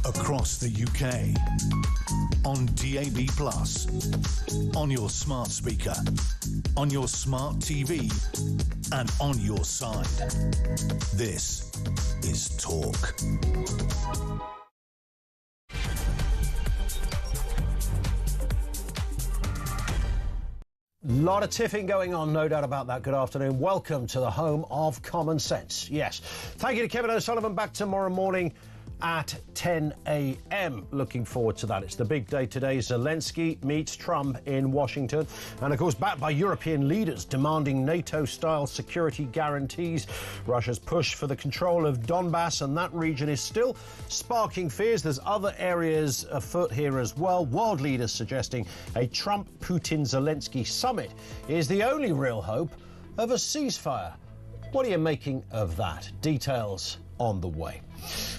across the UK, on DAB+, on your smart speaker, on your smart TV, and on your side. This is Talk. Lot of tiffing going on, no doubt about that. Good afternoon. Welcome to the home of common sense. Yes. Thank you to Kevin O'Sullivan. Back tomorrow morning at 10 a.m. Looking forward to that. It's the big day today. Zelensky meets Trump in Washington. And, of course, backed by European leaders demanding NATO-style security guarantees. Russia's push for the control of Donbass and that region is still sparking fears. There's other areas afoot here as well. World leaders suggesting a Trump-Putin-Zelensky summit is the only real hope of a ceasefire. What are you making of that? Details on the way.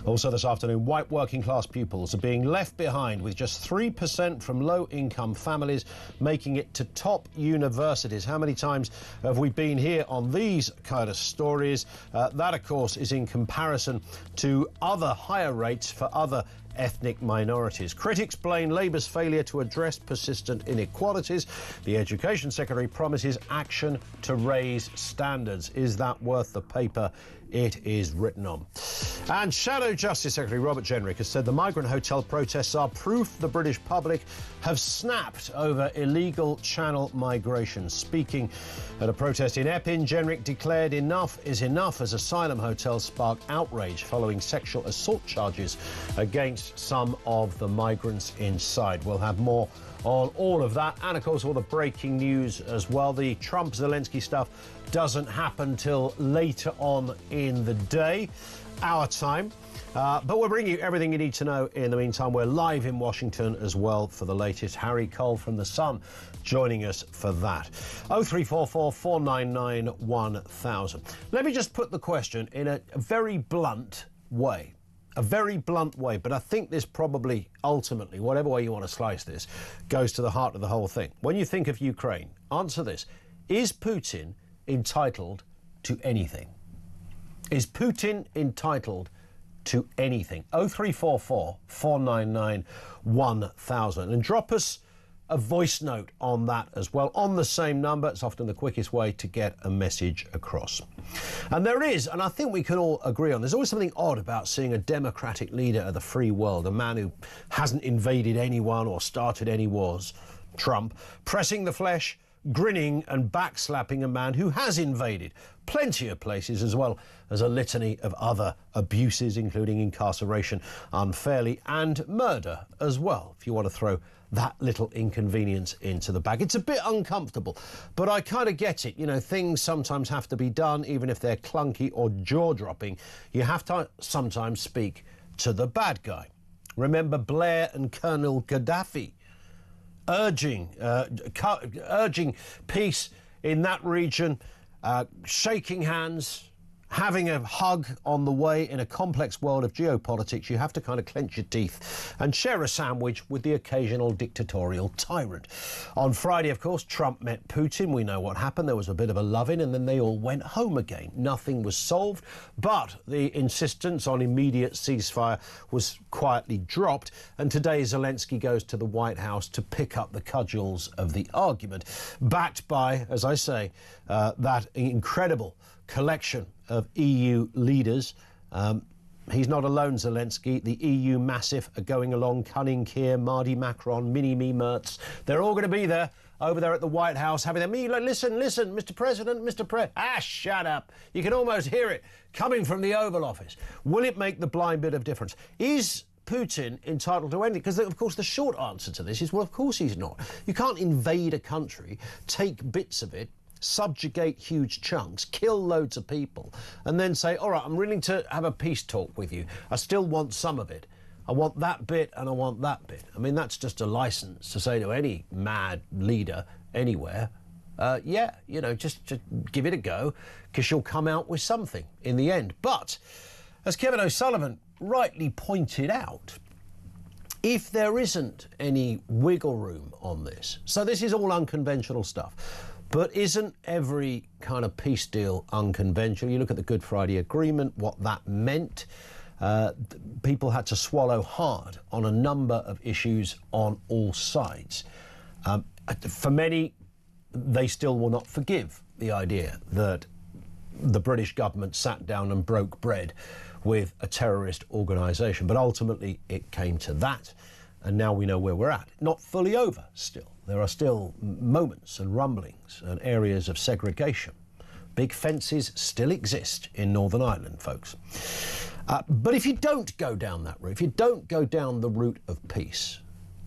Also this afternoon, white working-class pupils are being left behind with just 3% from low-income families making it to top universities. How many times have we been here on these kind of stories? That, of course, is in comparison to other higher rates for other ethnic minorities. Critics blame Labour's failure to address persistent inequalities. The Education Secretary promises action to raise standards. Is that worth the paper it is written on? And Shadow Justice Secretary Robert Jenrick has said the migrant hotel protests are proof the British public have snapped over illegal channel migration. Speaking at a protest in Epping, Jenrick declared enough is enough as asylum hotels spark outrage following sexual assault charges against some of the migrants inside. We'll have more on all of that and, of course, all the breaking news as well. The Trump-Zelensky stuff doesn't happen till later on in the day, our time. But we'll bring you everything you need to know in the meantime. We're live in Washington as well for the latest. Harry Cole from The Sun joining us for that. 0344 499 1000. Let me just put the question in a very blunt way. A very blunt way, but I think this probably ultimately, whatever way you want to slice this, goes to the heart of the whole thing. When you think of Ukraine, answer this. Is Putin entitled to anything? Is Putin entitled to anything? 0344 499 1000. And drop us a voice note on that as well, on the same number. It's often the quickest way to get a message across. And there is, and I think we can all agree on, there's always something odd about seeing a democratic leader of the free world, a man who hasn't invaded anyone or started any wars, Trump, pressing the flesh, grinning and backslapping a man who has invaded plenty of places, as well as a litany of other abuses, including incarceration unfairly and murder as well, if you want to throw that little inconvenience into the bag. It's a bit uncomfortable, but I kind of get it. You know, things sometimes have to be done, even if they're clunky or jaw-dropping. You have to sometimes speak to the bad guy. Remember Blair and Colonel Gaddafi urging peace in that region, shaking hands, having a hug on the way. In a complex world of geopolitics, you have to kind of clench your teeth and share a sandwich with the occasional dictatorial tyrant. On Friday, of course, Trump met Putin. We know what happened. There was a bit of a love-in, and then they all went home again. Nothing was solved, but the insistence on immediate ceasefire was quietly dropped, and today Zelensky goes to the White House to pick up the cudgels of the argument, backed by, as I say, that incredible collection of EU leaders. He's not alone, Zelensky. The EU massive are going along. Cunning Keir, Mardi Macron, Mini-Me Merz. They're all going to be there, over there at the White House, having their meeting. Like, listen, Mr. President, Mr. Shut up. You can almost hear it coming from the Oval Office. Will it make the blind bit of difference? Is Putin entitled to anything? Because, of course, the short answer to this is, well, of course he's not. You can't invade a country, take bits of it, subjugate huge chunks, kill loads of people, and then say, all right, I'm willing to have a peace talk with you. I still want some of it. I want that bit and I want that bit. I mean, that's just a license to say to any mad leader anywhere, yeah, you know, just give it a go, because you'll come out with something in the end. But, as Kevin O'Sullivan rightly pointed out, if there isn't any wiggle room on this, so this is all unconventional stuff, but isn't every kind of peace deal unconventional? You look at the Good Friday Agreement, what that meant. people had to swallow hard on a number of issues on all sides. For many, they still will not forgive the idea that the British government sat down and broke bread with a terrorist organisation. But ultimately, it came to that. And now we know where we're at. Not fully over still. There are still moments and rumblings and areas of segregation. Big fences still exist in Northern Ireland, folks. But if you don't go down that route, if you don't go down the route of peace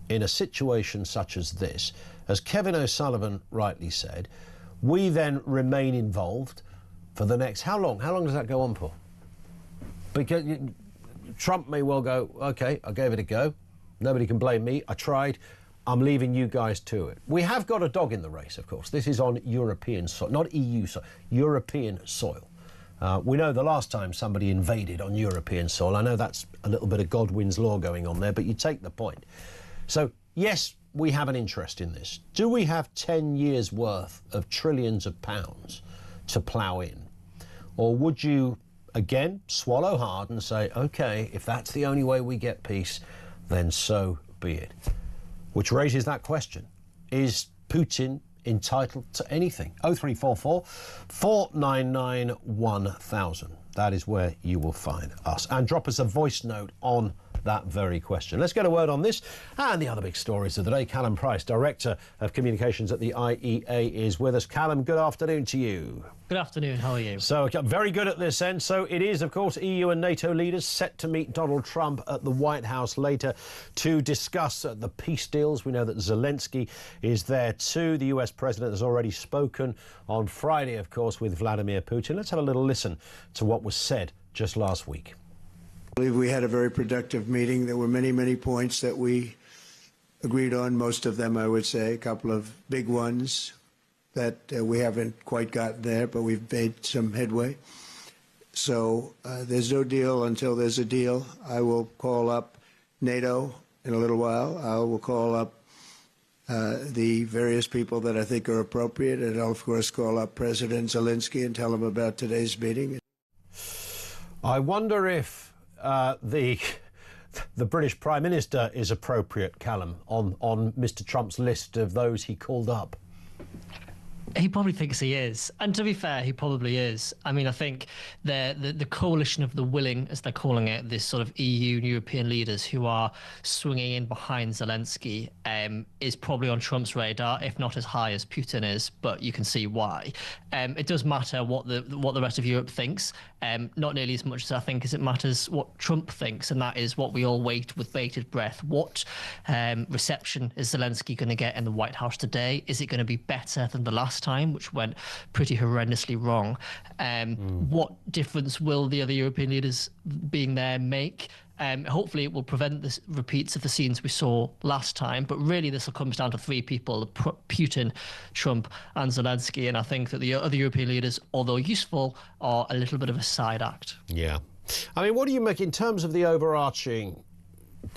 in a situation such as this, as Kevin O'Sullivan rightly said, we then remain involved for the next... How long? How long does that go on for? Because Trump may well go, OK, I gave it a go. Nobody can blame me. I tried. I'm leaving you guys to it. We have got a dog in the race, of course. This is on European soil, not EU soil, European soil. We know the last time somebody invaded on European soil. I know that's a little bit of Godwin's law going on there, but you take the point. So, yes, we have an interest in this. Do we have 10 years' worth of trillions of pounds to plough in? Or would you, again, swallow hard and say, OK, if that's the only way we get peace, then so be it. Which raises that question. Is Putin entitled to anything? 0344 499 1000. That is where you will find us. And drop us a voice note on that very question. Let's get a word on this and the other big stories of the day. Callum Price, Director of Communications at the IEA, is with us. Callum, good afternoon to you. Good afternoon, how are you? So, very good at this end. So it is, of course, EU and NATO leaders set to meet Donald Trump at the White House later to discuss the peace deals. We know that Zelensky is there too. The US president has already spoken on Friday, of course, with Vladimir Putin. Let's have a little listen to what was said just last week. I believe we had a very productive meeting. There were many, many points that we agreed on, most of them, I would say, a couple of big ones that we haven't quite gotten there, but we've made some headway. So there's no deal until there's a deal. I will call up NATO in a little while. I will call up the various people that I think are appropriate, and I'll, of course, call up President Zelensky and tell him about today's meeting. I wonder if the British Prime Minister is appropriate, Callum, on Mr. Trump's list of those he called up. He probably thinks he is. And to be fair, he probably is. I mean, I think the coalition of the willing, as they're calling it, this sort of EU and European leaders who are swinging in behind Zelensky, is probably on Trump's radar, if not as high as Putin is, but you can see why. It does matter what the rest of Europe thinks, not nearly as much as I think as it matters what Trump thinks, and that is what we all wait with bated breath. What reception is Zelensky going to get in the White House today? Is it going to be better than the last time, which went pretty horrendously wrong? What difference will the other European leaders being there make? Hopefully it will prevent the repeats of the scenes we saw last time, but really this will come down to three people: Putin, Trump and Zelensky. And I think that the other European leaders, although useful, are a little bit of a side act. Yeah. I mean, what do you make in terms of the overarching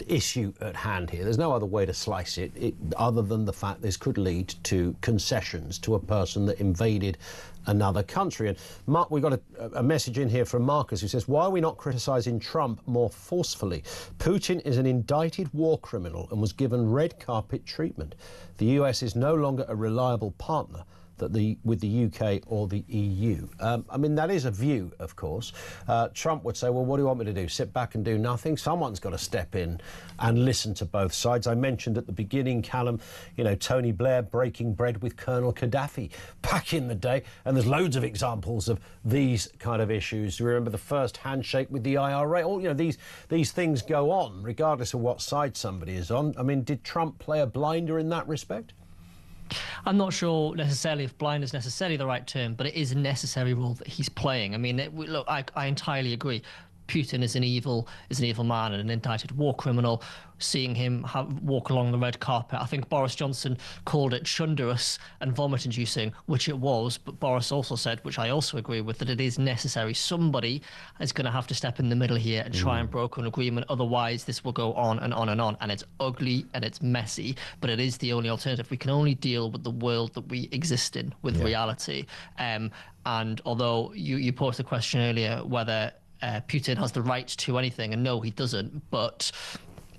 issue at hand here? There's no other way to slice it other than the fact this could lead to concessions to a person that invaded another country. And Mark, we've got a message in here from Marcus who says, why are we not criticising Trump more forcefully? Putin is an indicted war criminal and was given red carpet treatment. The US is no longer a reliable partner with the UK or the EU. I mean, that is a view, of course. Trump would say, well, what do you want me to do? Sit back and do nothing? Someone's got to step in and listen to both sides. I mentioned at the beginning, Callum, you know, Tony Blair breaking bread with Colonel Gaddafi back in the day, and there's loads of examples of these kind of issues. You remember the first handshake with the IRA? All, you know, these things go on, regardless of what side somebody is on. I mean, did Trump play a blinder in that respect? I'm not sure necessarily if blind is necessarily the right term, but it is a necessary role that he's playing. I mean, look, I entirely agree. Putin is an evil man and an indicted war criminal. Seeing him walk along the red carpet, I think Boris Johnson called it chunderous and vomit-inducing, which it was. But Boris also said, which I also agree with, that it is necessary. Somebody is going to have to step in the middle here and try and broker an agreement. Otherwise, this will go on and on and on. And it's ugly and it's messy, but it is the only alternative. We can only deal with the world that we exist in, with reality. And although you posed the question earlier whether Putin has the right to anything, and no, he doesn't. But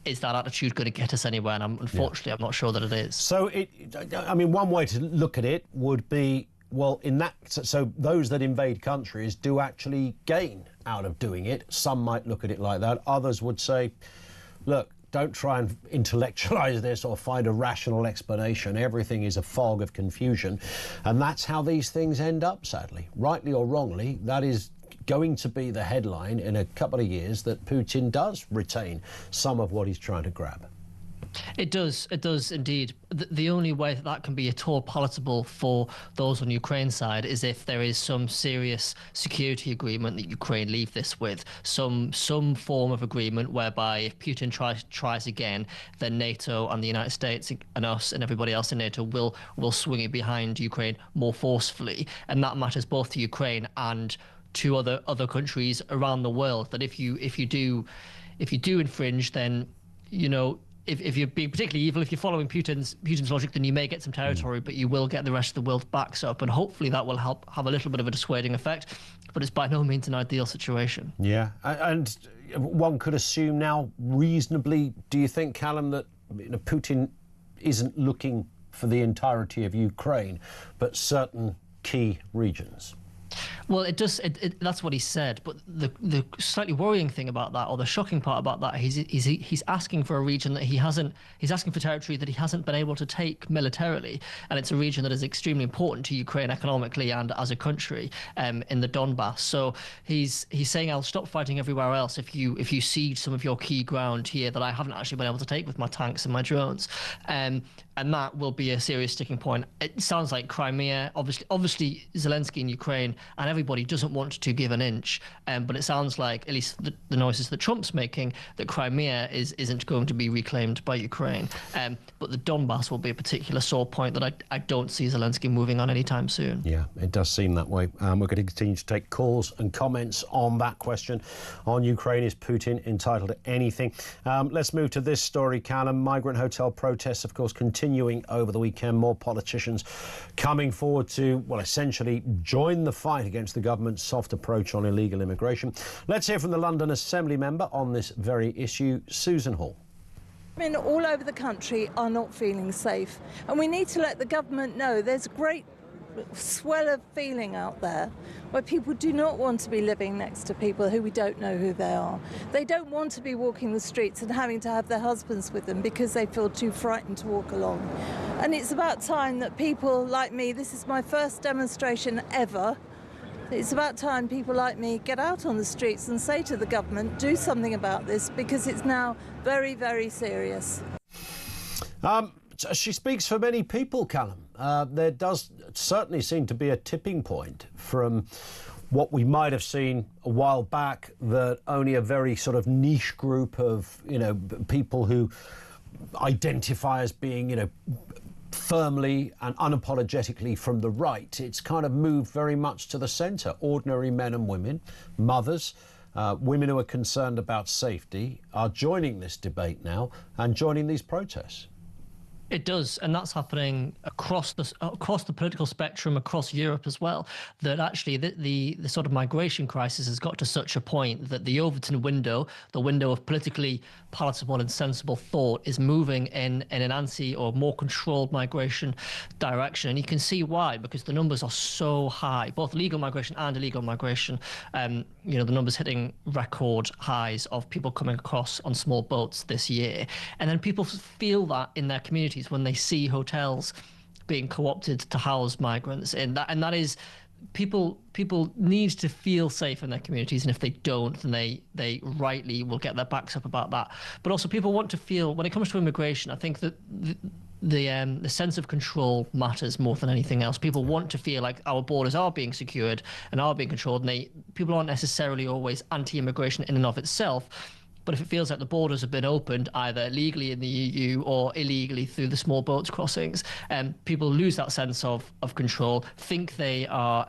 is that attitude going to get us anywhere? And unfortunately, I'm not sure that it is. So, I mean, one way to look at it would be, well, so those that invade countries do actually gain out of doing it. Some might look at it like that. Others would say, look, don't try and intellectualize this or find a rational explanation. Everything is a fog of confusion. And that's how these things end up, sadly. Rightly or wrongly, that is going to be the headline in a couple of years, that Putin does retain some of what he's trying to grab. It does indeed. The only way that can be at all palatable for those on Ukraine's side is if there is some serious security agreement that Ukraine leave this with, some form of agreement whereby if Putin tries again, then NATO and the United States and us and everybody else in NATO will swing it behind Ukraine more forcefully, and that matters both to Ukraine and to other countries around the world. That if you do infringe, then if you're being particularly evil, if you're following Putin's logic, then you may get some territory, but you will get the rest of the world backs up, and hopefully that will help have a little bit of a dissuading effect. But it's by no means an ideal situation. Yeah, and one could assume now, reasonably, do you think, Callum, that Putin isn't looking for the entirety of Ukraine, but certain key regions? Well, it does. That's what he said. But the slightly worrying thing about that, or the shocking part about that, he's asking for a region that he hasn't. He's asking for territory that he hasn't been able to take militarily, and it's a region that is extremely important to Ukraine economically and as a country, in the Donbass. So he's saying, I'll stop fighting everywhere else if you siege some of your key ground here that I haven't actually been able to take with my tanks and my drones. And that will be a serious sticking point. It sounds like Crimea, obviously Zelensky in Ukraine and everybody doesn't want to give an inch, but it sounds like, at least the noises that Trump's making, that Crimea isn't going to be reclaimed by Ukraine. But the Donbass will be a particular sore point that I don't see Zelensky moving on anytime soon. Yeah, it does seem that way. We're going to continue to take calls and comments on that question on Ukraine. Is Putin entitled to anything? Let's move to this story, Callum. Migrant hotel protests, of course, continuing over the weekend. More politicians coming forward to, well, essentially join the fight against the government's soft approach on illegal immigration. Let's hear from the London Assembly member on this very issue, Susan Hall. Men all over the country are not feeling safe, and we need to let the government know there's a great swell of feeling out there where people do not want to be living next to people who we don't know who they are. They don't want to be walking the streets and having to have their husbands with them because they feel too frightened to walk along. And it's about time that people like me, this is my first demonstration ever, it's about time people like me get out on the streets and say to the government, do something about this, because it's now very, very serious. She speaks for many people, Callum. There does certainly seem to be a tipping point from what we might have seen a while back, that only a very sort of niche group of, people who identify as being, firmly and unapologetically from the right. It's kind of moved very much to the centre. Ordinary men and women, mothers, women who are concerned about safety are joining this debate now and joining these protests. It does, and that's happening across the political spectrum, across Europe as well. That actually the sort of migration crisis has got to such a point that the Overton window, the window of politically palatable and sensible thought, is moving in an anti or more controlled migration direction. And you can see why, because the numbers are so high, both legal migration and illegal migration. The numbers hitting record highs of people coming across on small boats this year, and then people feel that in their communities when they see hotels being co-opted to house migrants, and that is, people need to feel safe in their communities, and if they don't, then they rightly will get their backs up about that. But also, people want to feel, when it comes to immigration, I think that the sense of control matters more than anything else. People want to feel like our borders are being secured and are being controlled, and people aren't necessarily always anti-immigration in and of itself. But if it feels like the borders have been opened either legally in the EU or illegally through the small boats crossings, people lose that sense of control, think they are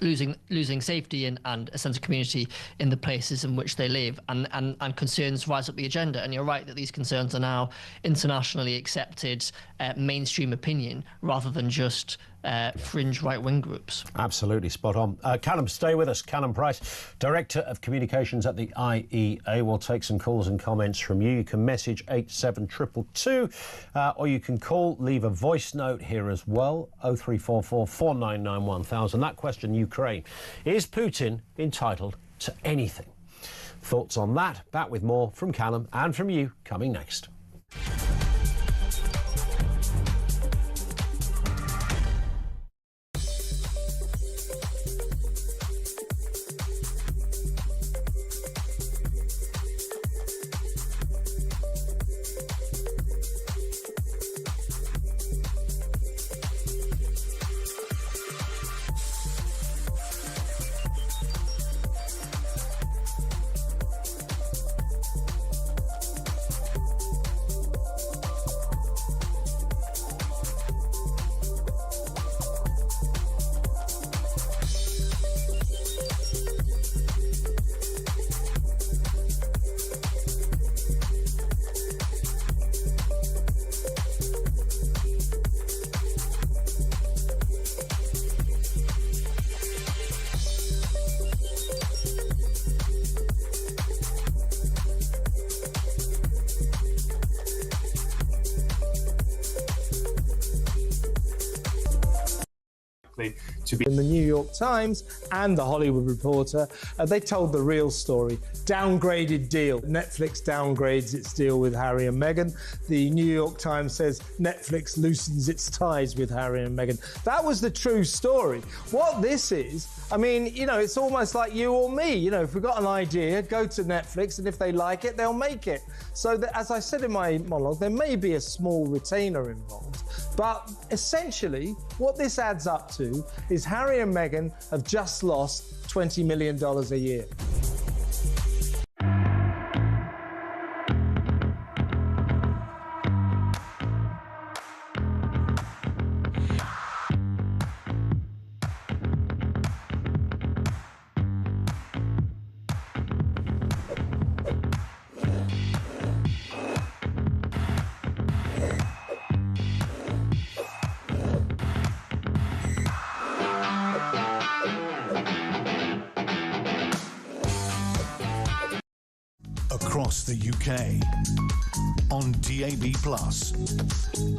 losing safety and a sense of community in the places in which they live, and concerns rise up the agenda. And you're right that these concerns are now internationally accepted mainstream opinion rather than just fringe right-wing groups. Absolutely spot on. Callum, stay with us. Callum Price, Director of Communications at the IEA. We'll take some calls and comments from you. You can message 87222 or you can call, leave a voice note here as well, 0344 499 1000. That question, Ukraine. Is Putin entitled to anything? Thoughts on that? Back with more from Callum and from you coming next. To be in the New York Times and the Hollywood Reporter, they told the real story. Downgraded deal. Netflix downgrades its deal with Harry and Meghan. The New York Times says Netflix loosens its ties with Harry and Meghan. That was the true story. What this is, I mean, you know, it's almost like you or me. You know, if we've got an idea, go to Netflix, and if they like it, they'll make it. So, as I said in my monologue, there may be a small retainer involved. But essentially, what this adds up to is Harry and Meghan have just lost $20 million a year. Across the UK, on DAB+,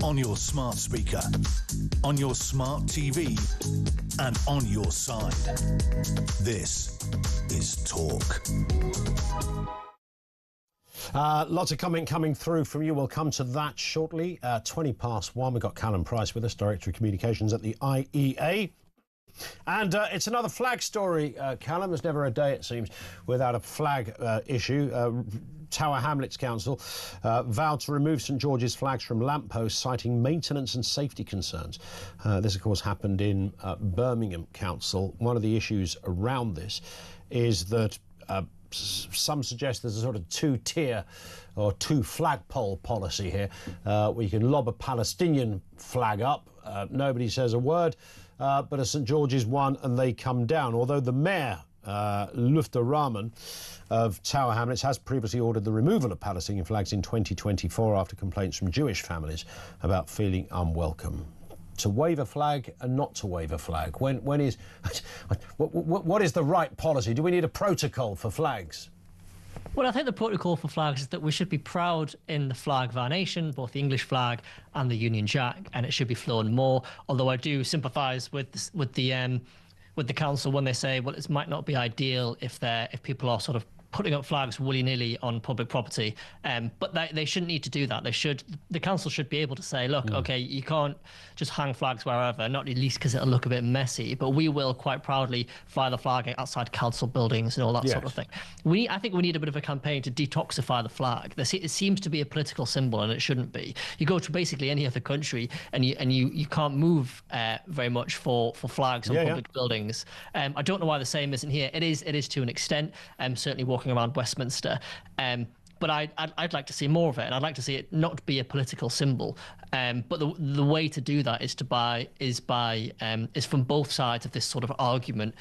on your smart speaker, on your smart TV, and on your side. This is Talk. Lots of comment coming through from you. We'll come to that shortly. 1:20. We've got Callum Price with us, Director of Communications at the IEA. And it's another flag story, Callum. There's never a day, it seems, without a flag issue. Tower Hamlets Council vowed to remove St George's flags from lampposts, citing maintenance and safety concerns. This, of course, happened in Birmingham Council. One of the issues around this is that some suggest there's a sort of two-tier or two-flagpole policy here, where you can lob a Palestinian flag up, nobody says a word, but a St George's one and they come down. Although the mayor, Lufta Rahman of Tower Hamlets, has previously ordered the removal of Palestinian flags in 2024 after complaints from Jewish families about feeling unwelcome. To wave a flag and not to wave a flag, when is what is the right policy? Do we need a protocol for flags? Well, I think the protocol for flags is that we should be proud in the flag of our nation, both the English flag and the Union Jack, and it should be flown more. Although I do sympathise with the council when they say, well, it might not be ideal if people are sort of putting up flags willy-nilly on public property, but they shouldn't need to do that. The council should be able to say, look, okay, you can't just hang flags wherever, not at least because it'll look a bit messy, but we will quite proudly fly the flag outside council buildings and all that sort of thing. I think we need a bit of a campaign to detoxify the flag. It seems to be a political symbol, and it shouldn't be. You go to basically any other country, and you can't move very much for flags on public buildings. I don't know why the same isn't here. It is to an extent. Certainly walking around Westminster, but I'd like to see more of it, and I'd like to see it not be a political symbol. But the way to do that is from both sides of this sort of argument,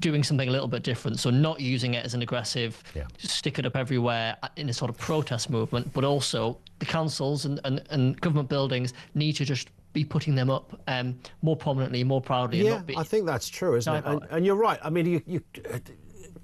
doing something a little bit different. So not using it as an aggressive, stick it up everywhere in a sort of protest movement, but also the councils and government buildings need to just be putting them up more prominently, more proudly. Yeah, and not be... I think that's true, isn't it? And you're right. I mean,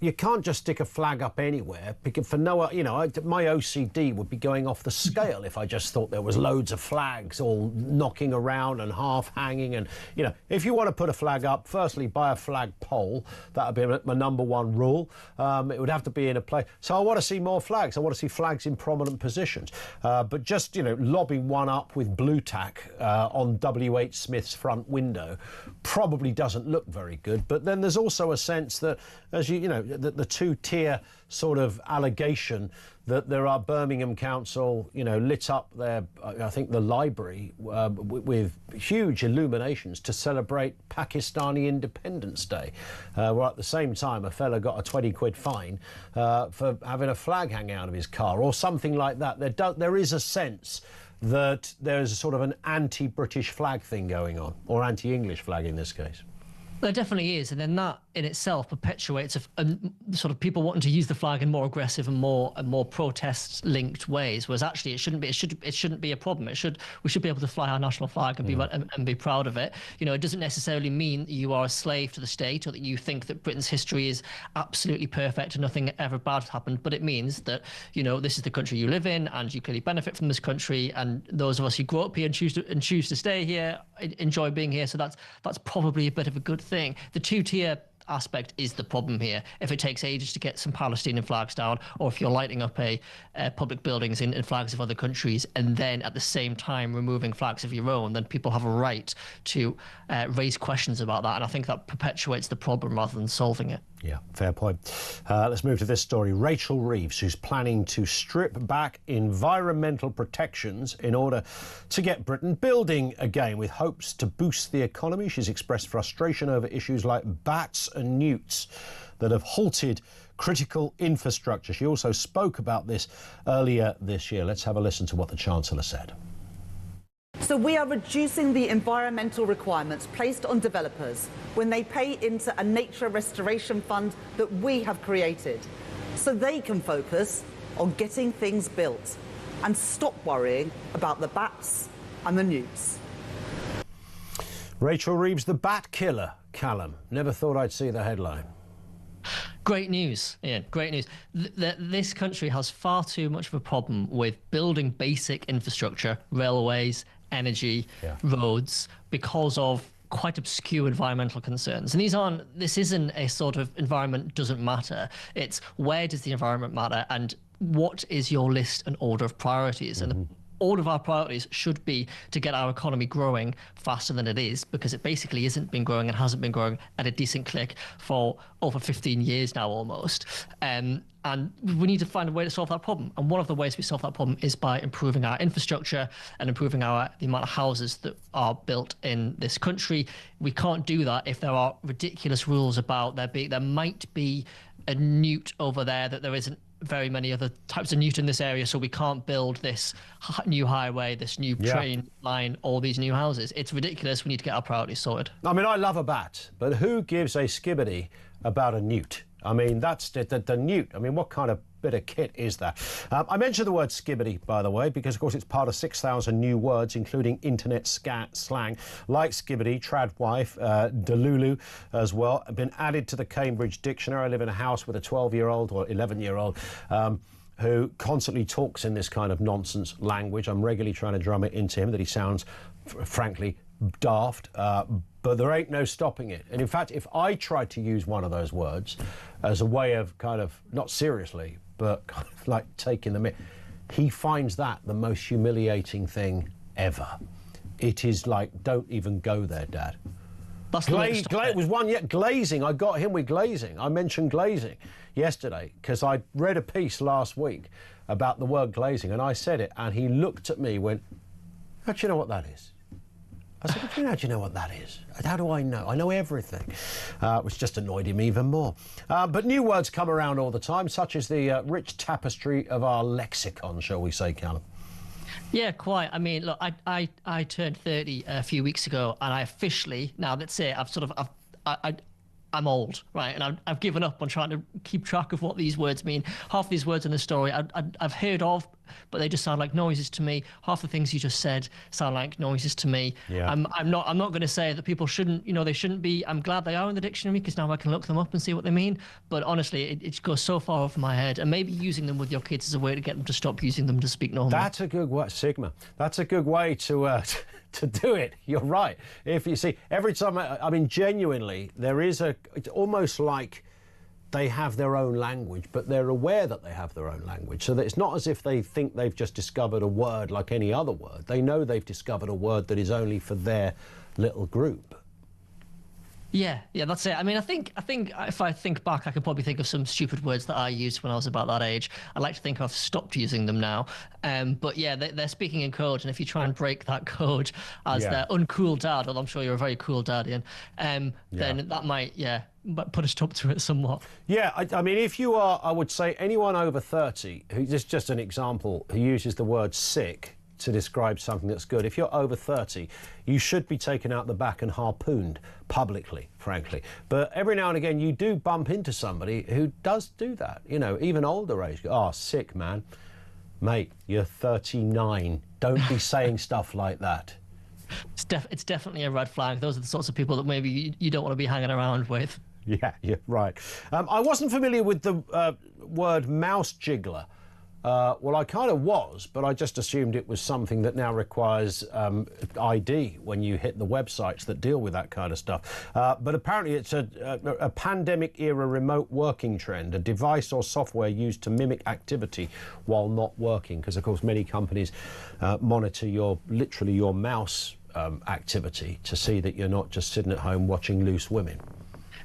you can't just stick a flag up anywhere because for no, you know, my OCD would be going off the scale if I just thought there was loads of flags all knocking around and half hanging. And, you know, if you want to put a flag up, firstly, buy a flag pole. That would be my number one rule. It would have to be in a place. So I want to see more flags. I want to see flags in prominent positions. But just, you know, lobbing one up with blue tack on W.H. Smith's front window probably doesn't look very good. But then there's also a sense that, as you know, the two-tier sort of allegation that there are Birmingham Council, you know, lit up their, I think, the library with huge illuminations to celebrate Pakistani Independence Day. Where at the same time, a fella got a 20 quid fine for having a flag hang out of his car or something like that. There is a sense that there is a sort of an anti-British flag thing going on, or anti-English flag in this case. There definitely is, and then that in itself perpetuates sort of people wanting to use the flag in more aggressive and more protest-linked ways. Whereas actually, it shouldn't be a problem. We should be able to fly our national flag and be proud of it. You know, it doesn't necessarily mean you are a slave to the state or that you think that Britain's history is absolutely perfect and nothing ever bad happened. But it means that, you know, this is the country you live in, and you clearly benefit from this country. And those of us who grow up here and choose to stay here enjoy being here. So that's probably a bit of a good thing. The two-tier aspect is the problem here. If it takes ages to get some Palestinian flags down, or if you're lighting up public buildings in flags of other countries and then at the same time removing flags of your own, then people have a right to raise questions about that. And I think that perpetuates the problem rather than solving it. Yeah, fair point. Let's move to this story. Rachel Reeves, who's planning to strip back environmental protections in order to get Britain building again with hopes to boost the economy. She's expressed frustration over issues like bats and newts that have halted critical infrastructure. She also spoke about this earlier this year. Let's have a listen to what the Chancellor said. So we are reducing the environmental requirements placed on developers when they pay into a nature restoration fund that we have created, so they can focus on getting things built and stop worrying about the bats and the newts. Rachel Reeves, the bat killer, Callum. Never thought I'd see the headline. Great news, Ian, great news. This country has far too much of a problem with building basic infrastructure, railways, energy, roads, because of quite obscure environmental concerns. And this isn't a sort of environment doesn't matter. It's where does the environment matter and what is your list and order of priorities? And all of our priorities should be to get our economy growing faster than it is, because it basically isn't been growing and hasn't been growing at a decent click for over 15 years now almost. And we need to find a way to solve that problem. And one of the ways we solve that problem is by improving our infrastructure and improving the amount of houses that are built in this country. We can't do that if there are ridiculous rules about there might be a newt over there, that there isn't very many other types of newt in this area, so we can't build this new highway, this new train line, all these new houses. It's ridiculous. We need to get our priorities sorted. I mean, I love a bat, but who gives a skibbity about a newt? I mean, that's the newt. I mean, what kind of bit of kit is that? I mentioned the word skibbity, by the way, because, of course, it's part of 6,000 new words, including internet slang, like skibbity, tradwife, delulu as well, have been added to the Cambridge Dictionary. I live in a house with a 12-year-old or 11-year-old who constantly talks in this kind of nonsense language. I'm regularly trying to drum it into him that he sounds, frankly, daft, but there ain't no stopping it. And in fact, if I tried to use one of those words as a way of kind of, not seriously, but kind of like taking the mick, he finds that the most humiliating thing ever. It is like, don't even go there, Dad. It was one, glazing. I got him with glazing. I mentioned glazing yesterday because I read a piece last week about the word glazing, and I said it, and he looked at me and went, how do you know what that is? I said, how do you know what that is? How do I know? I know everything, which just annoyed him even more. But new words come around all the time, such as the rich tapestry of our lexicon, shall we say, Callum? Yeah, quite. I mean, look, I turned 30 a few weeks ago, and I officially, now let's say I've I'm old, right? And I've given up on trying to keep track of what these words mean. Half these words in the story I've heard of, but they just sound like noises to me. Half the things you just said sound like noises to me. Yeah. I'm not going to say that people shouldn't, they shouldn't be. I'm glad they are in the dictionary because now I can look them up and see what they mean. But honestly, it goes so far over my head. And maybe using them with your kids is a way to get them to stop using them to speak normally. That's a good way, Sigma. That's a good way to do it. You're right. If you see, every time, I mean, genuinely, it's almost like they have their own language, but they're aware that they have their own language. So that it's not as if they think they've just discovered a word like any other word. They know they've discovered a word that is only for their little group. Yeah, that's it. I mean, I think if I think back, I could probably think of some stupid words that I used when I was about that age. I like to think I've stopped using them now. But yeah, they're speaking in code, and if you try and break that code as their uncool dad, well, I'm sure you're a very cool dad, Ian, then that might, put a stop to it somewhat. Yeah, I mean, if you are, I would say anyone over 30, this is just an example, who uses the word sick to describe something that's good. If you're over 30, you should be taken out the back and harpooned publicly, frankly. But every now and again, you do bump into somebody who does do that. Even older age. Oh, sick, man. Mate, you're 39. Don't be saying stuff like that. It's definitely a red flag. Those are the sorts of people that maybe you don't want to be hanging around with. Yeah, you're right. I wasn't familiar with the word mouse jiggler. Well, I kind of was, but I just assumed it was something that now requires ID when you hit the websites that deal with that kind of stuff. But apparently it's a pandemic-era remote working trend, a device or software used to mimic activity while not working, because, of course, many companies monitor literally your mouse activity to see that you're not just sitting at home watching Loose Women.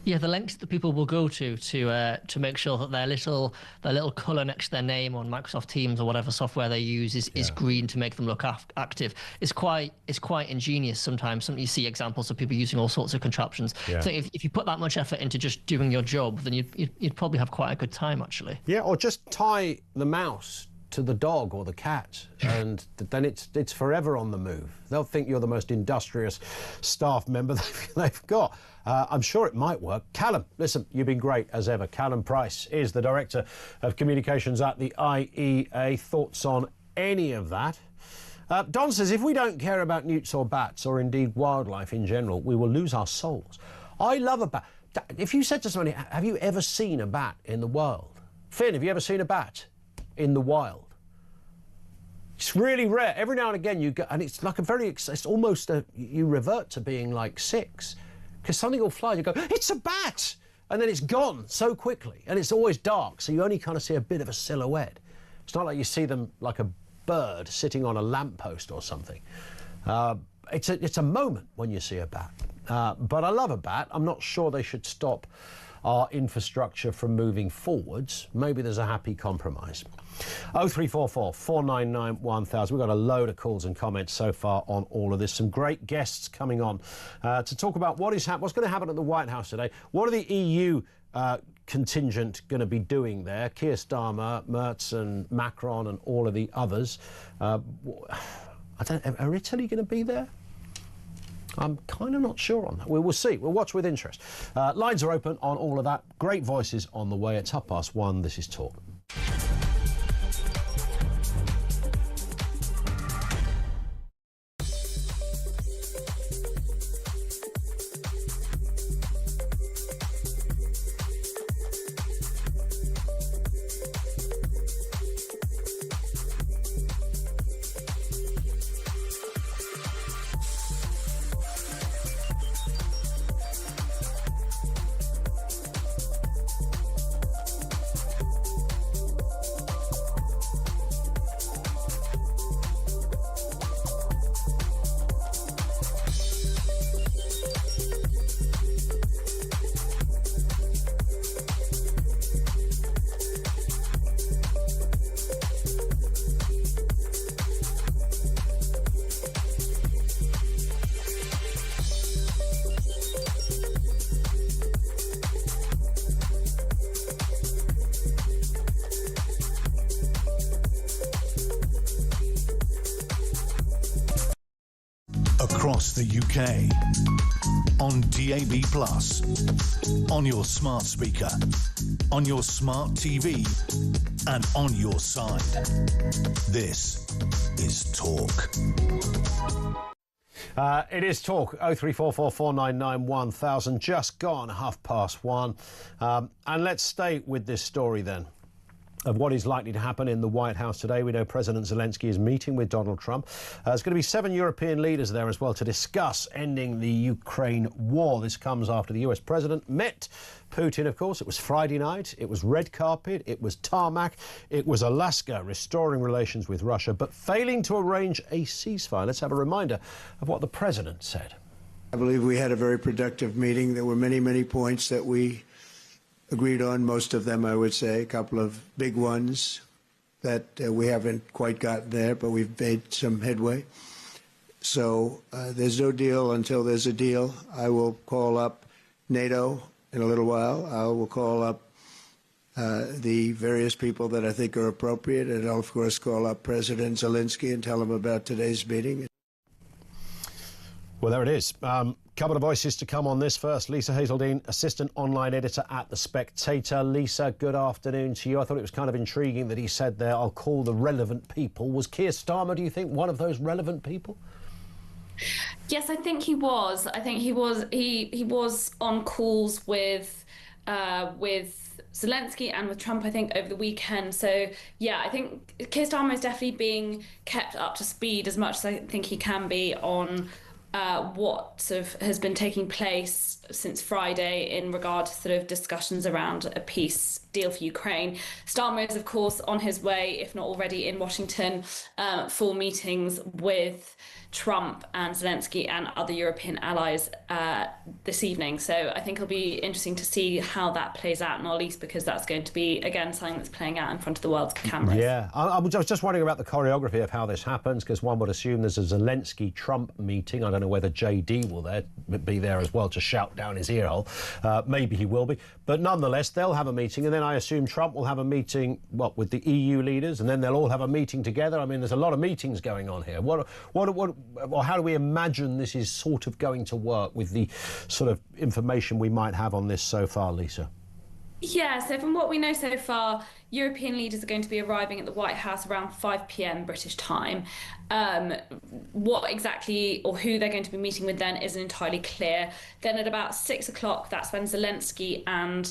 Yeah, the lengths that people will go to make sure that their little colour next to their name on Microsoft Teams or whatever software they use is green to make them look active. It's quite ingenious sometimes. You see examples of people using all sorts of contraptions. Yeah. So if you put that much effort into just doing your job, then you'd probably have quite a good time, actually. Yeah, or just tie the mouse to the dog or the cat, and then it's forever on the move. They'll think you're the most industrious staff member they've got. I'm sure it might work. Callum, listen, you've been great as ever. Callum Price is the Director of Communications at the IEA. Thoughts on any of that? Don says, if we don't care about newts or bats, or indeed wildlife in general, we will lose our souls. I love a bat. If you said to somebody, have you ever seen a bat in the wild? Finn, have you ever seen a bat in the wild? It's really rare. Every now and again you go, and it's like it's almost you revert to being like 6, because something will fly and you go, it's a bat, and then it's gone so quickly, and it's always dark, so you only kind of see a bit of a silhouette. It's not like you see them like a bird sitting on a lamppost or something. It's a moment when you see a bat. But I love a bat. I'm not sure they should stop our infrastructure from moving forwards. Maybe there's a happy compromise. 0344 499 1000. We've got a load of calls and comments so far on all of this. Some great guests coming on to talk about what's going to happen at the White House today. What are the EU contingent going to be doing there? Keir Starmer, Merz and Macron and all of the others. I don't know, are Italy going to be there? I'm kind of not sure on that. We will see. We'll watch with interest. Lines are open on all of that. Great voices on the way. It's 1:30. This is Talk. across the UK, on DAB+, on your smart speaker, on your smart TV, and on your side. This is Talk. It is Talk. 03444991000, just gone 1:30. And let's stay with this story then, of what is likely to happen in the White House today. We know President Zelensky is meeting with Donald Trump. There's going to be 7 European leaders there as well to discuss ending the Ukraine war. This comes after the US president met Putin, of course. It was Friday night, it was red carpet, it was tarmac, it was Alaska restoring relations with Russia, but failing to arrange a ceasefire. Let's have a reminder of what the president said. I believe we had a very productive meeting. There were many, many points that we agreed on, most of them, I would say, a couple of big ones that we haven't quite gotten there, but we've made some headway. So there's no deal until there's a deal. I will call up NATO in a little while. I will call up the various people that I think are appropriate, and I'll, of course, call up President Zelensky and tell him about today's meeting. Well, there it is. Couple of voices to come on this first. Lisa Hazeldine, assistant online editor at The Spectator. Lisa, good afternoon to you. I thought it was kind of intriguing that he said there, I'll call the relevant people. Was Keir Starmer, do you think, one of those relevant people? Yes, I think he was. I think he was. He was on calls with Zelensky and with Trump, I think, over the weekend. So, yeah, I think Keir Starmer is definitely being kept up to speed as much as I think he can be on what sort of has been taking place since Friday in regard to sort of discussions around a peace deal for Ukraine. Starmer is, of course, on his way, if not already in Washington, for meetings with Trump and Zelensky and other European allies this evening. So I think it'll be interesting to see how that plays out, not least because that's going to be, again, something that's playing out in front of the world's cameras. Yeah, I was just wondering about the choreography of how this happens, because one would assume there's a Zelensky-Trump meeting. I don't know whether JD will be there as well to shout down his ear hole. Maybe he will be. But nonetheless, they'll have a meeting, and then I assume Trump will have a meeting, with the EU leaders, and then they'll all have a meeting together. I mean, there's a lot of meetings going on here. Or how do we imagine this is sort of going to work with the sort of information we might have on this so far, Lisa? Yeah, so from what we know so far, European leaders are going to be arriving at the White House around 5 p.m. British time. What exactly or who they're going to be meeting with then isn't entirely clear. Then at about 6 o'clock, that's when Zelensky and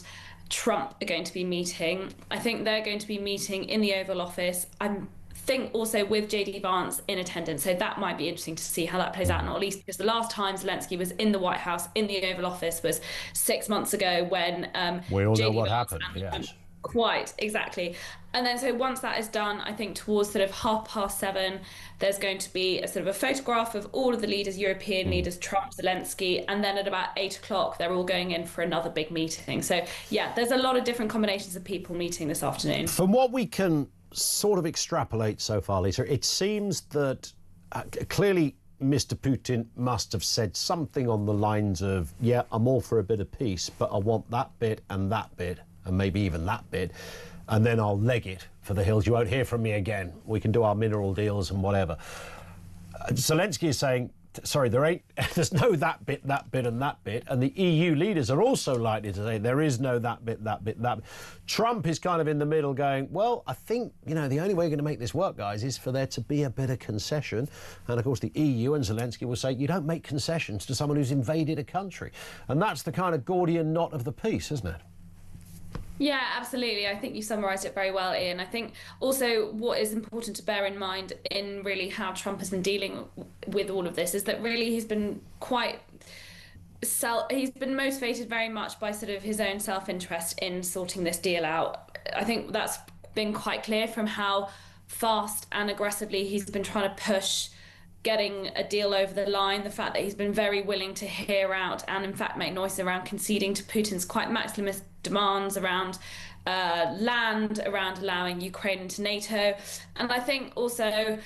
Trump are going to be meeting. I think they're going to be meeting in the Oval Office. I think also with JD Vance in attendance, so that might be interesting to see how that plays out, not least because the last time Zelensky was in the White House in the Oval Office was 6 months ago when we all know JD what Vance happened. Yes, quite exactly. And then so once that is done, I think towards sort of 7:30, there's going to be a sort of a photograph of all of the leaders, European leaders, Trump, Zelensky, and then at about 8 o'clock, they're all going in for another big meeting. So yeah, there's a lot of different combinations of people meeting this afternoon. From what we can sort of extrapolate so far, Lisa, it seems that clearly Mr. Putin must have said something on the lines of, yeah, I'm all for a bit of peace, but I want that bit, and maybe even that bit, and then I'll leg it for the hills. You won't hear from me again. We can do our mineral deals and whatever. Zelensky is saying, sorry, there's no that bit, and that bit. And the EU leaders are also likely to say there is no that bit, that bit. Trump is kind of in the middle going, well, I think, the only way you're going to make this work, guys, is for there to be a bit of concession. And of course, the EU and Zelensky will say, you don't make concessions to someone who's invaded a country. And that's the kind of Gordian knot of the piece, isn't it? Yeah, absolutely. I think you summarised it very well, Ian. I think also what is important to bear in mind in really how Trump has been dealing with all of this is that really he's been he's been motivated very much by sort of his own self-interest in sorting this deal out. I think that's been quite clear from how fast and aggressively he's been trying to push getting a deal over the line, the fact that he's been very willing to hear out and in fact make noise around conceding to Putin's quite maximalist demands around land, around allowing Ukraine into NATO. And I think also,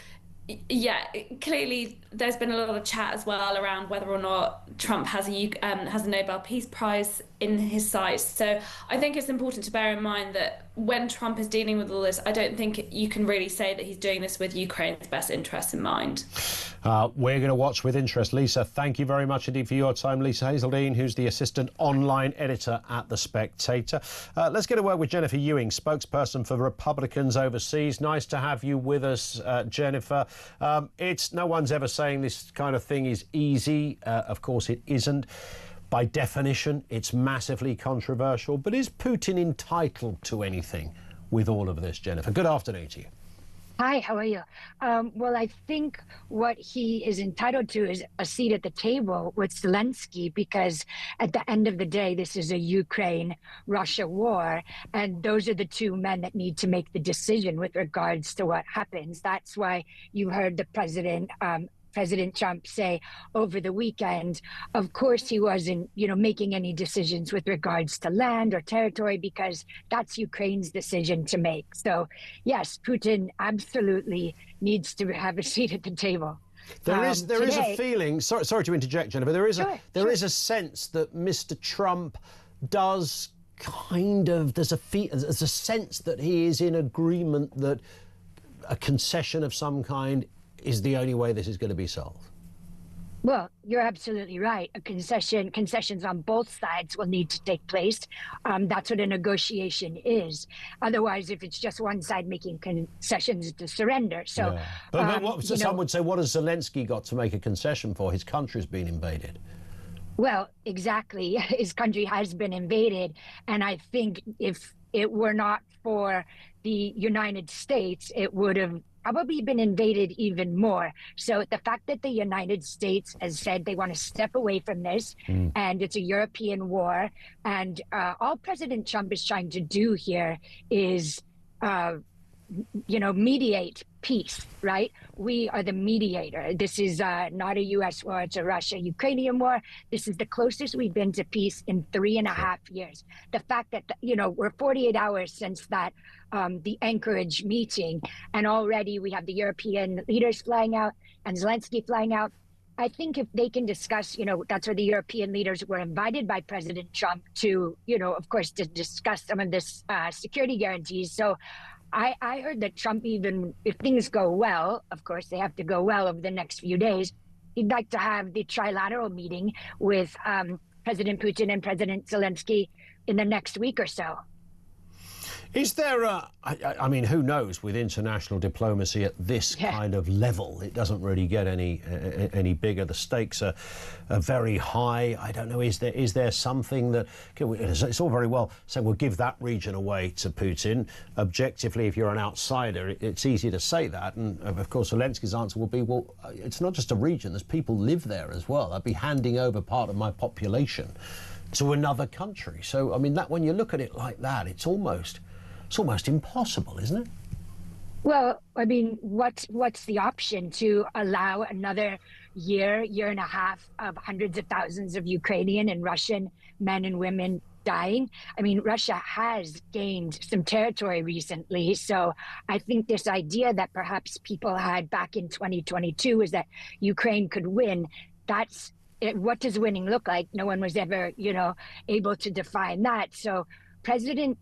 yeah, clearly there's been a lot of chat as well around whether or not Trump has a Nobel Peace Prize in his sights. So I think it's important to bear in mind that when Trump is dealing with all this, I don't think you can really say that he's doing this with Ukraine's best interests in mind. We're going to watch with interest. Lisa, thank you very much indeed for your time. Lisa Hazeldine, who's the assistant online editor at The Spectator. Let's get a word with Jennifer Ewing, spokesperson for Republicans overseas. Nice to have you with us, Jennifer. No one's ever saying this kind of thing is easy. Of course it isn't. By definition, it's massively controversial. But is Putin entitled to anything with all of this, Jennifer? Good afternoon to you. Hi, how are you? Well, I think what he is entitled to is a seat at the table with Zelensky, because at the end of the day, this is a Ukraine-Russia war, and those are the two men that need to make the decision with regards to what happens. That's why you heard the President Trump say over the weekend, of course he wasn't, making any decisions with regards to land or territory, because that's Ukraine's decision to make. So yes, Putin absolutely needs to have a seat at the table. There is a feeling, sorry to interject, Jennifer, there is a sense that Mr. Trump does there's a sense that he is in agreement that a concession of some kind is the only way this is going to be solved. Well, you're absolutely right. Concessions on both sides will need to take place. That's what a negotiation is. Otherwise, if it's just one side making concessions, to surrender. So, yeah. But some would say, what has Zelensky got to make a concession for? His country's been invaded. Well, exactly. His country has been invaded. And I think if it were not for the United States, it would have probably been invaded even more. So the fact that the United States has said they want to step away from this, and it's a European war, and all President Trump is trying to do here is, mediate peace, right? We are the mediator. This is not a U.S. war, it's a Russia-Ukrainian war. This is the closest we've been to peace in 3.5 years. The fact that, we're 48 hours since that, the Anchorage meeting, and already we have the European leaders flying out and Zelensky flying out. I think if they can discuss, that's where the European leaders were invited by President Trump to, of course, to discuss some of this security guarantees. So I heard that Trump, even if things go well, of course, they have to go well over the next few days, he'd like to have the trilateral meeting with President Putin and President Zelensky in the next week or so. Is there I mean, who knows, with international diplomacy at this kind of level, it doesn't really get any bigger. The stakes are very high. I don't know, is there something that, it's all very well saying we'll give that region away to Putin. Objectively, if you're an outsider, it's easy to say that. And of course, Zelensky's answer will be, well, it's not just a region, there's people live there as well. I'd be handing over part of my population to another country. So, I mean, that when you look at it like that, it's almost impossible, isn't it? Well, I mean, what's the option? To allow another year and a half of hundreds of thousands of Ukrainian and Russian men and women dying? I mean, Russia has gained some territory recently. So I think this idea that perhaps people had back in 2022 is that Ukraine could win, what does winning look like? No one was ever, able to define that. So President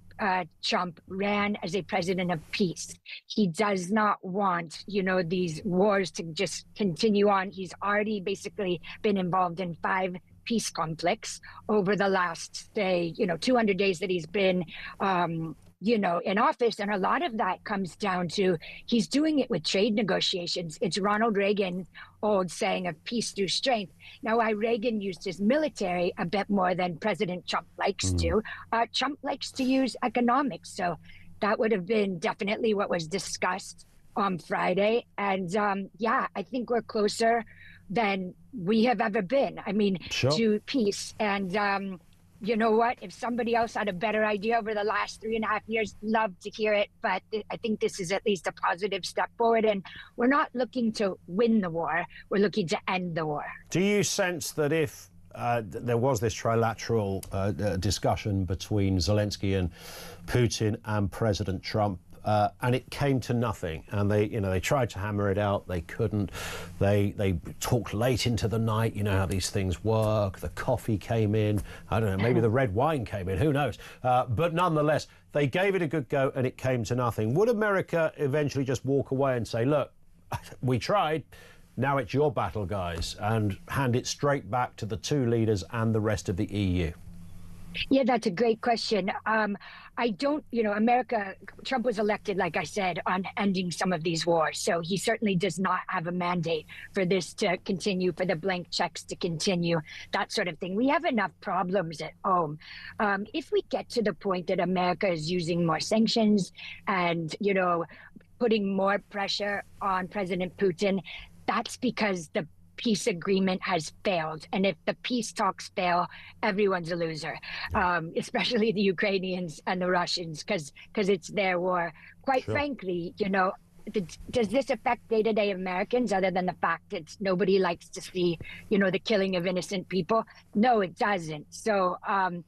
Trump ran as a president of peace. He does not want, these wars to just continue on. He's already basically been involved in 5 peace conflicts over the last, 200 days that he's been, in office. And a lot of that comes down to he's doing it with trade negotiations. It's Ronald Reagan's old saying of peace through strength. Now, why Reagan used his military a bit more than President Trump likes to, Trump likes to use economics. So that would have been definitely what was discussed on Friday. And I think we're closer than we have ever been. I mean, to peace. And you know what? If somebody else had a better idea over the last 3.5 years, love to hear it. But I think this is at least a positive step forward. And we're not looking to win the war. We're looking to end the war. Do you sense that if there was this trilateral discussion between Zelensky and Putin and President Trump, and it came to nothing. And they tried to hammer it out. They couldn't. They talked late into the night. You know how these things work. The coffee came in. I don't know, maybe the red wine came in. Who knows? But nonetheless, they gave it a good go, and it came to nothing. Would America eventually just walk away and say, look, we tried, now it's your battle, guys, and hand it straight back to the two leaders and the rest of the EU? Yeah, that's a great question. I don't, America, Trump was elected, like I said, on ending some of these wars. So he certainly does not have a mandate for this to continue, for the blank checks to continue, that sort of thing. We have enough problems at home. If we get to the point that America is using more sanctions and, putting more pressure on President Putin, that's because the peace agreement has failed. And if the peace talks fail, everyone's a loser, especially the Ukrainians and the Russians, because it's their war. Quite frankly, does this affect day-to-day Americans other than the fact that nobody likes to see, the killing of innocent people? No, it doesn't. So, I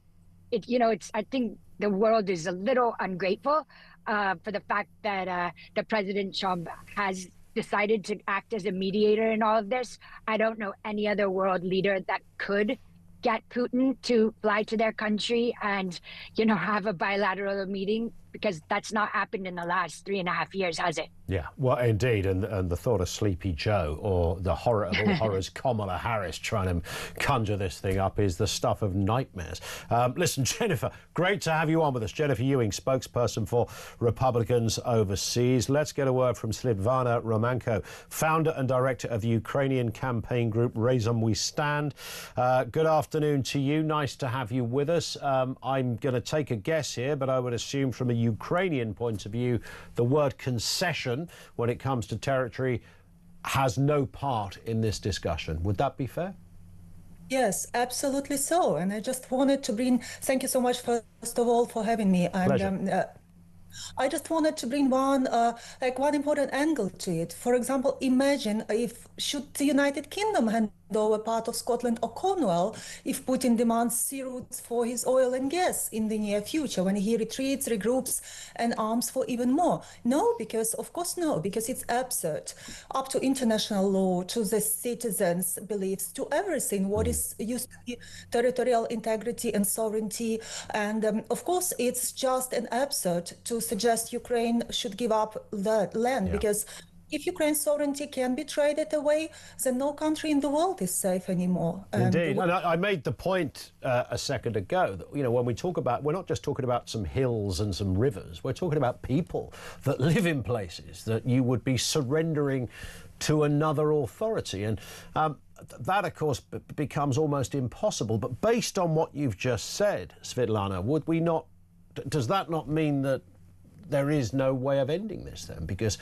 think the world is a little ungrateful for the fact that the President Trump has decided to act as a mediator in all of this. I don't know any other world leader that could get Putin to fly to their country and, have a bilateral meeting, because that's not happened in the last 3.5 years, has it? Yeah, well, indeed. And the thought of Sleepy Joe, or the horror of all horrors, Kamala Harris trying to conjure this thing up, is the stuff of nightmares. Listen, Jennifer, great to have you on with us. Jennifer Ewing, spokesperson for Republicans overseas. Let's get a word from Svitlana Romanko, founder and director of the Ukrainian campaign group Razom We Stand. Good afternoon to you. Nice to have you with us. I'm going to take a guess here, but I would assume from a Ukrainian point of view, the word concession, when it comes to territory, has no part in this discussion. Would that be fair? Yes, absolutely so. And I just wanted to thank you so much, first of all, for having me. And I just wanted to bring one important angle to it. For example, imagine should the United Kingdom hand over part of Scotland or Cornwall if Putin demands sea routes for his oil and gas in the near future, when he retreats, regroups, and arms for even more? No, of course no, because it's absurd. Up to international law, to the citizens' beliefs, to everything, what is used to be territorial integrity and sovereignty. And of course, it's just an absurd to suggest Ukraine should give up that land, because if Ukraine's sovereignty can be traded away, then no country in the world is safe anymore. Indeed. And I made the point a second ago that, when we talk about, we're not just talking about some hills and some rivers, we're talking about people that live in places that you would be surrendering to another authority. And that, of course, becomes almost impossible. But based on what you've just said, Svitlana, does that not mean that there is no way of ending this then? Because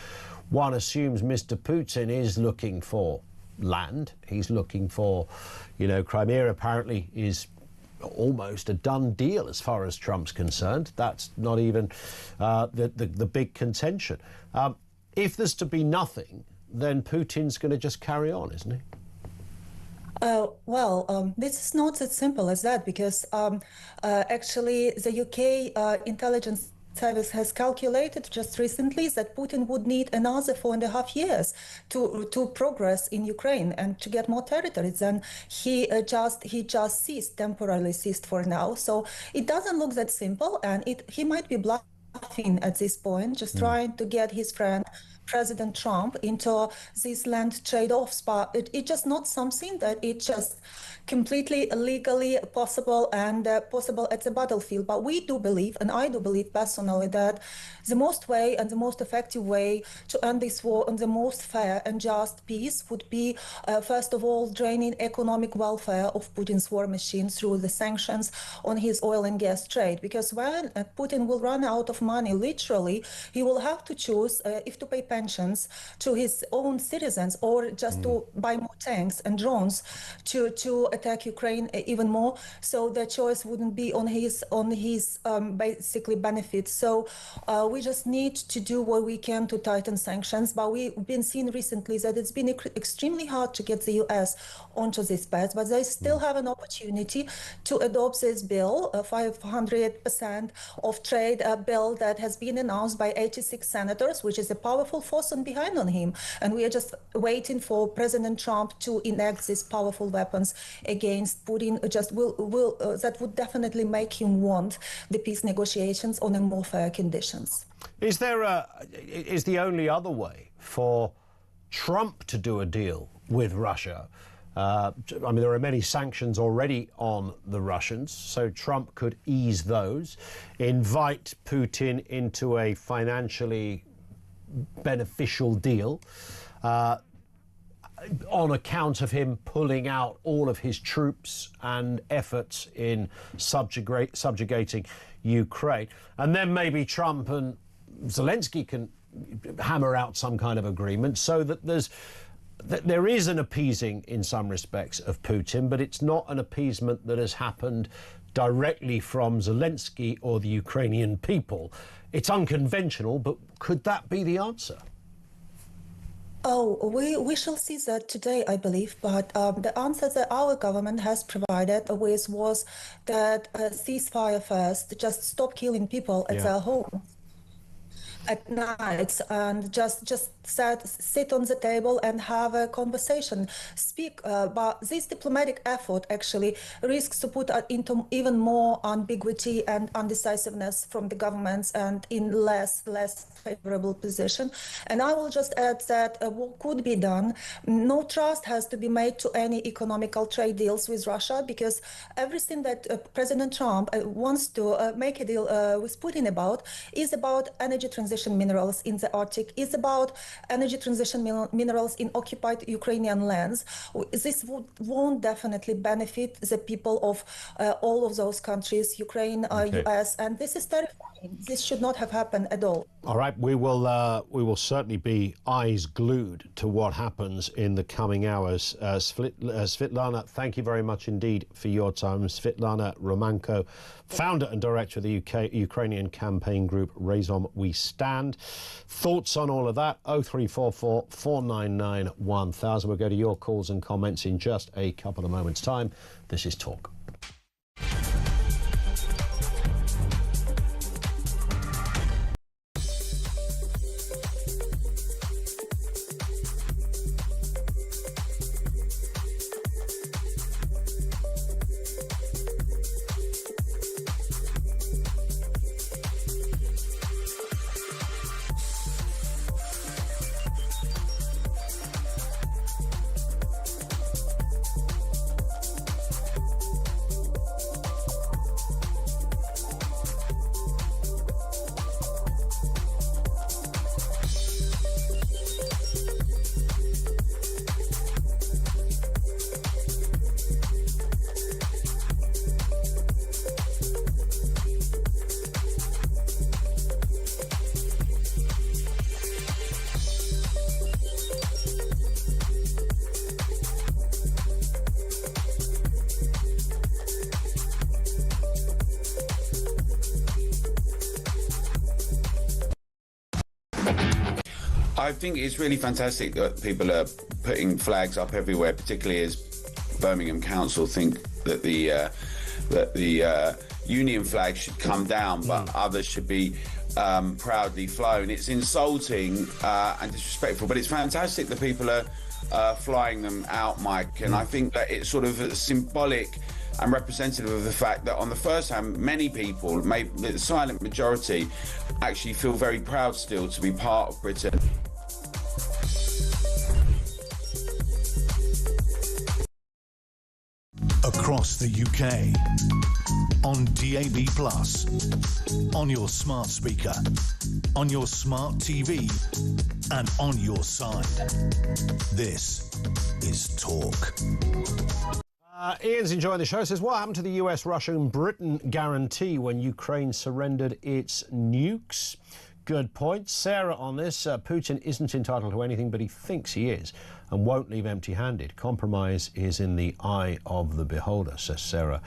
one assumes Mr. Putin is looking for land. He's looking for, Crimea apparently is almost a done deal as far as Trump's concerned. That's not even the big contention. If there's to be nothing, then Putin's going to just carry on, isn't he? This is not as simple as that, because actually the UK intelligence service has calculated just recently that Putin would need another 4.5 years to progress in Ukraine and to get more territory than he just temporarily ceased for now. So it doesn't look that simple, and he might be bluffing at this point, just trying to get his friend President Trump into these land trade-offs. But it's just not something that it's just completely legally possible and possible at the battlefield. But we do believe, and I do believe personally, that the most way and the most effective way to end this war and the most fair and just peace would be, first of all, draining economic welfare of Putin's war machine through the sanctions on his oil and gas trade. Because when Putin will run out of money, literally, he will have to choose if to pay pensions to his own citizens, or just to buy more tanks and drones to attack Ukraine even more. So the choice wouldn't be on his basically benefits. So we just need to do what we can to tighten sanctions. But we've been seeing recently that it's been extremely hard to get the US onto this path, but they still have an opportunity to adopt this bill, a 500% of trade bill that has been announced by 86 senators, which is a powerful force behind on him. And we are just waiting for President Trump to enact these powerful weapons against Putin. That would definitely make him want the peace negotiations on a more fair conditions. Is the only other way for Trump to do a deal with Russia? I mean, there are many sanctions already on the Russians, so Trump could ease those, invite Putin into a financially beneficial deal on account of him pulling out all of his troops and efforts in subjugating Ukraine. And then maybe Trump and Zelensky can hammer out some kind of agreement so that there is an appeasing in some respects of Putin, but it's not an appeasement that has happened directly from Zelensky or the Ukrainian people. It's unconventional, but could that be the answer? Oh, we shall see that today, I believe. But the answer that our government has provided with was that ceasefire first, just stop killing people at their home at night, and just sit on the table and have a conversation, speak. But this diplomatic effort actually risks to put into even more ambiguity and undecisiveness from the governments and in less favorable position. And I will just add that what could be done, no trust has to be made to any economical trade deals with Russia, because everything that President Trump wants to make a deal with Putin about is about energy transition minerals in the Arctic, is about energy transition minerals in occupied Ukrainian lands. This won't definitely benefit the people of all of those countries, Ukraine, US, and this is terrifying. This should not have happened at all. All right, we will certainly be eyes glued to what happens in the coming hours. Svetlana, thank you very much indeed for your time. Svetlana Romanko, founder and director of the Ukrainian campaign group Raison We Stand. Thoughts on all of that? 0344 499 1000. We'll go to your calls and comments in just a couple of moments' time. This is Talk. I think it's really fantastic that people are putting flags up everywhere, particularly as Birmingham Council think that the Union flag should come down, but others should be proudly flown. It's insulting and disrespectful, but it's fantastic that people are flying them out, Mike. And I think that it's sort of symbolic and representative of the fact that on the first hand, many people, maybe the silent majority, actually feel very proud still to be part of Britain. Across the UK, on DAB+, on your smart speaker, on your smart TV, and on your side. This is Talk. Ian's enjoying the show. Says, what happened to the US, Russia and Britain guarantee when Ukraine surrendered its nukes? good point. Sarah on this, Putin isn't entitled to anything, but he thinks he is and won't leave empty-handed. Compromise is in the eye of the beholder, says Sarah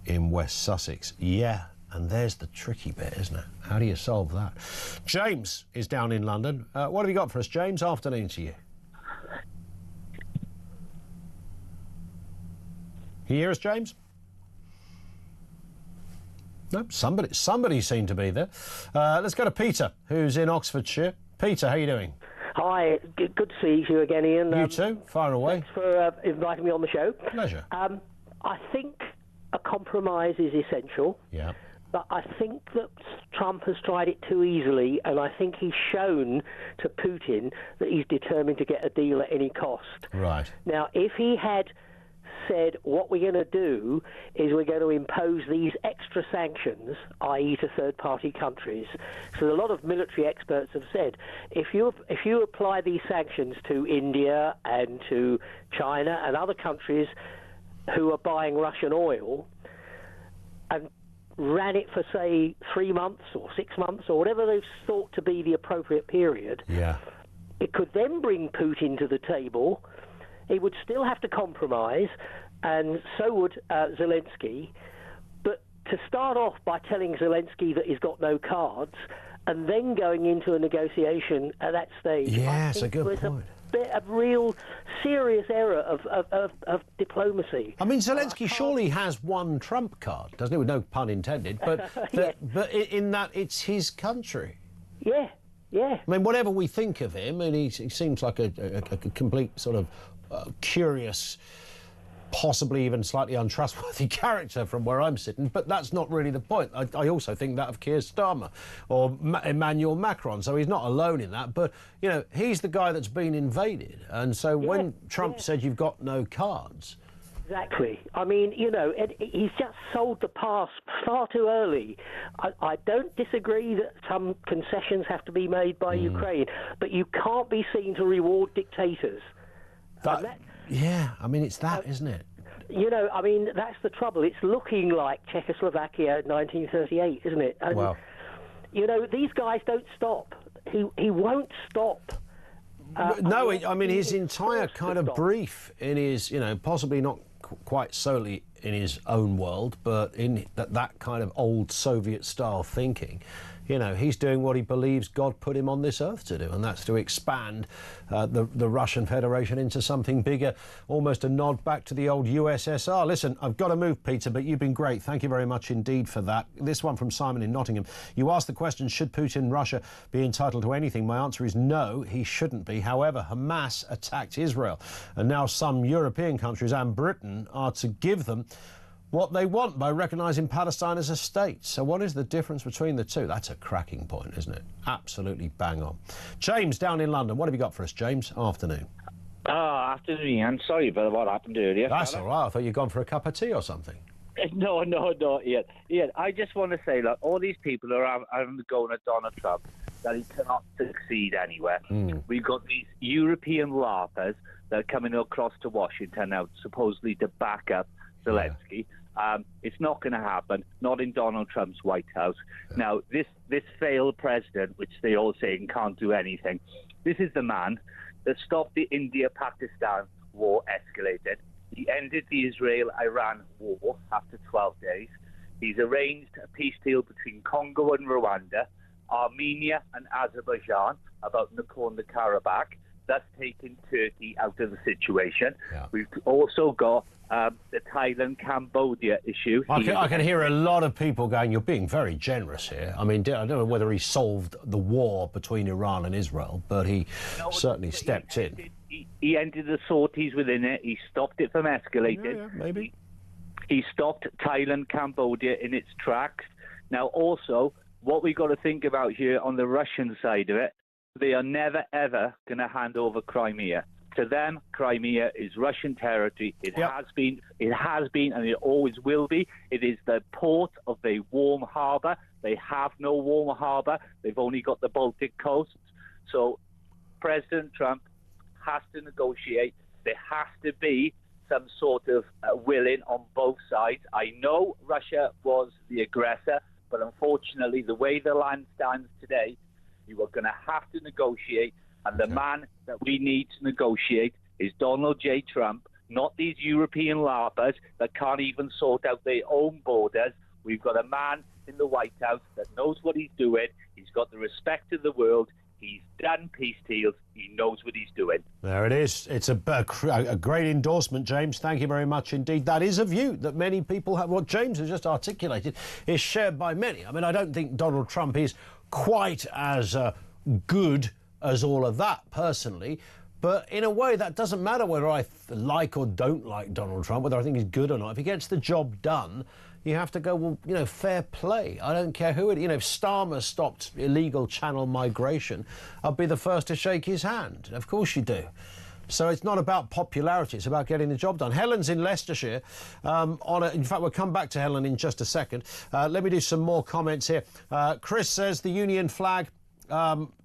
in West Sussex. Yeah, and there's the tricky bit, isn't it? How do you solve that? James is down in London. What have you got for us, James? Afternoon to you. Can you hear us, James? No, somebody seemed to be there. Let's go to Peter, who's in Oxfordshire. Peter, how are you doing? Hi, good to see you again, Ian. You too, far away. Thanks for inviting me on the show. Pleasure. I think a compromise is essential. Yeah. But I think that Trump has tried it too easily, and I think he's shown to Putin that he's determined to get a deal at any cost. Right. Now, if he had said what we're going to do is we're going to impose these extra sanctions, i.e. to third-party countries. So a lot of military experts have said if you apply these sanctions to India and to China and other countries who are buying Russian oil and ran it for, say, 3 months or 6 months or whatever they've thought to be the appropriate period, it could then bring Putin to the table. He would still have to compromise, and so would Zelensky. But to start off by telling Zelensky that he's got no cards, and then going into a negotiation at that stage, yeah, it's a good point. A bit of real serious error of diplomacy. I mean, Zelensky surely has one trump card, doesn't he? With no pun intended, but but in that it's his country. Yeah. Yeah. I mean, whatever we think of him, and he seems like a complete sort of curious, possibly even slightly untrustworthy character from where I'm sitting, but that's not really the point. I also think that of Keir Starmer or Emmanuel Macron, so he's not alone in that, but, you know, he's the guy that's been invaded, and so when Trump said you've got no cards... Exactly. I mean, you know, he's just sold the past far too early. I don't disagree that some concessions have to be made by Ukraine, but you can't be seen to reward dictators. Yeah, I mean, it's that, isn't it? You know, I mean, that's the trouble. It's looking like Czechoslovakia in 1938, isn't it? And, you know, these guys don't stop. He won't stop. No, I mean, his entire kind of brief in his, you know, possibly not quite solely in his own world, but in that kind of old Soviet-style thinking, you know, he's doing what he believes God put him on this earth to do, and that's to expand the Russian Federation into something bigger, almost a nod back to the old USSR. Listen, I've got to move, Peter, but you've been great. Thank you very much indeed for that. This one from Simon in Nottingham. You asked the question, should Putin, Russia be entitled to anything? My answer is no, he shouldn't be. However, Hamas attacked Israel, and now some European countries and Britain are to give them what they want by recognising Palestine as a state. So what is the difference between the two? That's a cracking point, isn't it? Absolutely bang on. James, down in London. What have you got for us, James? Afternoon. Afternoon, Ian. Sorry about what happened earlier. That's all right. I thought you'd gone for a cup of tea or something. No, Ian. Ian, I just want to say, look, all these people are having to go at Donald Trump, that he cannot succeed anywhere. We've got these European LARPers that are coming across to Washington now, supposedly to back up Zelensky. It's not going to happen, not in Donald Trump's White House. Now, this failed president, which they all say can't do anything, this is the man that stopped the India-Pakistan war escalated. He ended the Israel-Iran war after 12 days. He's arranged a peace deal between Congo and Rwanda, Armenia and Azerbaijan about Nagorno-Karabakh. That's taken Turkey out of the situation. We've also got the Thailand-Cambodia issue. I can hear a lot of people going, you're being very generous here. I mean, I don't know whether he solved the war between Iran and Israel, but he certainly stepped in. He ended the sorties within it. He stopped it from escalating. Yeah, maybe. He stopped Thailand-Cambodia in its tracks. Now, also, what we've got to think about here on the Russian side of it, they are never, ever going to hand over Crimea. To them, Crimea is Russian territory. It has been, and it always will be. It is the port of a warm harbour. They have no warm harbour. They've only got the Baltic coast. So President Trump has to negotiate. There has to be some sort of willing on both sides. I know Russia was the aggressor, but unfortunately, the way the land stands today, You are going to have to negotiate, and the man that we need to negotiate is Donald J. Trump, not these European larpers that can't even sort out their own borders. We've got a man in the White House that knows what he's doing. He's got the respect of the world. He's done peace deals. He knows what he's doing. There it is. It's a great endorsement, James. Thank you very much indeed. That is a view that many people have. What James has just articulated is shared by many. I mean, I don't think Donald Trump is quite as good as all of that, personally. But in a way, that doesn't matter whether I like or don't like Donald Trump, whether I think he's good or not. If he gets the job done, you have to go, well, you know, fair play. I don't care who it, you know, if Starmer stopped illegal channel migration, I'd be the first to shake his hand. Of course you do. So it's not about popularity, it's about getting the job done. Helen's in Leicestershire. In fact, we'll come back to Helen in just a second. Let me do some more comments here. Chris says the Union flag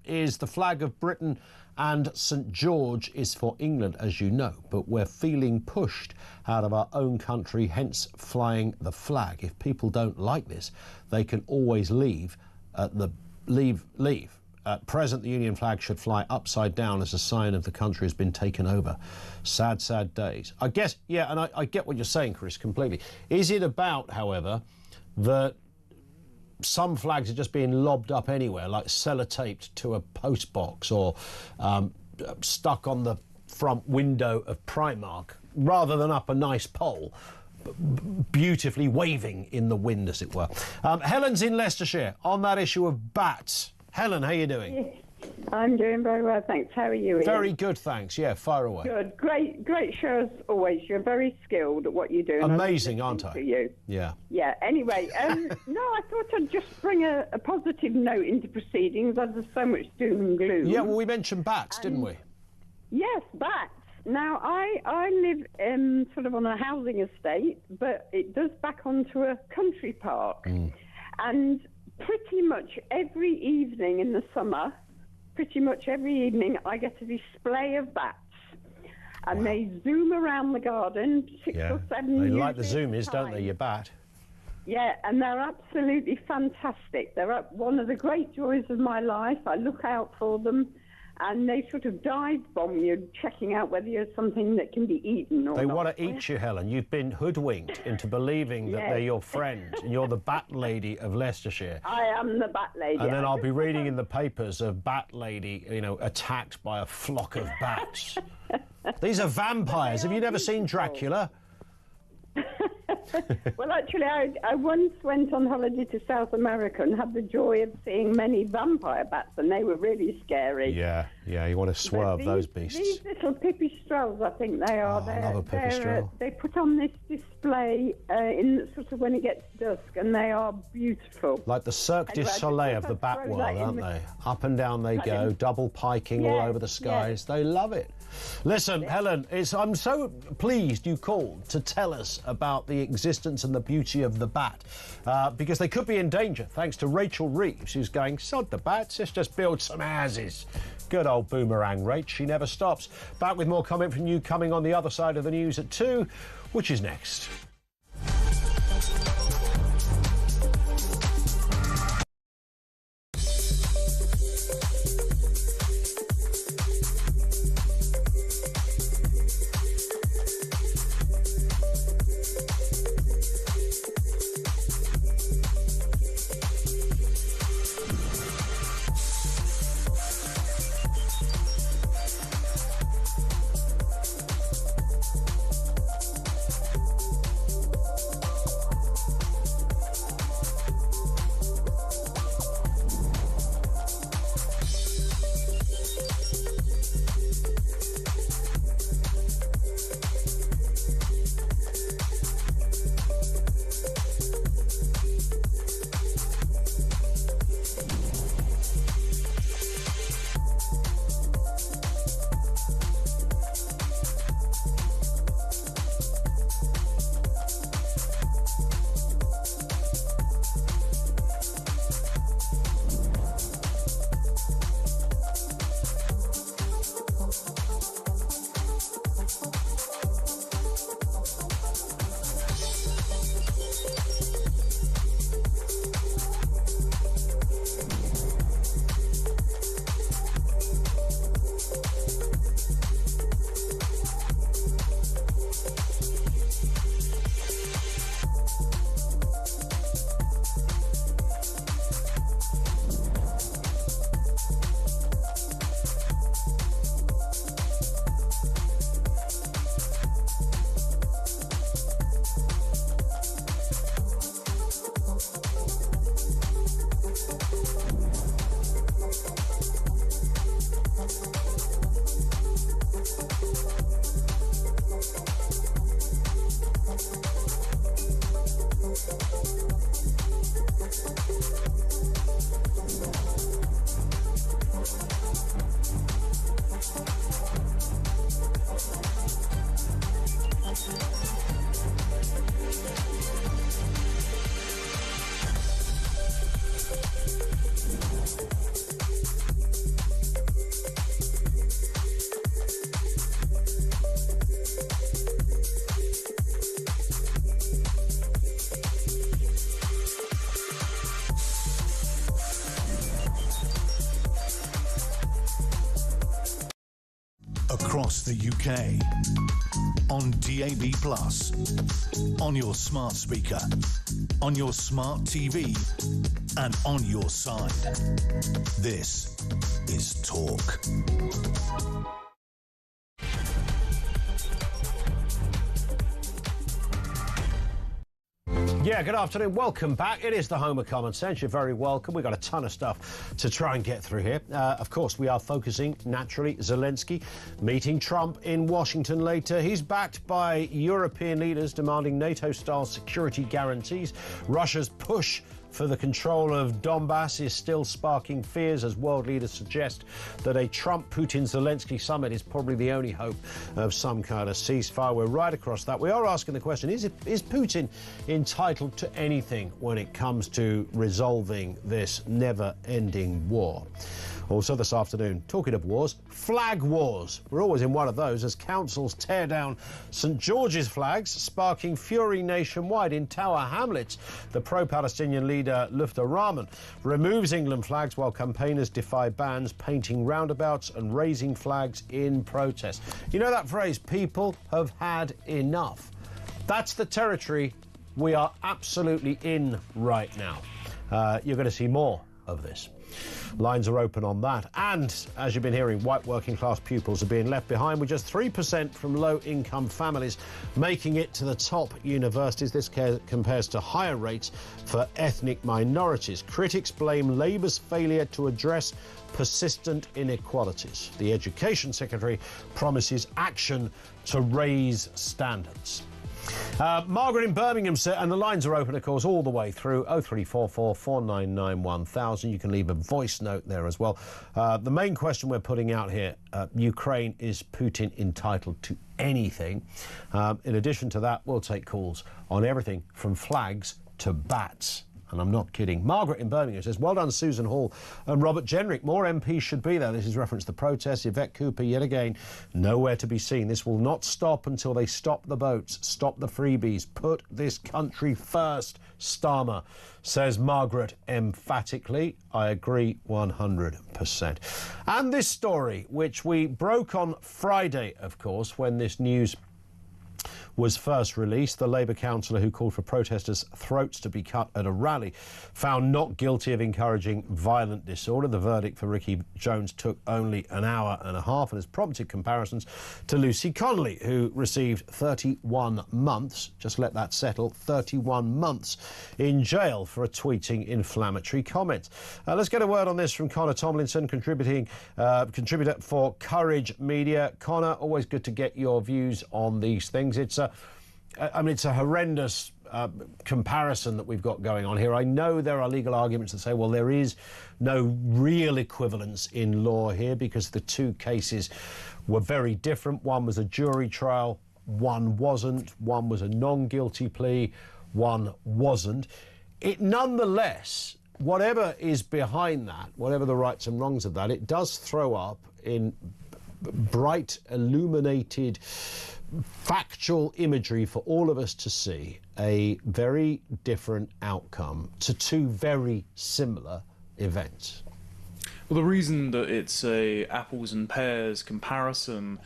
is the flag of Britain and St George is for England, as you know, but we're feeling pushed out of our own country, hence flying the flag. If people don't like this, they can always leave. Leave. At present, the Union flag should fly upside down as a sign of the country has been taken over. Sad, sad days. I guess, yeah, and I get what you're saying, Chris, completely. Is it about, however, that some flags are just being lobbed up anywhere, like sellotaped to a post box or stuck on the front window of Primark, rather than up a nice pole, beautifully waving in the wind, as it were. Helen's in Leicestershire on that issue of bats. Helen, how are you doing? Yes, I'm doing very well, thanks. How are you, Ian? Very good, thanks. Yeah, fire away. Good. Great show as always. You're very skilled at what you do. Amazing, aren't I? To you. Yeah. Yeah, anyway, no, I thought I'd just bring a positive note into proceedings, as there's so much doom and gloom. Yeah, well, we mentioned bats, didn't we? Yes, bats. Now, I live sort of on a housing estate, but it does back onto a country park. And pretty much every evening in the summer, I get a display of bats. And they zoom around the garden, six or seven. They like the zoomies, don't they, your bat? Yeah, and they're absolutely fantastic. They're one of the great joys of my life. I look out for them, and they sort of dive bomb you, checking out whether you're something that can be eaten or They not. want to eat you, Helen. You've been hoodwinked into believing that they're your friend, and you're the bat lady of Leicestershire. I am the bat lady. And then I'll be reading in the papers of bat lady, you know, attacked by a flock of bats. These are vampires. Have you never seen Dracula? Well, actually, I once went on holiday to South America and had the joy of seeing many vampire bats, and they were really scary. Yeah, you want to swerve those beasts. These little pipistrelles, I think they are. I love a pipistrelle. They put on this display in sort of when it gets dusk, and they are beautiful. Like the Cirque du Soleil of the bat world, aren't they? Up and down they go, double piking all over the skies. They love it. Listen, Helen, I'm so pleased you called to tell us about the existence and the beauty of the bat, because they could be in danger, thanks to Rachel Reeves, who's going, sod the bats, let's just build some houses. Good old boomerang, Rach, she never stops. Back with more comment from you coming on the other side of the news at 2, which is next. across the UK. On DAB+, on your smart speaker, on your smart TV, and on your side. This is Talk. Yeah, good afternoon. Welcome back. It is the home of common sense. You're very welcome. We've got a ton of stuff to try and get through here. Of course, we are focusing, naturally, Zelensky meeting Trump in Washington later. He's backed by European leaders demanding NATO-style security guarantees. Russia's push for the control of Donbass is still sparking fears as world leaders suggest that a Trump-Putin-Zelensky summit is probably the only hope of some kind of ceasefire. We're right across that. We are asking the question, is Putin entitled to anything when it comes to resolving this never-ending war? Also this afternoon, talking of wars, flag wars. We're always in one of those as councils tear down St George's flags, sparking fury nationwide. In Tower Hamlets, the pro-Palestinian leader Lufta Rahman removes England flags while campaigners defy bans, painting roundabouts and raising flags in protest. You know that phrase, people have had enough. That's the territory we are absolutely in right now. You're going to see more of this. Lines are open on that. And, as you've been hearing, white working-class pupils are being left behind, with just 3% from low-income families making it to the top universities. This compares to higher rates for ethnic minorities. Critics blame Labour's failure to address persistent inequalities. The Education Secretary promises action to raise standards. Margaret in Birmingham said, and the lines are open, of course, all the way through 0344 499 1000. You can leave a voice note there as well. The main question we're putting out here, Ukraine, is Putin entitled to anything? In addition to that, we'll take calls on everything from flags to bats. And I'm not kidding. Margaret in Birmingham says, well done, Susan Hall and Robert Jenrick. More MPs should be there. This is reference to the protests. Yvette Cooper, yet again, nowhere to be seen. This will not stop until they stop the boats, stop the freebies, put this country first, Starmer, says Margaret emphatically. I agree 100%. And this story, which we broke on Friday, of course, when this news was first released. The Labour councillor who called for protesters' throats to be cut at a rally found not guilty of encouraging violent disorder. The verdict for Ricky Jones took only an hour and a half and has prompted comparisons to Lucy Connolly, who received 31 months, just let that settle, 31 months in jail for tweeting inflammatory comments. Let's get a word on this from Connor Tomlinson, contributor for Courage Media. Connor, always good to get your views on these things. It's a horrendous comparison that we've got going on here. I know there are legal arguments that say, well, there is no real equivalence in law here because the two cases were very different. One was a jury trial, one wasn't. One was a non-guilty plea, one wasn't. It nonetheless, whatever is behind that, whatever the rights and wrongs of that, it does throw up in bright, illuminated, factual imagery for all of us to see a very different outcome to two very similar events. Well, the reason that it's a apples and pears comparison,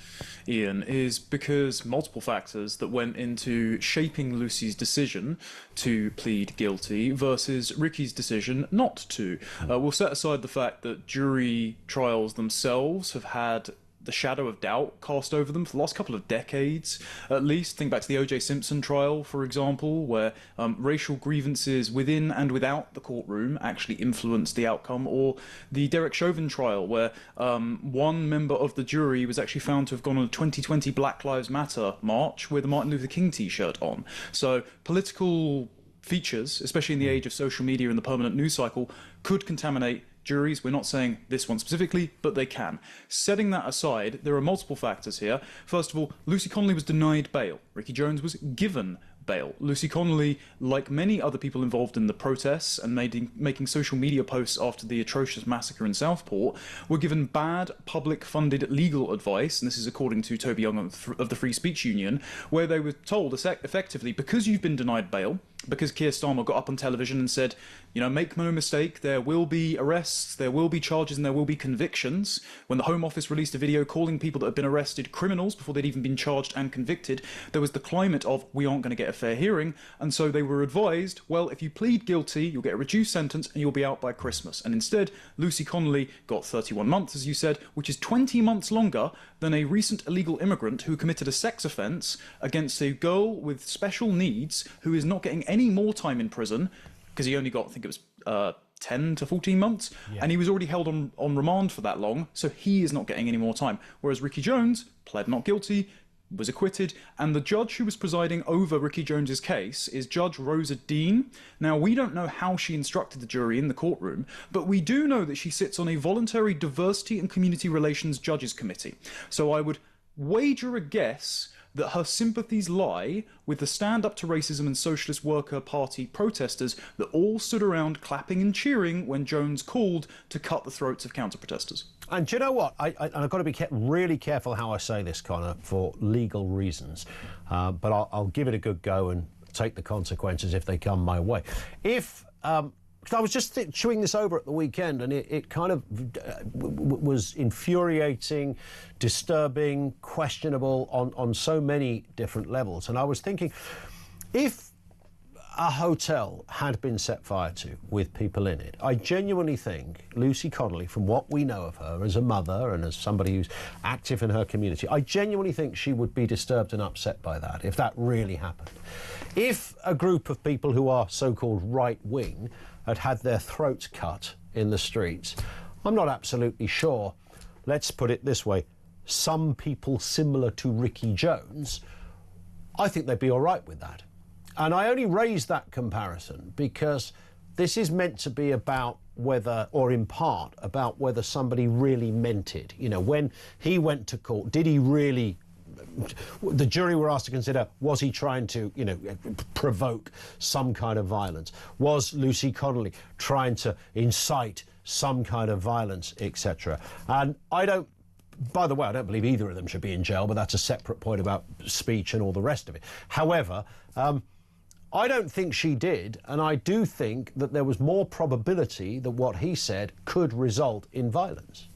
Ian, is because multiple factors that went into shaping Lucy's decision to plead guilty versus Ricky's decision not to. We'll set aside the fact that jury trials themselves have had the shadow of doubt cast over them for the last couple of decades, at least. Think back to the O.J. Simpson trial, for example, where racial grievances within and without the courtroom actually influenced the outcome, or the Derek Chauvin trial, where one member of the jury was actually found to have gone on a 2020 Black Lives Matter march with a Martin Luther King t-shirt on. So political features, especially in the age of social media and the permanent news cycle, could contaminate juries. We're not saying this one specifically, but they can. Setting that aside, there are multiple factors here. First of all, Lucy Connolly was denied bail. Ricky Jones was given bail. Lucy Connolly, like many other people involved in the protests and making social media posts after the atrocious massacre in Southport, were given bad public-funded legal advice, and this is according to Toby Young of the Free Speech Union, where they were told effectively, because you've been denied bail, because Keir Starmer got up on television and said, you know, make no mistake, there will be arrests, there will be charges, and there will be convictions. When the Home Office released a video calling people that had been arrested criminals before they'd even been charged and convicted, there was the climate of, we aren't going to get a fair hearing, and so they were advised, well, if you plead guilty, you'll get a reduced sentence and you'll be out by Christmas. And instead, Lucy Connolly got 31 months, as you said, which is 20 months longer than a recent illegal immigrant who committed a sex offence against a girl with special needs who is not getting any more time in prison, because he only got, I think it was 10 to 14 months, and he was already held on remand for that long, so he is not getting any more time. Whereas Ricky Jones pled not guilty, was acquitted, and the judge who was presiding over Ricky Jones's case is Judge Rosa Dean. Now, we don't know how she instructed the jury in the courtroom, but we do know that she sits on a voluntary diversity and community relations judges committee. So I would wager a guess that her sympathies lie with the Stand Up to Racism and Socialist Worker Party protesters that all stood around clapping and cheering when Jones called to cut the throats of counter-protesters. And do you know what? I've got to be really careful how I say this, Connor, for legal reasons. But I'll give it a good go and take the consequences if they come my way. Because I was just chewing this over at the weekend, and it kind of was infuriating, disturbing, questionable on so many different levels. And I was thinking, if a hotel had been set fire to with people in it, I genuinely think Lucy Connolly, from what we know of her as a mother and as somebody who's active in her community, I genuinely think she would be disturbed and upset by that if that really happened. If a group of people who are so-called right-wing had their throats cut in the streets, I'm not absolutely sure, let's put it this way, some people similar to Ricky Jones, I think they'd be all right with that. And I only raise that comparison because this is meant to be about whether, or in part, about whether somebody really meant it. You know, when he went to court, did he really... The jury were asked to consider, was he trying to, you know, provoke some kind of violence? Was Lucy Connolly trying to incite some kind of violence, etc.? And by the way, I don't believe either of them should be in jail, but that's a separate point about speech and all the rest of it. However, I don't think she did, and I do think that there was more probability that what he said could result in violence.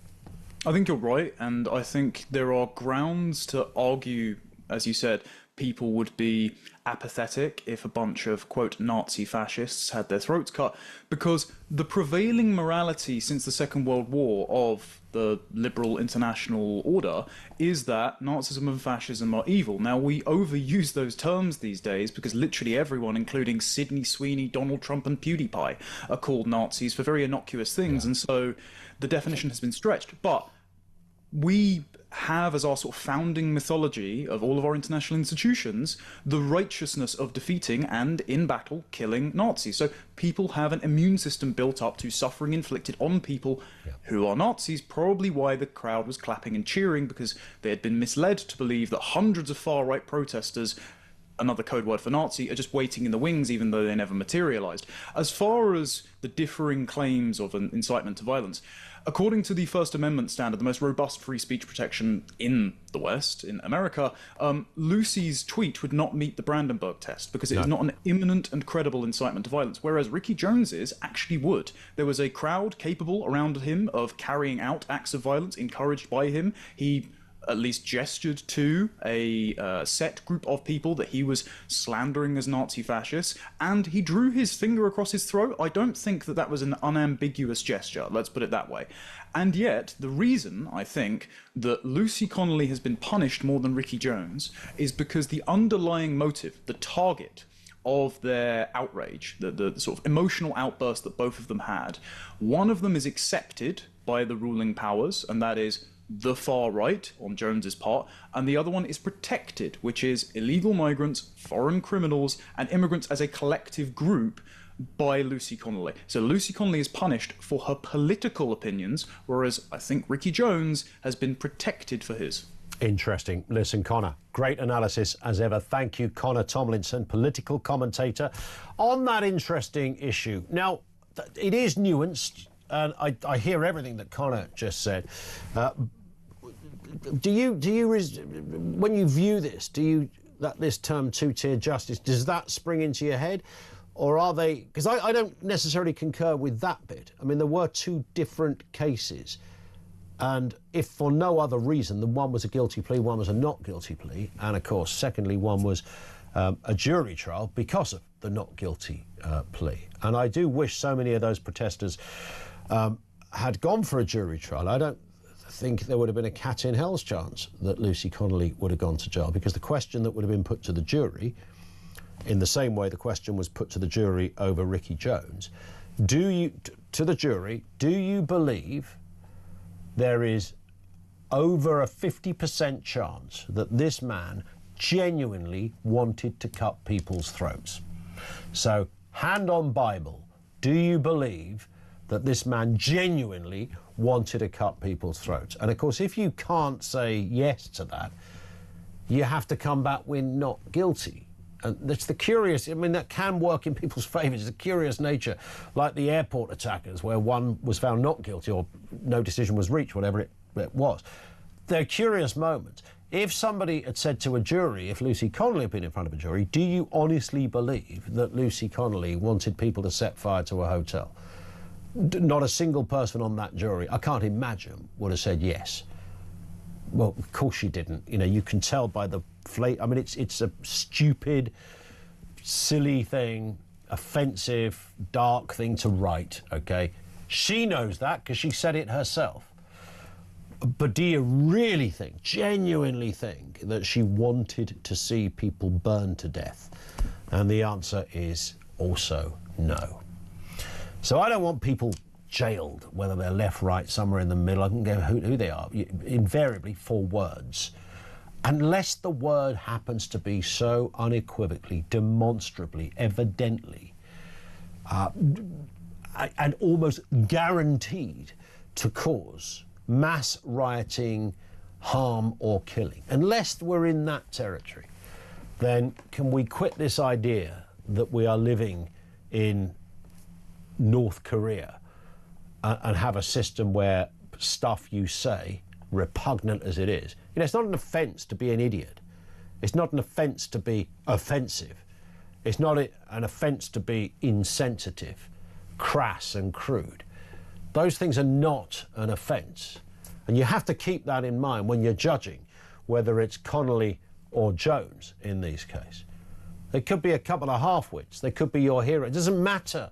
I think you're right, and I think there are grounds to argue, as you said, people would be apathetic if a bunch of, quote, Nazi fascists had their throats cut, because the prevailing morality since the Second World War of the liberal international order is that Nazism and fascism are evil. Now, we overuse those terms these days because literally everyone, including Sydney Sweeney, Donald Trump and PewDiePie, are called Nazis for very innocuous things, and so the definition has been stretched. But we have as our sort of founding mythology of all of our international institutions the righteousness of defeating and, in battle, killing Nazis. So people have an immune system built up to suffering inflicted on people who are Nazis, probably why the crowd was clapping and cheering, because they had been misled to believe that hundreds of far-right protesters, another code word for Nazi, are just waiting in the wings even though they never materialised. As far as the differing claims of an incitement to violence, according to the First Amendment standard, the most robust free speech protection in the West, in America, Lucy's tweet would not meet the Brandenburg test because it is not an imminent and credible incitement to violence, whereas Ricky Jones's actually would. There was a crowd capable around him of carrying out acts of violence encouraged by him. He at least gestured to a set group of people that he was slandering as Nazi fascists, and he drew his finger across his throat. I don't think that that was an unambiguous gesture, let's put it that way. And yet, the reason, I think, that Lucy Connolly has been punished more than Ricky Jones is because the underlying motive, the target of their outrage, the sort of emotional outburst that both of them had, one of them is accepted by the ruling powers, and that is the far right on Jones's part, and the other one is protected, which is illegal migrants, foreign criminals, and immigrants as a collective group by Lucy Connolly. So Lucy Connolly is punished for her political opinions, whereas I think Ricky Jones has been protected for his. Interesting. Listen, Connor, great analysis as ever. Thank you, Connor Tomlinson, political commentator on that interesting issue. Now, it is nuanced, and I hear everything that Connor just said. Do you, when you view this, that this term two-tier justice, does that spring into your head? Or are they... Because I don't necessarily concur with that bit. I mean, there were two different cases. And if for no other reason, the one was a guilty plea, one was a not guilty plea. And, of course, secondly, one was a jury trial because of the not guilty plea. And I do wish so many of those protesters had gone for a jury trial. I don't think there would have been a cat in hell's chance that Lucy Connolly would have gone to jail, because the question that would have been put to the jury, in the same way the question was put to the jury over Ricky Jones, to the jury, do you believe there is over a 50% chance that this man genuinely wanted to cut people's throats? So, hand on Bible, do you believe that this man genuinely wanted to cut people's throats? And of course, if you can't say yes to that, you have to come back with not guilty. And that's the curious, I mean, that can work in people's favour. It's a curious nature, like the airport attackers, where one was found not guilty or no decision was reached, whatever it was. They're curious moments. If somebody had said to a jury, if Lucy Connolly had been in front of a jury, do you honestly believe that Lucy Connolly wanted people to set fire to a hotel? Not a single person on that jury, I can't imagine, would have said yes. Well, of course she didn't. You know, you can tell by the I mean, it's a stupid, silly thing, offensive, dark thing to write, OK? She knows that because she said it herself. But do you really think, genuinely think, that she wanted to see people burned to death? And the answer is also no. So I don't want people jailed, whether they're left, right, somewhere in the middle. I don't care who they are, invariably for words. Unless the word happens to be so unequivocally, demonstrably, evidently, and almost guaranteed to cause mass rioting, harm or killing. Unless we're in that territory, then can we quit this idea that we are living in North Korea and have a system where stuff you say, repugnant as it is, you know, it's not an offence to be an idiot. It's not an offence to be offensive. It's not an offence to be insensitive, crass and crude. Those things are not an offence. And you have to keep that in mind when you're judging whether it's Connolly or Jones in these cases. There could be a couple of half-wits. They could be your hero. It doesn't matter.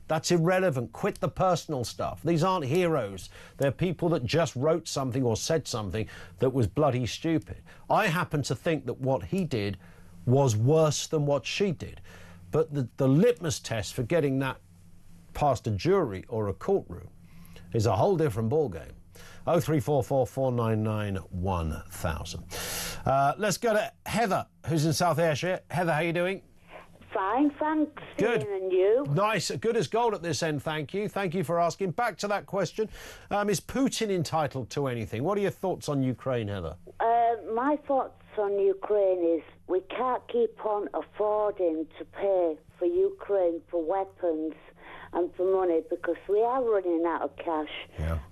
That's irrelevant. Quit the personal stuff. These aren't heroes. They're people that just wrote something or said something that was bloody stupid. I happen to think that what he did was worse than what she did. But the litmus test for getting that past a jury or a courtroom is a whole different ballgame. 0344 499 1000. Let's go to Heather, who's in South Ayrshire. Heather, how are you doing? Fine, thanks. Good. Ian, and you? Nice, good as gold at this end, thank you. Thank you for asking. Back to that question. Is Putin entitled to anything? What are your thoughts on Ukraine, Heather? My thoughts on Ukraine is we can't keep on affording to pay for Ukraine for weapons and for money, because we are running out of cash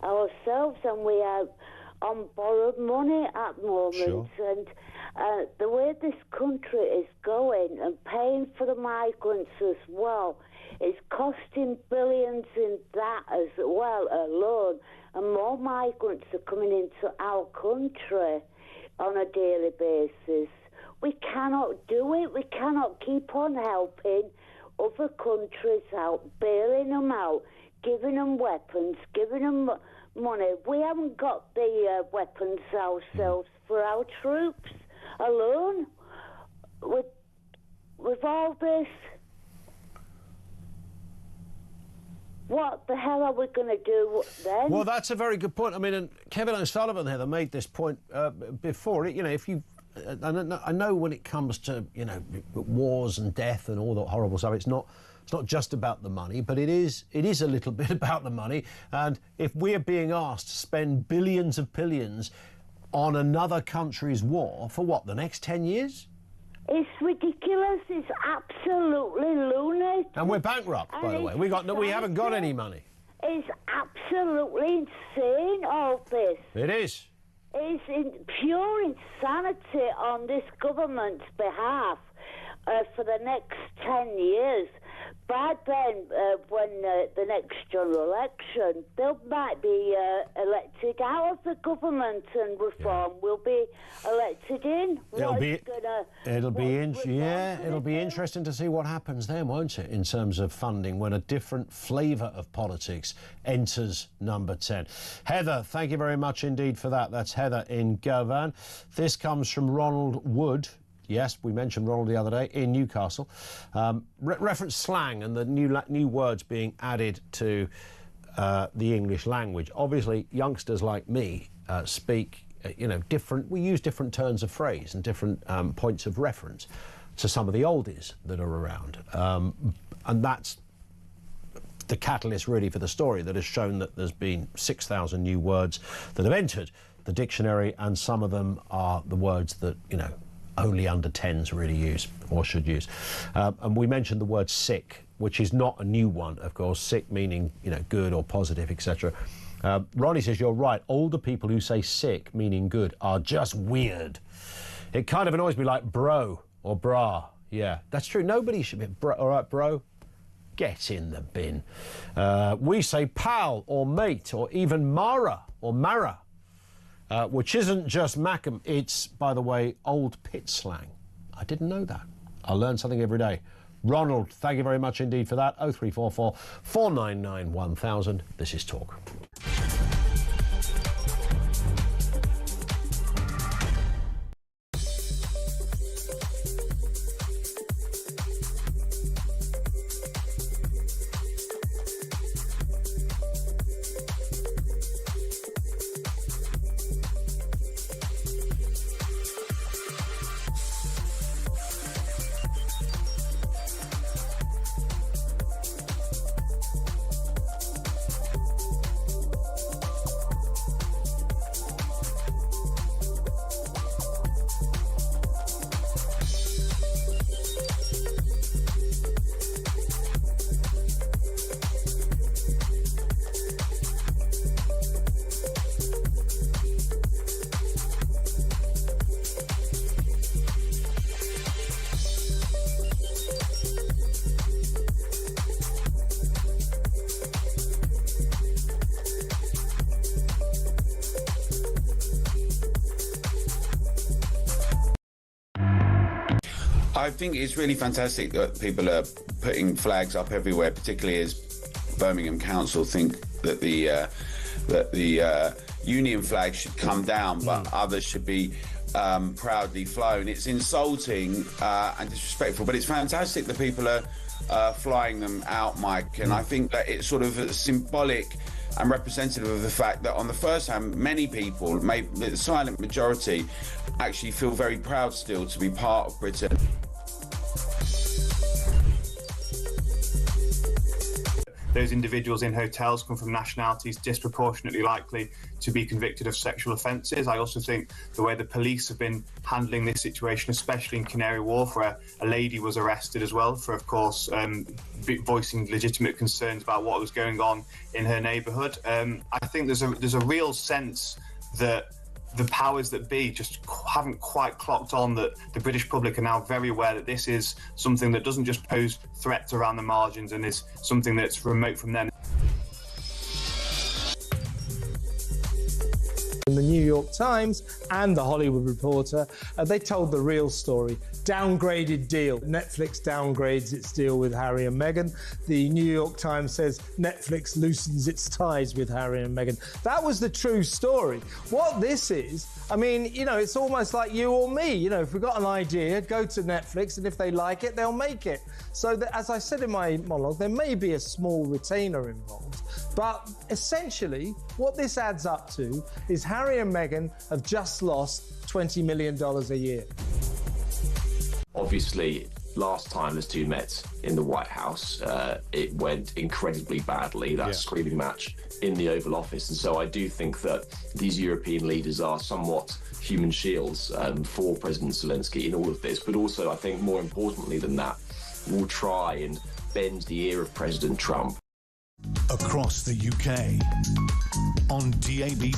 ourselves, and we are on borrowed money at the moment. Sure. And the way this country is going and paying for the migrants as well, it's costing billions in that as well alone. And more migrants are coming into our country on a daily basis. We cannot do it. We cannot keep on helping other countries out, bailing them out, giving them weapons, giving them money. We haven't got the weapons ourselves for our troops alone. With all this, what the hell are we going to do then? Well, that's a very good point. I mean, and Kevin O'Sullivan, Heather, made this point before. You know, if you... I know when it comes to, you know, wars and death and all that horrible stuff, it's not just about the money, but it is a little bit about the money. And if we're being asked to spend billions of billions on another country's war for what, the next 10 years? It's ridiculous. It's absolutely lunatic. And we're bankrupt, by the way. We haven't got any money. It's absolutely insane, all this. It is. It's pure insanity on this government's behalf. for the next 10 years. By then, when the next general election, they might be elected out of the government, and reform will be elected in. It'll be interesting to see what happens then, won't it, in terms of funding when a different flavour of politics enters number 10. Heather, thank you very much indeed for that. That's Heather in Govan. This comes from Ronald Wood. Yes, we mentioned Ronald the other day in Newcastle. Reference slang and the new words being added to the English language. Obviously, youngsters like me speak, different. We use different turns of phrase and different points of reference to some of the oldies that are around, and that's the catalyst really for the story that has shown that there's been 6,000 new words that have entered the dictionary, and some of them are the words that only under 10s really use or should use. And we mentioned the word sick, which is not a new one, of course. Sick meaning, good or positive, etc. Ronnie says, you're right. Older people who say sick meaning good are just weird. It kind of annoys me, like bro or bra. Yeah, that's true. Nobody should be bro. All right, bro, get in the bin. We say pal or mate or even Mara or Mara. Which isn't just Mackham, it's, by the way, old pit slang. I didn't know that. I learn something every day. Ronald, thank you very much indeed for that. 0344 499 1000. This is Talk. I think it's really fantastic that people are putting flags up everywhere, particularly as Birmingham Council think that the Union flag should come down, but others should be proudly flown. It's insulting and disrespectful, but it's fantastic that people are flying them out, Mike, and I think that it's sort of symbolic and representative of the fact that on the first hand, many people, maybe the silent majority, actually feel very proud still to be part of Britain. Those individuals in hotels come from nationalities disproportionately likely to be convicted of sexual offences. I also think the way the police have been handling this situation, especially in Canary Wharf, where a lady was arrested as well for, of course, voicing legitimate concerns about what was going on in her neighbourhood. I think there's a real sense that the powers that be just haven't quite clocked on that the British public are now very aware that this is something that doesn't just pose threats around the margins and is something that's remote from them. In the New York Times and the Hollywood Reporter, they told the real story. Downgraded deal. Netflix downgrades its deal with Harry and Meghan. The New York Times says Netflix loosens its ties with Harry and Meghan. That was the true story. What this is, I mean, it's almost like you or me. If we've got an idea, go to Netflix, and if they like it, they'll make it. So as I said in my monologue, there may be a small retainer involved, but essentially what this adds up to is Harry and Meghan have just lost $20 million a year. Obviously, last time the two met in the White House, it went incredibly badly, that screaming match in the Oval Office. And so I do think that these European leaders are somewhat human shields for President Zelensky in all of this. But also, I think more importantly than that, will try and bend the ear of President Trump. across the UK, on DAB+,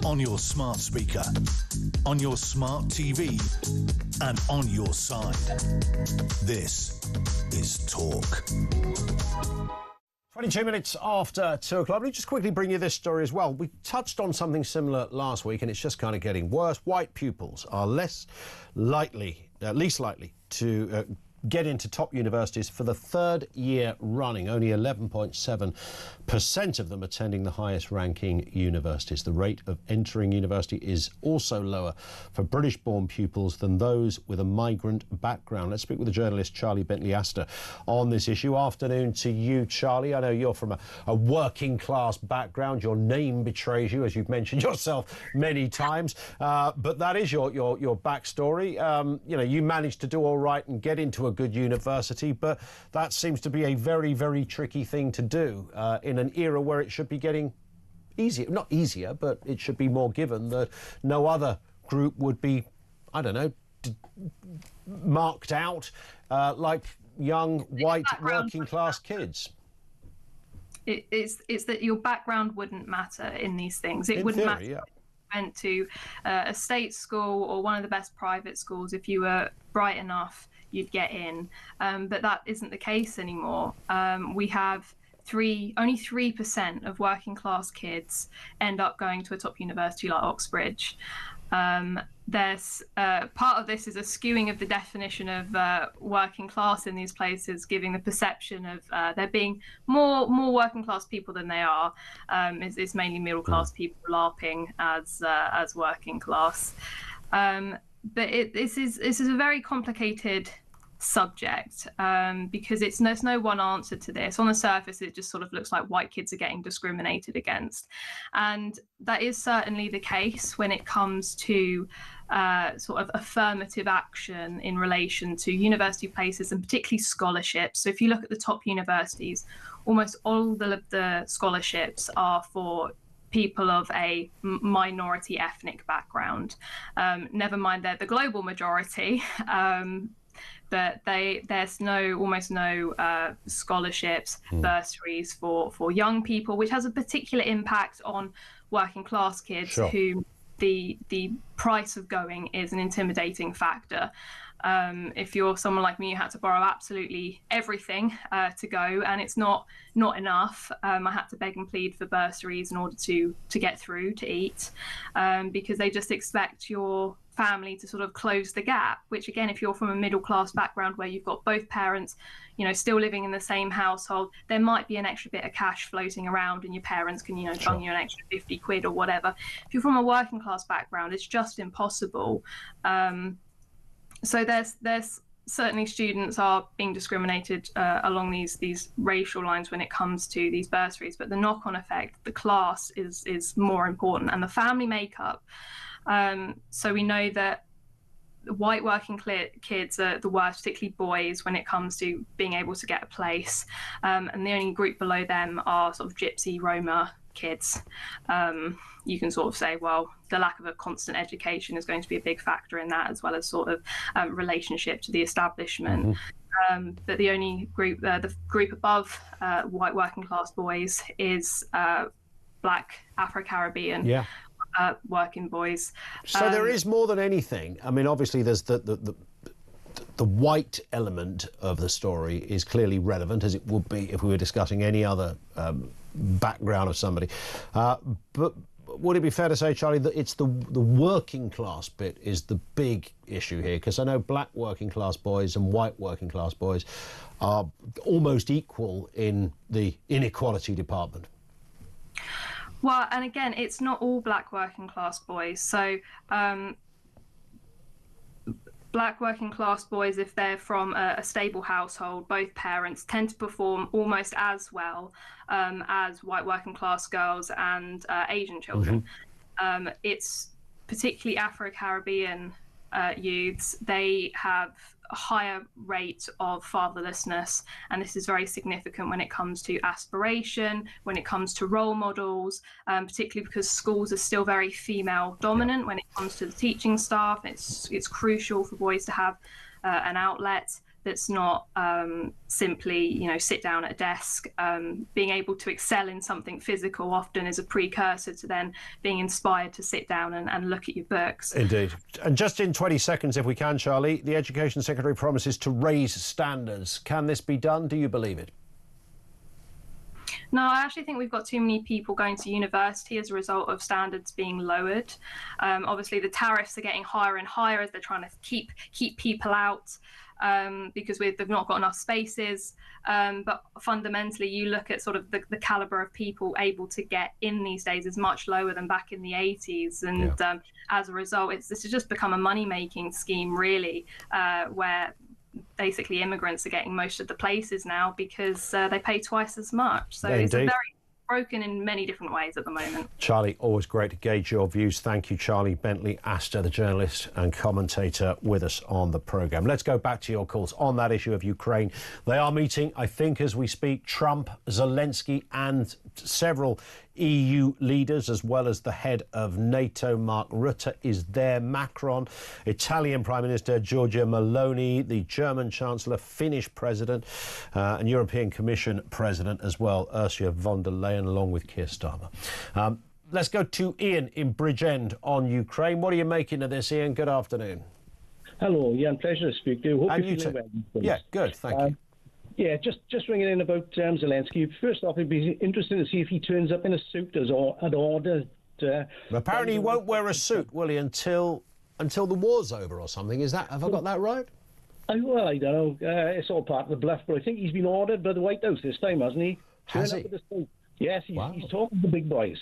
on your smart speaker, on your smart TV, and on your side. This is Talk. 22 minutes after 2 o'clock. Let me just quickly bring you this story as well. We touched on something similar last week, and it's just kind of getting worse. White pupils are least likely to get into top universities for the third year running. Only 11.7% of them attending the highest ranking universities. The rate of entering university is also lower for British-born pupils than those with a migrant background. Let's speak with the journalist Charlie Bentley-Astor on this issue. Afternoon to you, Charlie. I know you're from a working class background. Your name betrays you, as you've mentioned yourself many times. But that is your backstory. You know, you managed to do all right and get into a good university, but that seems to be a very, very tricky thing to do in an era where it should be getting easier. Not easier, but it should be more given that no other group would be, I don't know, marked out like young, white, working class kids. It's that your background wouldn't matter in these things. It wouldn't matter. Yeah. Went to a state school or one of the best private schools. If you were bright enough, you'd get in, but that isn't the case anymore. We have only 3% of working class kids end up going to a top university like Oxbridge. There's part of this is a skewing of the definition of working class in these places, giving the perception of there being more working class people than they are. It's mainly middle class people LARPing as working class. But this is a very complicated subject because there's no one answer to this. On the surface, it just sort of looks like white kids are getting discriminated against, and that is certainly the case when it comes to sort of affirmative action in relation to university places and particularly scholarships. So if you look at the top universities, almost all of the scholarships are for people of a minority ethnic background. Never mind they're the global majority, but there's almost no scholarships, bursaries for young people, which has a particular impact on working class kids. Sure. Who the price of going is an intimidating factor. If you're someone like me who had to borrow absolutely everything to go, and it's not enough, I had to beg and plead for bursaries in order to get through, to eat, because they just expect your family to sort of close the gap, which again, if you're from a middle class background where you've got both parents, you know, still living in the same household, there might be an extra bit of cash floating around and your parents can, you know, bung you an extra 50 quid or whatever. If you're from a working class background, it's just impossible. So there's certainly students are being discriminated along these racial lines when it comes to these bursaries, but the knock-on effect, the class is more important, and the family makeup. So we know that white working kids are the worst, particularly boys, when it comes to being able to get a place. And the only group below them are sort of gypsy, Roma kids. You can sort of say, well, the lack of a constant education is going to be a big factor in that, as well as sort of relationship to the establishment. But the only group, the group above white working class boys is black Afro-Caribbean. Yeah. Working boys. So there is more than anything. I mean, obviously there's the white element of the story is clearly relevant, as it would be if we were discussing any other background of somebody. But would it be fair to say, Charlie, that it's the working class bit is the big issue here? Because I know black working class boys and white working class boys are almost equal in the inequality department. Well, and again, it's not all black working class boys. So black working class boys, if they're from a stable household, both parents tend to perform almost as well as white working class girls and Asian children. It's particularly Afro-Caribbean youths. They have a higher rate of fatherlessness, and this is very significant when it comes to aspiration, when it comes to role models, particularly because schools are still very female dominant when it comes to the teaching staff. It's crucial for boys to have an outlet that's not simply, sit down at a desk. Being able to excel in something physical often is a precursor to then being inspired to sit down and look at your books. Indeed. And just in 20 seconds, if we can, Charlie, the Education Secretary promises to raise standards. Can this be done? Do you believe it? No, I actually think we've got too many people going to university as a result of standards being lowered. Obviously, the tariffs are getting higher and higher as they're trying to keep people out because they've not got enough spaces. But fundamentally, you look at sort of the caliber of people able to get in these days is much lower than back in the 80s. And as a result, this has just become a money-making scheme, really, where basically immigrants are getting most of the places now because they pay twice as much. So it's a very broken in many different ways at the moment. Charlie, always great to gauge your views. Thank you, Charlie Bentley Astor, the journalist and commentator with us on the programme. Let's go back to your calls on that issue of Ukraine. They are meeting, I think, as we speak, Trump, Zelensky and several EU leaders, as well as the head of NATO, Mark Rutte, is there. Macron, Italian Prime Minister Giorgia Meloni, the German Chancellor, Finnish President, and European Commission President as well, Ursula von der Leyen, along with Keir Starmer. Let's go to Ian in Bridgend on Ukraine. What are you making of this, Ian? Good afternoon. Hello, Ian. Pleasure to speak to you. Hope and you too. Well, yeah, good. Thank you. Yeah, just ringing in about Zelensky. First off, it'd be interesting to see if he turns up in a suit as had ordered. Apparently, he won't wear a suit, will he, until the war's over or something? Have I got that right? Well, I don't know. It's all part of the bluff, but I think he's been ordered by the White House this time, hasn't he? Has he? Yes, he's talking to the big boys.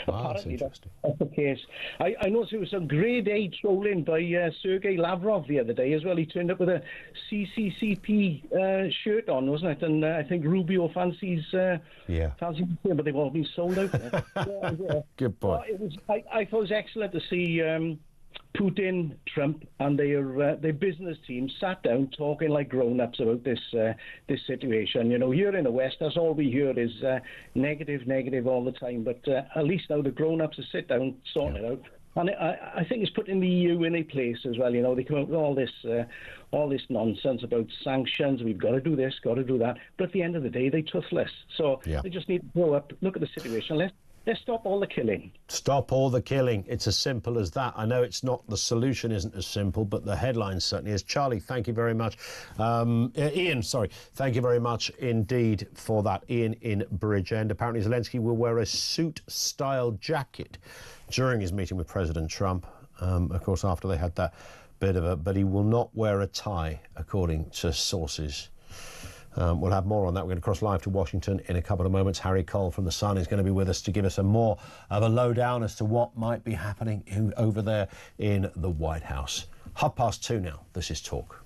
Apparently, that's the case. I noticed there was some grade A trolling by Sergei Lavrov the other day as well. He turned up with a CCCP shirt on, wasn't it? And I think Rubio fancies him, but they've all been sold out. Good point. I thought it was excellent to see Putin, Trump, and their business team sat down talking like grown-ups about this situation. Here in the West, that's all we hear is negative all the time. But at least now the grown-ups are sit down, sorting it out. And I think it's putting the EU in a place as well. They come out with all this nonsense about sanctions. We've got to do this, got to do that. But at the end of the day, they're toothless. So they just need to grow up, look at the situation. Let's stop all the killing. Stop all the killing. It's as simple as that. I know it's not, the solution isn't as simple, but the headline certainly is. Charlie, thank you very much. Ian, sorry. Thank you very much indeed for that. Ian in Bridgend. Apparently Zelensky will wear a suit-style jacket during his meeting with President Trump. Of course, after they had that but he will not wear a tie, according to sources. We'll have more on that. We're going to cross live to Washington in a couple of moments. Harry Cole from The Sun is going to be with us to give us a more of a lowdown as to what might be happening over there in the White House. 2:30 now. This is Talk.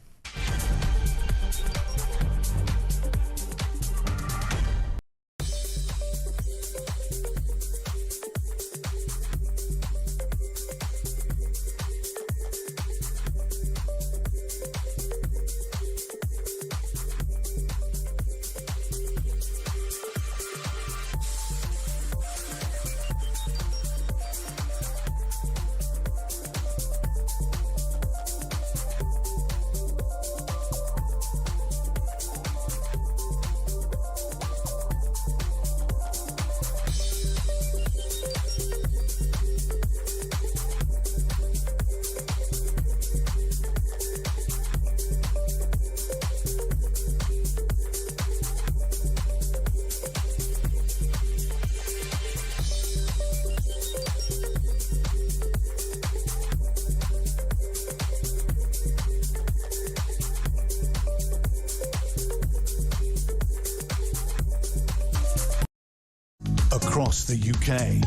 Across the UK,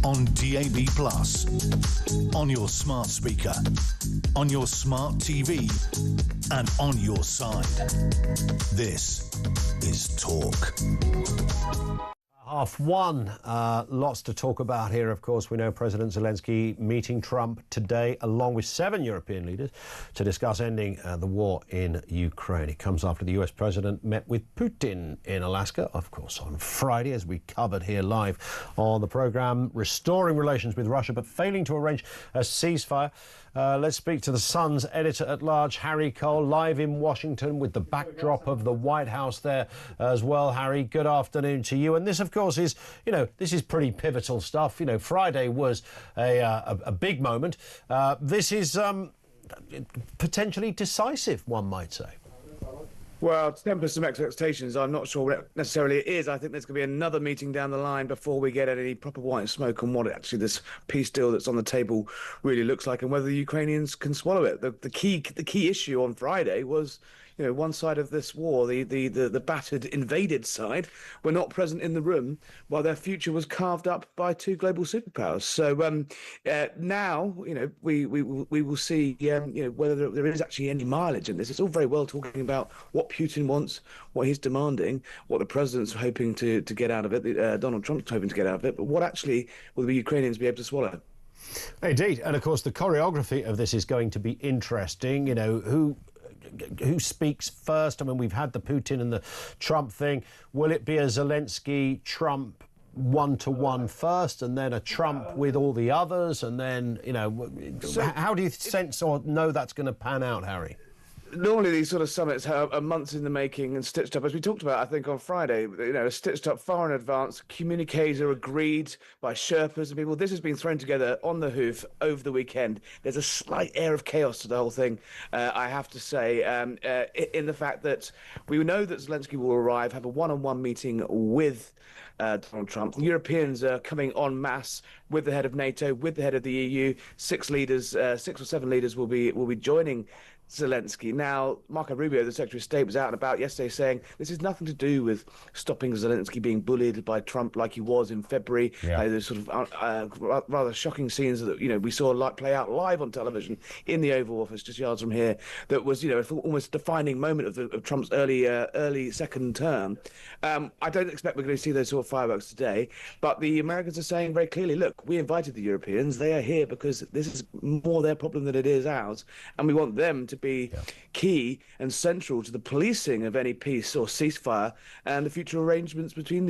on DAB+, on your smart speaker, on your smart TV, and on your side. This is Talk. 1:30. Lots to talk about here, of course. We know President Zelensky meeting Trump today, along with 7 European leaders, to discuss ending the war in Ukraine. It comes after the US president met with Putin in Alaska, of course, on Friday, as we covered here live on the programme, restoring relations with Russia, but failing to arrange a ceasefire. Let's speak to the Sun's editor-at-large, Harry Cole, live in Washington with the backdrop of the White House there as well. Harry, good afternoon to you. And this, of course, is, this is pretty pivotal stuff. Friday was a big moment. This is potentially decisive, one might say. Well, to temper some expectations, I'm not sure what necessarily it is. I think there's going to be another meeting down the line before we get any proper white smoke on what actually this peace deal that's on the table really looks like and whether the Ukrainians can swallow it. The key issue on Friday was, one side of this war, the battered, invaded side, were not present in the room while their future was carved up by two global superpowers. So now, we will see, whether there is actually any mileage in this. It's all very well talking about what Putin wants, what he's demanding, what the president's hoping to get out of it, Donald Trump's hoping to get out of it, but what actually will the Ukrainians be able to swallow? Indeed, and of course the choreography of this is going to be interesting. Who speaks first? I mean, we've had the Putin and the Trump thing. Will it be a Zelensky-Trump one-to-one first and then a Trump with all the others? And then, how do you sense or know that's going to pan out, Harry? Normally these sort of summits are months in the making and stitched up, as we talked about, I think, on Friday, stitched up far in advance, communicator agreed by Sherpas and people. This has been thrown together on the hoof over the weekend. There's a slight air of chaos to the whole thing, I have to say, in the fact that we know that Zelensky will arrive, have a one-on-one meeting with Donald Trump. The Europeans are coming en masse with the head of NATO, with the head of the EU. 6 or 7 leaders will be joining Zelensky. Now, Marco Rubio, the Secretary of State, was out and about yesterday saying this has nothing to do with stopping Zelensky being bullied by Trump like he was in February. There's sort of rather shocking scenes that we saw play out live on television in the Oval Office, just yards from here. That was almost a defining moment of Trump's early second term. I don't expect we're going to see those sort of fireworks today, but the Americans are saying very clearly, look, we invited the Europeans. They are here because this is more their problem than it is ours, and we want them to be key and central to the policing of any peace or ceasefire and the future arrangements between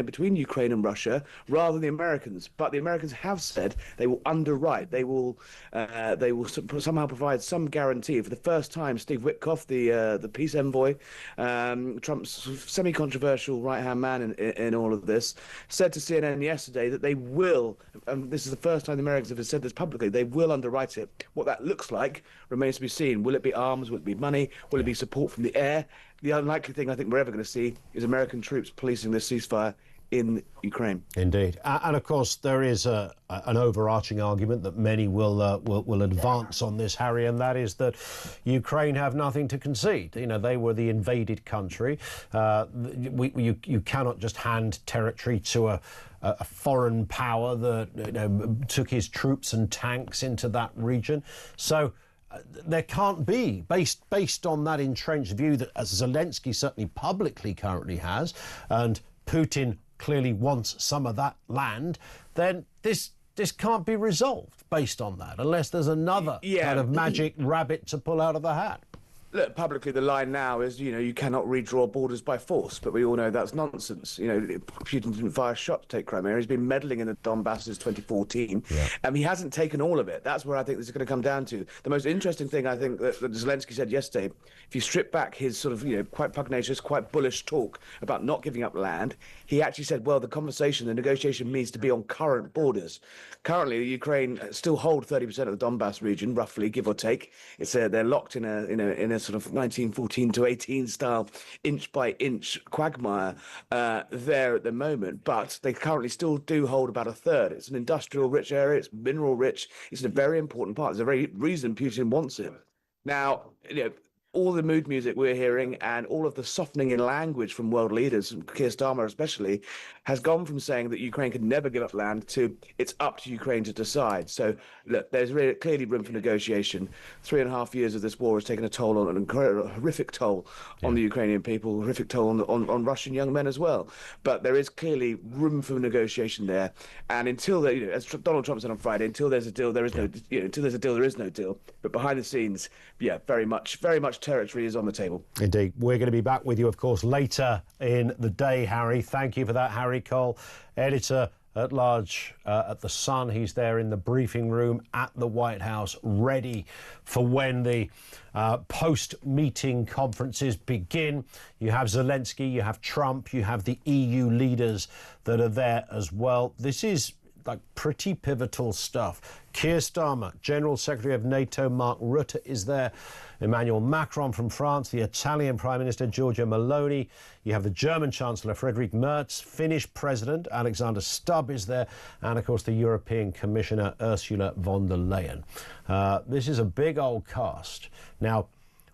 between Ukraine and Russia, rather than the Americans. But the Americans have said they will underwrite. They will somehow provide some guarantee. For the first time, Steve Witkoff, the peace envoy, Trump's semi-controversial right-hand man in all of this, said to CNN yesterday that they will. This is the first time the Americans have said this publicly. They will underwrite it. What that looks like remains to be seen. Will it be arms? Will it be money? Will it be support from the air? The unlikely thing I think we're ever going to see is American troops policing this ceasefire in Ukraine. Indeed, and of course there is an overarching argument that many will advance on this, Harry, and that is that Ukraine have nothing to concede. They were the invaded country. You cannot just hand territory to a foreign power that took his troops and tanks into that region. So there can't be, based on that entrenched view that Zelensky certainly publicly currently has, and Putin clearly wants some of that land, then this can't be resolved based on that, unless there's another kind of magic rabbit to pull out of the hat. Look, publicly the line now is, you cannot redraw borders by force, but we all know that's nonsense. Putin didn't fire a shot to take Crimea. He's been meddling in the Donbass since 2014. He hasn't taken all of it. That's where I think this is going to come down to. The most interesting thing I think that Zelensky said yesterday, if you strip back his sort of, quite pugnacious, quite bullish talk about not giving up land, he actually said, well, the negotiation needs to be on current borders. Currently, Ukraine still hold 30% of the Donbass region, roughly, give or take. It's they're locked in a sort of 1914 to 18 style inch by inch quagmire there at the moment, but they currently still do hold about a third. It's an industrial rich area, it's mineral rich, it's a very important part. There's a very reason Putin wants it. Now, all the mood music we're hearing and all of the softening in language from world leaders, Keir Starmer especially, has gone from saying that Ukraine could never give up land to it's up to Ukraine to decide. So, look, there's really clearly room for negotiation. 3.5 years of this war has taken a toll on a horrific toll on the Ukrainian people, horrific toll on Russian young men as well. But there is clearly room for negotiation there. And until as Donald Trump said on Friday, until there's a deal, there is no. Until there's a deal, there is no deal. But behind the scenes, very much territory is on the table. Indeed. We're going to be back with you, of course, later in the day, Harry. Thank you for that, Harry Cole, editor at large at the Sun. He's there in the briefing room at the White House, ready for when the post-meeting conferences begin. You have Zelensky, you have Trump, you have the EU leaders that are there as well. This is like pretty pivotal stuff. Keir Starmer, General Secretary of NATO, Mark Rutte is there. Emmanuel Macron from France, the Italian Prime Minister Giorgia Meloni. You have the German Chancellor Friedrich Merz, Finnish President Alexander Stubb is there, and of course the European Commissioner Ursula von der Leyen. This is a big old cast. Now,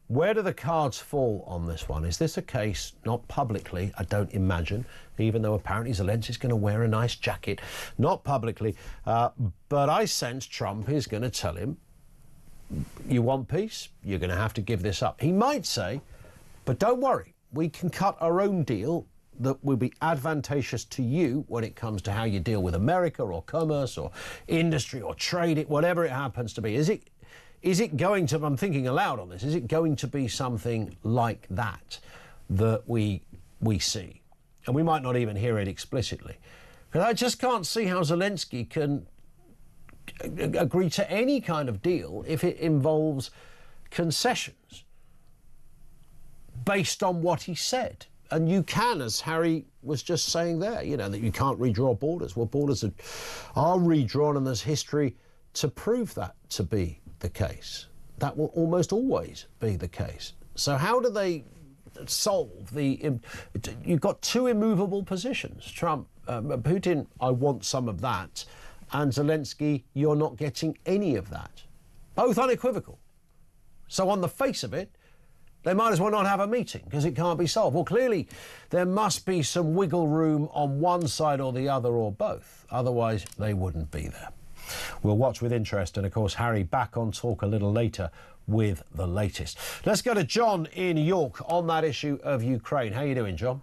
where do the cards fall on this one? Is this a case, not publicly, I don't imagine, even though apparently Zelensky's going to wear a nice jacket, not publicly, but I sense Trump is going to tell him, you want peace? You're going to have to give this up. He might say, but don't worry, we can cut our own deal that will be advantageous to you when it comes to how you deal with America or commerce or industry or trade, whatever it happens to be. Is it going to, I'm thinking aloud on this, is it going to be something like that we see? And we might not even hear it explicitly. Because I just can't see how Zelensky can agree to any kind of deal if it involves concessions based on what he said. And you can, as Harry was just saying there, you know, that you can't redraw borders. Well, borders are redrawn, and there's history to prove that to be the case. That will almost always be the case. So how do they solve the... You've got two immovable positions. Trump, Putin, I want some of that, and Zelensky, you're not getting any of that. Both unequivocal. So on the face of it, they might as well not have a meeting because it can't be solved. Well, clearly, there must be some wiggle room on one side or the other or both. Otherwise, they wouldn't be there. We'll watch with interest, and of course Harry back on talk a little later with the latest. Let's go to John in York on that issue of Ukraine. How you doing, John?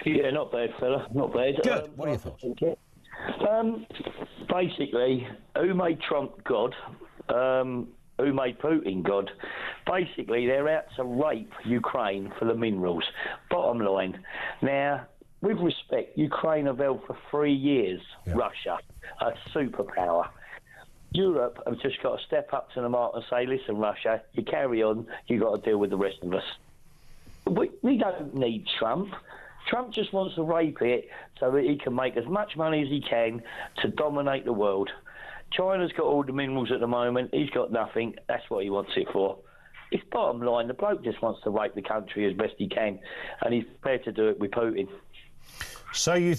Yeah, not bad, fella, not bad. Good. What are your thoughts? Basically, who made Trump God? Who made Putin God? Basically, they're out to rape Ukraine for the minerals. Bottom line. Now, with respect, Ukraine have held for 3 years, Russia, a superpower. Europe have just got to step up to the mark and say, listen, Russia, you carry on, you got to deal with the rest of us. We don't need Trump. Trump just wants to rape it so that he can make as much money as he can to dominate the world. China's got all the minerals at the moment. He's got nothing. That's what he wants it for. It's bottom line. The bloke just wants to rape the country as best he can, and he's prepared to do it with Putin. So you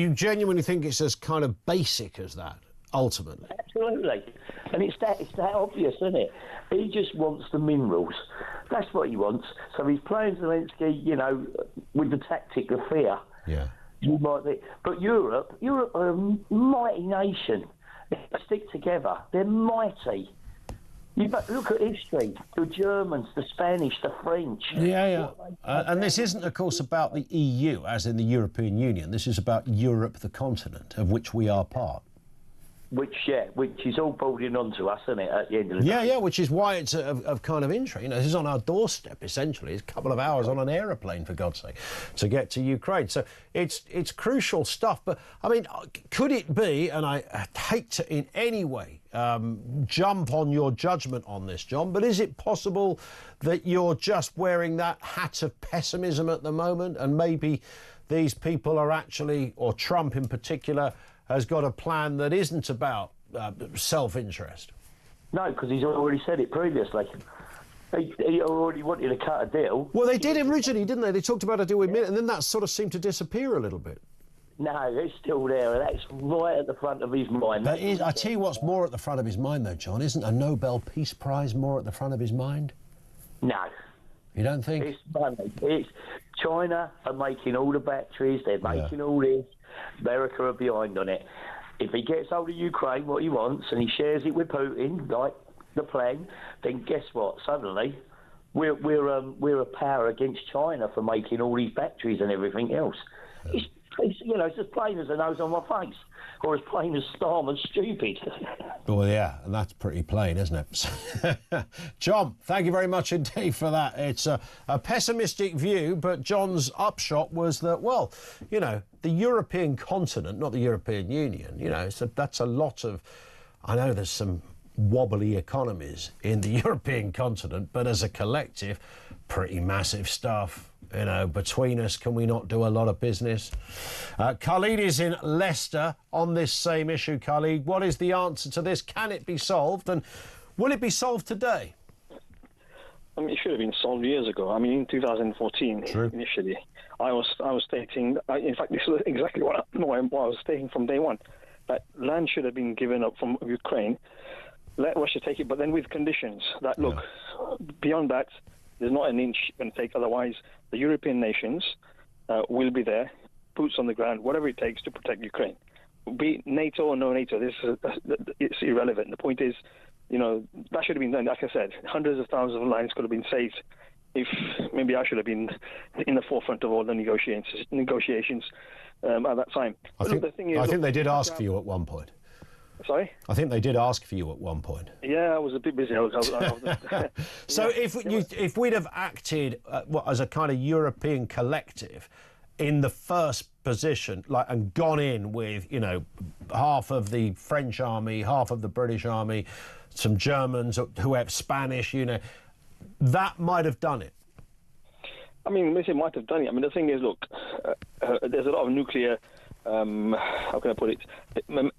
genuinely think it's as kind of basic as that, ultimately? Absolutely. And it's that obvious, isn't it? He just wants the minerals. That's what he wants. So he's playing Zelensky, you know, with the tactic of fear. Yeah. You might think. But Europe are a mighty nation. They stick together. They're mighty. You look at history. The Germans, the Spanish, the French. Yeah. And this isn't, of course, about the EU, as in the European Union. This is about Europe, the continent, of which we are part. Which is all building onto us, isn't it, at the end of the day? Yeah, which is why it's of kind of interest. You know, this is on our doorstep, essentially. It's a couple of hours on an aeroplane, for God's sake, to get to Ukraine. So it's crucial stuff. But, I mean, could it be, and I hate to in any way jump on your judgment on this, John, but is it possible that you're just wearing that hat of pessimism at the moment, and maybe these people are actually, or Trump in particular, has got a plan that isn't about self-interest? No, because he's already said it previously. He already wanted to cut a deal. Well, they did originally, didn't they? They talked about a deal with Meghan, and then that sort of seemed to disappear a little bit. No, it's still there, and that's right at the front of his mind. I tell you what's more at the front of his mind, though, John. Isn't a Nobel Peace Prize more at the front of his mind? No. You don't think? It's funny. It's China are making all the batteries, they're making all this. America are behind on it. If he gets hold of Ukraine, what he wants, and he shares it with Putin, like the plan, then guess what? Suddenly, we're a power against China for making all these batteries and everything else. It's It's, you know, it's as plain as the nose on my face, or as plain as Storm and stupid. Well, yeah, and that's pretty plain, isn't it? John, thank you very much indeed for that. It's a pessimistic view, but John's upshot was that, well, you know, the European continent, not the European Union, you know, that's a lot of... I know there's some wobbly economies in the European continent, but as a collective, pretty massive stuff. You know, between us, can we not do a lot of business? Khalid is in Leicester on this same issue. Khalid, what is the answer to this? Can it be solved? And will it be solved today? I mean, it should have been solved years ago. I mean, in 2014, initially, I was stating, in fact, this is exactly what I was stating from day one, that land should have been given up from Ukraine, let Russia take it, but then with conditions that, look, beyond that, there's not an inch you can take. Otherwise, the European nations will be there, boots on the ground, whatever it takes to protect Ukraine. Be it NATO or no NATO, it's irrelevant. The point is, you know, that should have been done. Like I said, hundreds of thousands of lives could have been saved if maybe I should have been in the forefront of all the negotiations at that time. I think they did ask for you at one point. Sorry? I think they did ask for you at one point. Yeah, I was a bit busy. So if we'd have acted as a kind of European collective in the first position, like, and gone in with, you know, half of the French army, half of the British army, some Germans who have Spanish, you know, that might have done it. I mean, it might have done it. I mean, the thing is, look, there's a lot of nuclear... how can I put it?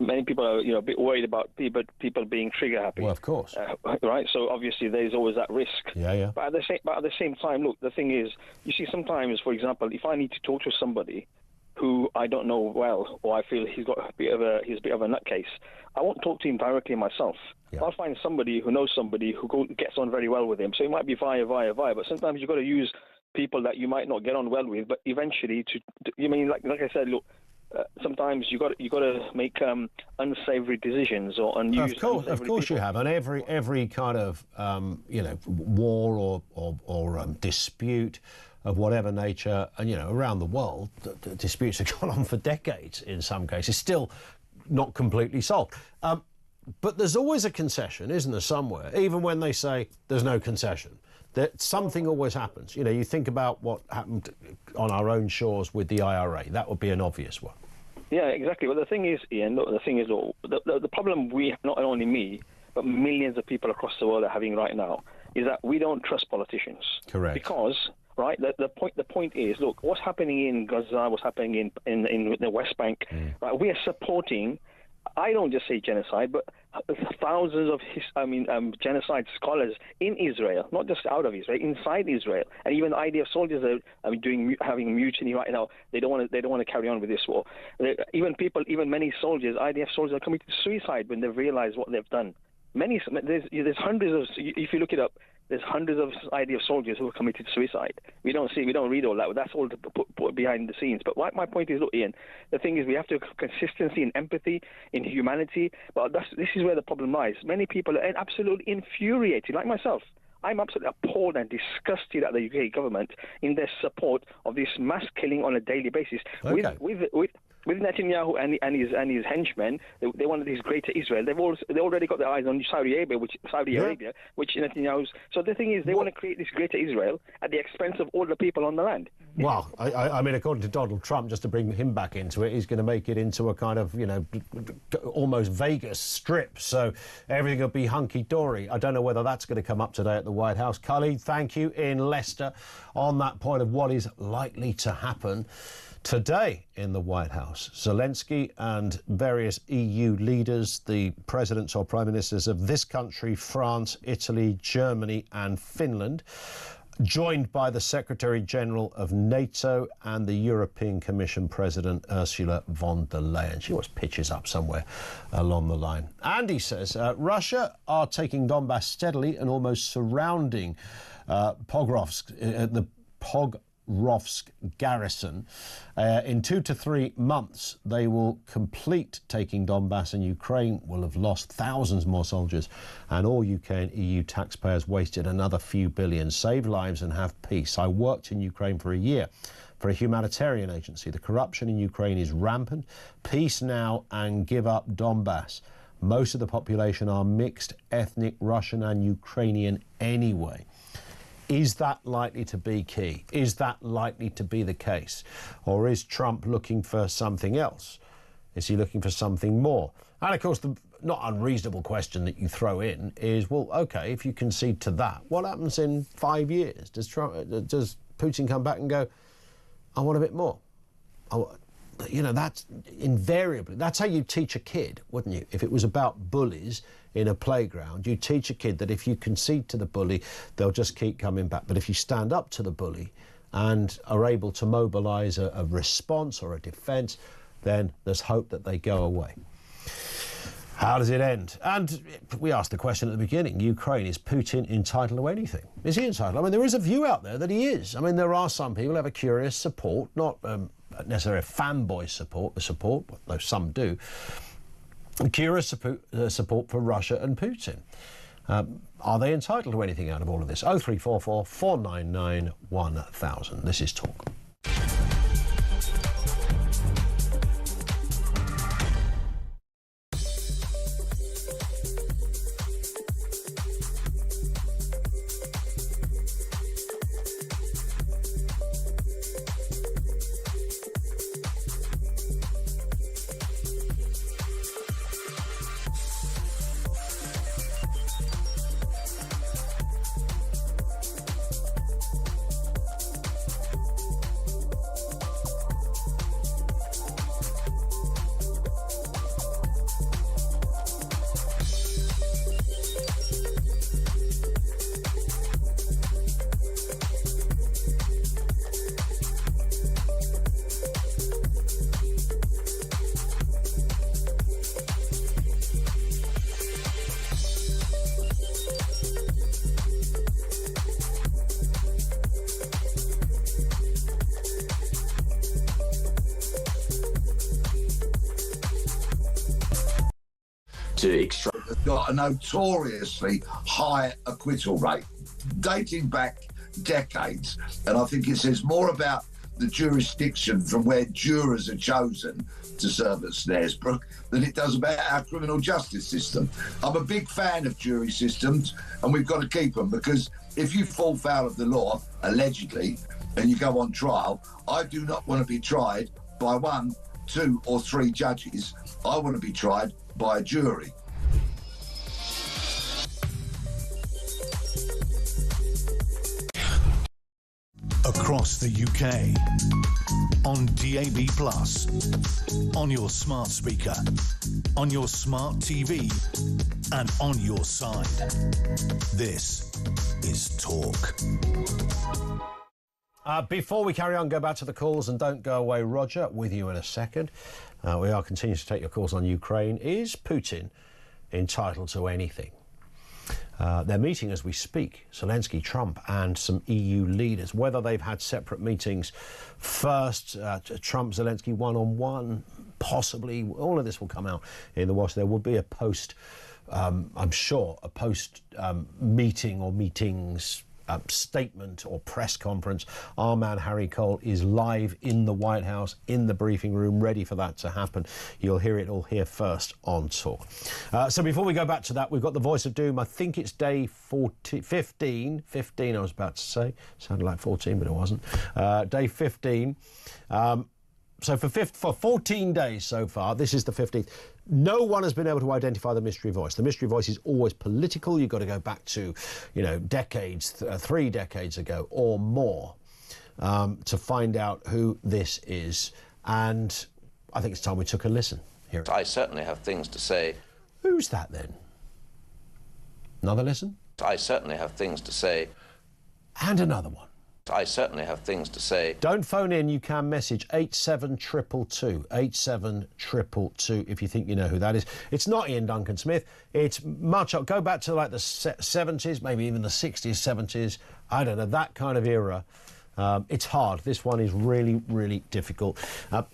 Many people are, you know, a bit worried about people being trigger happy. Well, of course, right. So obviously, there's always that risk. Yeah. But at the same time, look, the thing is, you see, sometimes, for example, if I need to talk to somebody who I don't know well, or I feel he's a bit of a nutcase, I won't talk to him directly myself. Yeah. I'll find somebody who knows somebody who gets on very well with him. So it might be via. But sometimes you've got to use people that you might not get on well with, but eventually, you mean, like I said, look. Sometimes you got to make unsavory decisions or unused. Of course, you have, and every kind of you know, war or dispute of whatever nature, and you know, around the world, the disputes have gone on for decades. In some cases, still not completely solved. But there's always a concession, isn't there? Somewhere, even when they say there's no concession. That something always happens. You know, you think about what happened on our own shores with the IRA. That would be an obvious one. Yeah, exactly. Well, the thing is, Ian, the problem not only me, but millions of people across the world are having right now is that we don't trust politicians. Correct. Because, right, the point is, look, what's happening in Gaza, what's happening in the West Bank, right, we are supporting, I don't just say genocide, but thousands of genocide scholars in Israel, not just out of Israel, inside Israel, and even IDF soldiers are having mutiny right now. They don't want to carry on with this war. Even many soldiers, IDF soldiers, are committing suicide when they realize what they've done. There's hundreds of, if you look it up, there's hundreds of IDF soldiers who have committed suicide. We don't read all that. That's all to put behind the scenes. But my point is, look, Ian, the thing is we have to have consistency in empathy, in humanity. But this is where the problem lies. Many people are absolutely infuriated, like myself. I'm absolutely appalled and disgusted at the UK government in their support of this mass killing on a daily basis. Okay. With Netanyahu and his henchmen, they wanted this greater Israel. They already got their eyes on Saudi Arabia, which Netanyahu's. So the thing is, they want to create this greater Israel at the expense of all the people on the land. Well, I mean, according to Donald Trump, just to bring him back into it, he's going to make it into a kind of, you know, almost Vegas strip. So everything will be hunky-dory. I don't know whether that's going to come up today at the White House. Khalid, thank you in Leicester on that point of what is likely to happen today in the White House. Zelensky and various EU leaders, the presidents or prime ministers of this country, France, Italy, Germany and Finland, joined by the Secretary General of NATO and the European Commission President Ursula von der Leyen. She always pitches up somewhere along the line. Andy says, Russia are taking Donbass steadily and almost surrounding Pokrovsk, the Rovsk garrison. In 2 to 3 months, they will complete taking Donbass, and Ukraine will have lost thousands more soldiers, and all UK and EU taxpayers wasted another few billion. Save lives and have peace. I worked in Ukraine for a year for a humanitarian agency. The corruption in Ukraine is rampant. Peace now and give up Donbass. Most of the population are mixed ethnic Russian and Ukrainian anyway. Is that likely to be key? Is that likely to be the case? Or is Trump looking for something else? Is he looking for something more? And of course, the not unreasonable question that you throw in is, well, OK, if you concede to that, what happens in 5 years? Does Putin come back and go, I want a bit more? You know, that's invariably, that's how you teach a kid, wouldn't you? If it was about bullies in a playground, you teach a kid that if you concede to the bully, they'll just keep coming back. But if you stand up to the bully and are able to mobilise a response or a defence, then there's hope that they go away. How does it end? And we asked the question at the beginning, Ukraine, is Putin entitled to anything? Is he entitled? I mean, there is a view out there that he is. I mean, there are some people who have a curious support, not necessarily a fanboy support, though some do, curious support for Russia and Putin. Are they entitled to anything out of all of this? 0344 499 1000. This is Talk. Have got a notoriously high acquittal rate, dating back decades. And I think it says more about the jurisdiction from where jurors are chosen to serve at Snaresbrook than it does about our criminal justice system. I'm a big fan of jury systems, and we've got to keep them, because if you fall foul of the law, allegedly, and you go on trial, I do not want to be tried by 1, 2 or 3 judges. I want to be tried by a jury. Across the UK, on DAB+, on your smart speaker, on your smart TV, and on your side. This is Talk. Before we carry on, go back to the calls, and don't go away. Roger, with you in a second. We are continuing to take your calls on Ukraine. Is Putin entitled to anything? They're meeting as we speak, Zelensky, Trump and some EU leaders. Whether they've had separate meetings first, Trump, Zelensky one-on-one, possibly, all of this will come out in the wash. There will be a post, I'm sure, a post meeting or meetings statement or press conference. Our man Harry Cole is live in the White House, in the briefing room, ready for that to happen. You'll hear it all here first on Talk. So before we go back to that, we've got the voice of doom. I think it's day 15 I was about to say. Sounded like 14, but it wasn't. Day 15. So for 14 days so far, this is the 15th, no one has been able to identify the mystery voice. The mystery voice is always political. You've got to go back to, decades, 3 decades ago or more, to find out who this is. And I think it's time we took a listen. Here. I certainly have things to say. Who's that then? Another listen? I certainly have things to say. And another one. I certainly have things to say. Don't phone in, you can message 87222, 87222 if you think you know who that is. It's not Ian Duncan Smith, it's much up. Go back to like the 70s, maybe even the 60s, 70s, I don't know, that kind of era. It's hard. This one is really, really difficult.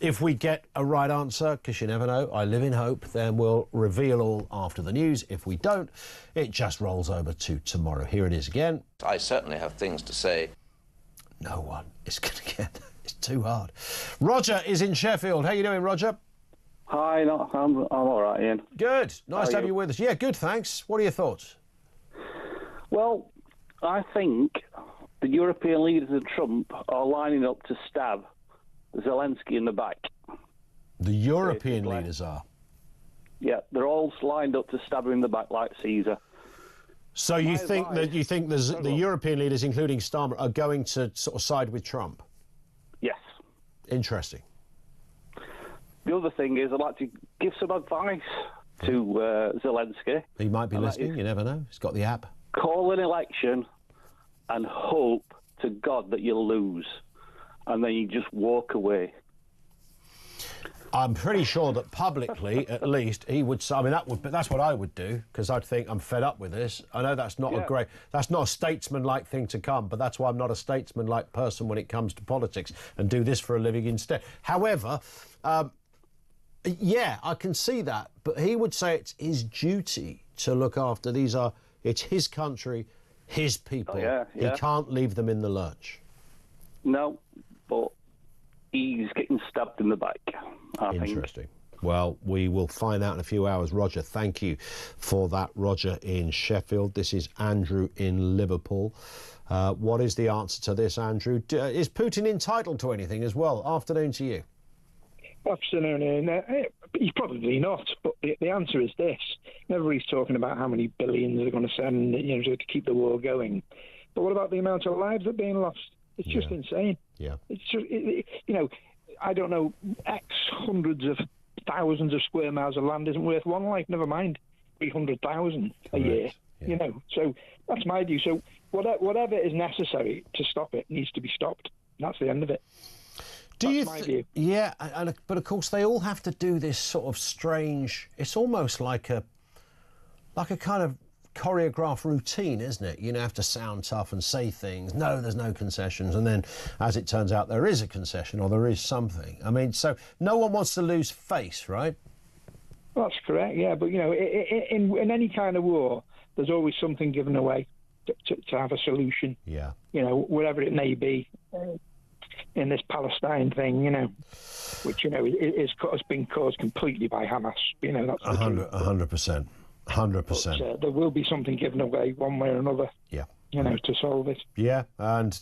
If we get a right answer, because you never know, I live in hope, then we'll reveal all after the news. If we don't, it just rolls over to tomorrow. Here it is again. I certainly have things to say. No one is going to get that. It's too hard. Roger is in Sheffield. How you doing, Roger? Hi, I'm all right, Ian. Good. Nice to have you with us. Yeah, good, thanks. What are your thoughts? Well, I think the European leaders and Trump are lining up to stab Zelensky in the back. The European leaders are? Yeah, they're all lined up to stab him in the back like Caesar. So you think the European leaders, including Starmer, are going to sort of side with Trump? Yes. Interesting. The other thing is I'd like to give some advice to Zelensky. He might be listening, you never know. He's got the app. Call an election and hope to God that you'll lose, and then you just walk away. I'm pretty sure that publicly, at least, he would. I mean, that's what I would do, because I'd think I'm fed up with this. I know that's not that's not a statesman-like thing to come, but that's why I'm not a statesman-like person when it comes to politics, and do this for a living instead. However, yeah, I can see that, but he would say it's his duty to look after it's his country, his people. He can't leave them in the lurch. No, but he's getting stabbed in the back, I think. Interesting. Well, we will find out in a few hours. Roger, thank you for that. Roger in Sheffield. This is Andrew in Liverpool. What is the answer to this, Andrew? Is Putin entitled to anything as well? Afternoon to you. Afternoon. He's probably not, but the answer is this. Everybody's talking about how many billions they're going to send, to keep the war going. But what about the amount of lives that are being lost? It's just insane. Yeah. It's just, I don't know, X hundreds of thousands of square miles of land isn't worth one life, never mind 300,000 a year, So that's my view. So whatever is necessary to stop it needs to be stopped. That's the end of it. Yeah, but of course they all have to do this sort of strange. It's almost like a kind of choreographed routine, isn't it? You have to sound tough and say things. No, there's no concessions, and then, as it turns out, there is a concession or there is something. I mean, so no one wants to lose face, right? That's correct. Yeah, but in any kind of war, there's always something given away to have a solution. Yeah. Whatever it may be. In this Palestine thing, which has been caused completely by Hamas. That's 100%. 100%. There will be something given away one way or another. Yeah. To solve it. Yeah, and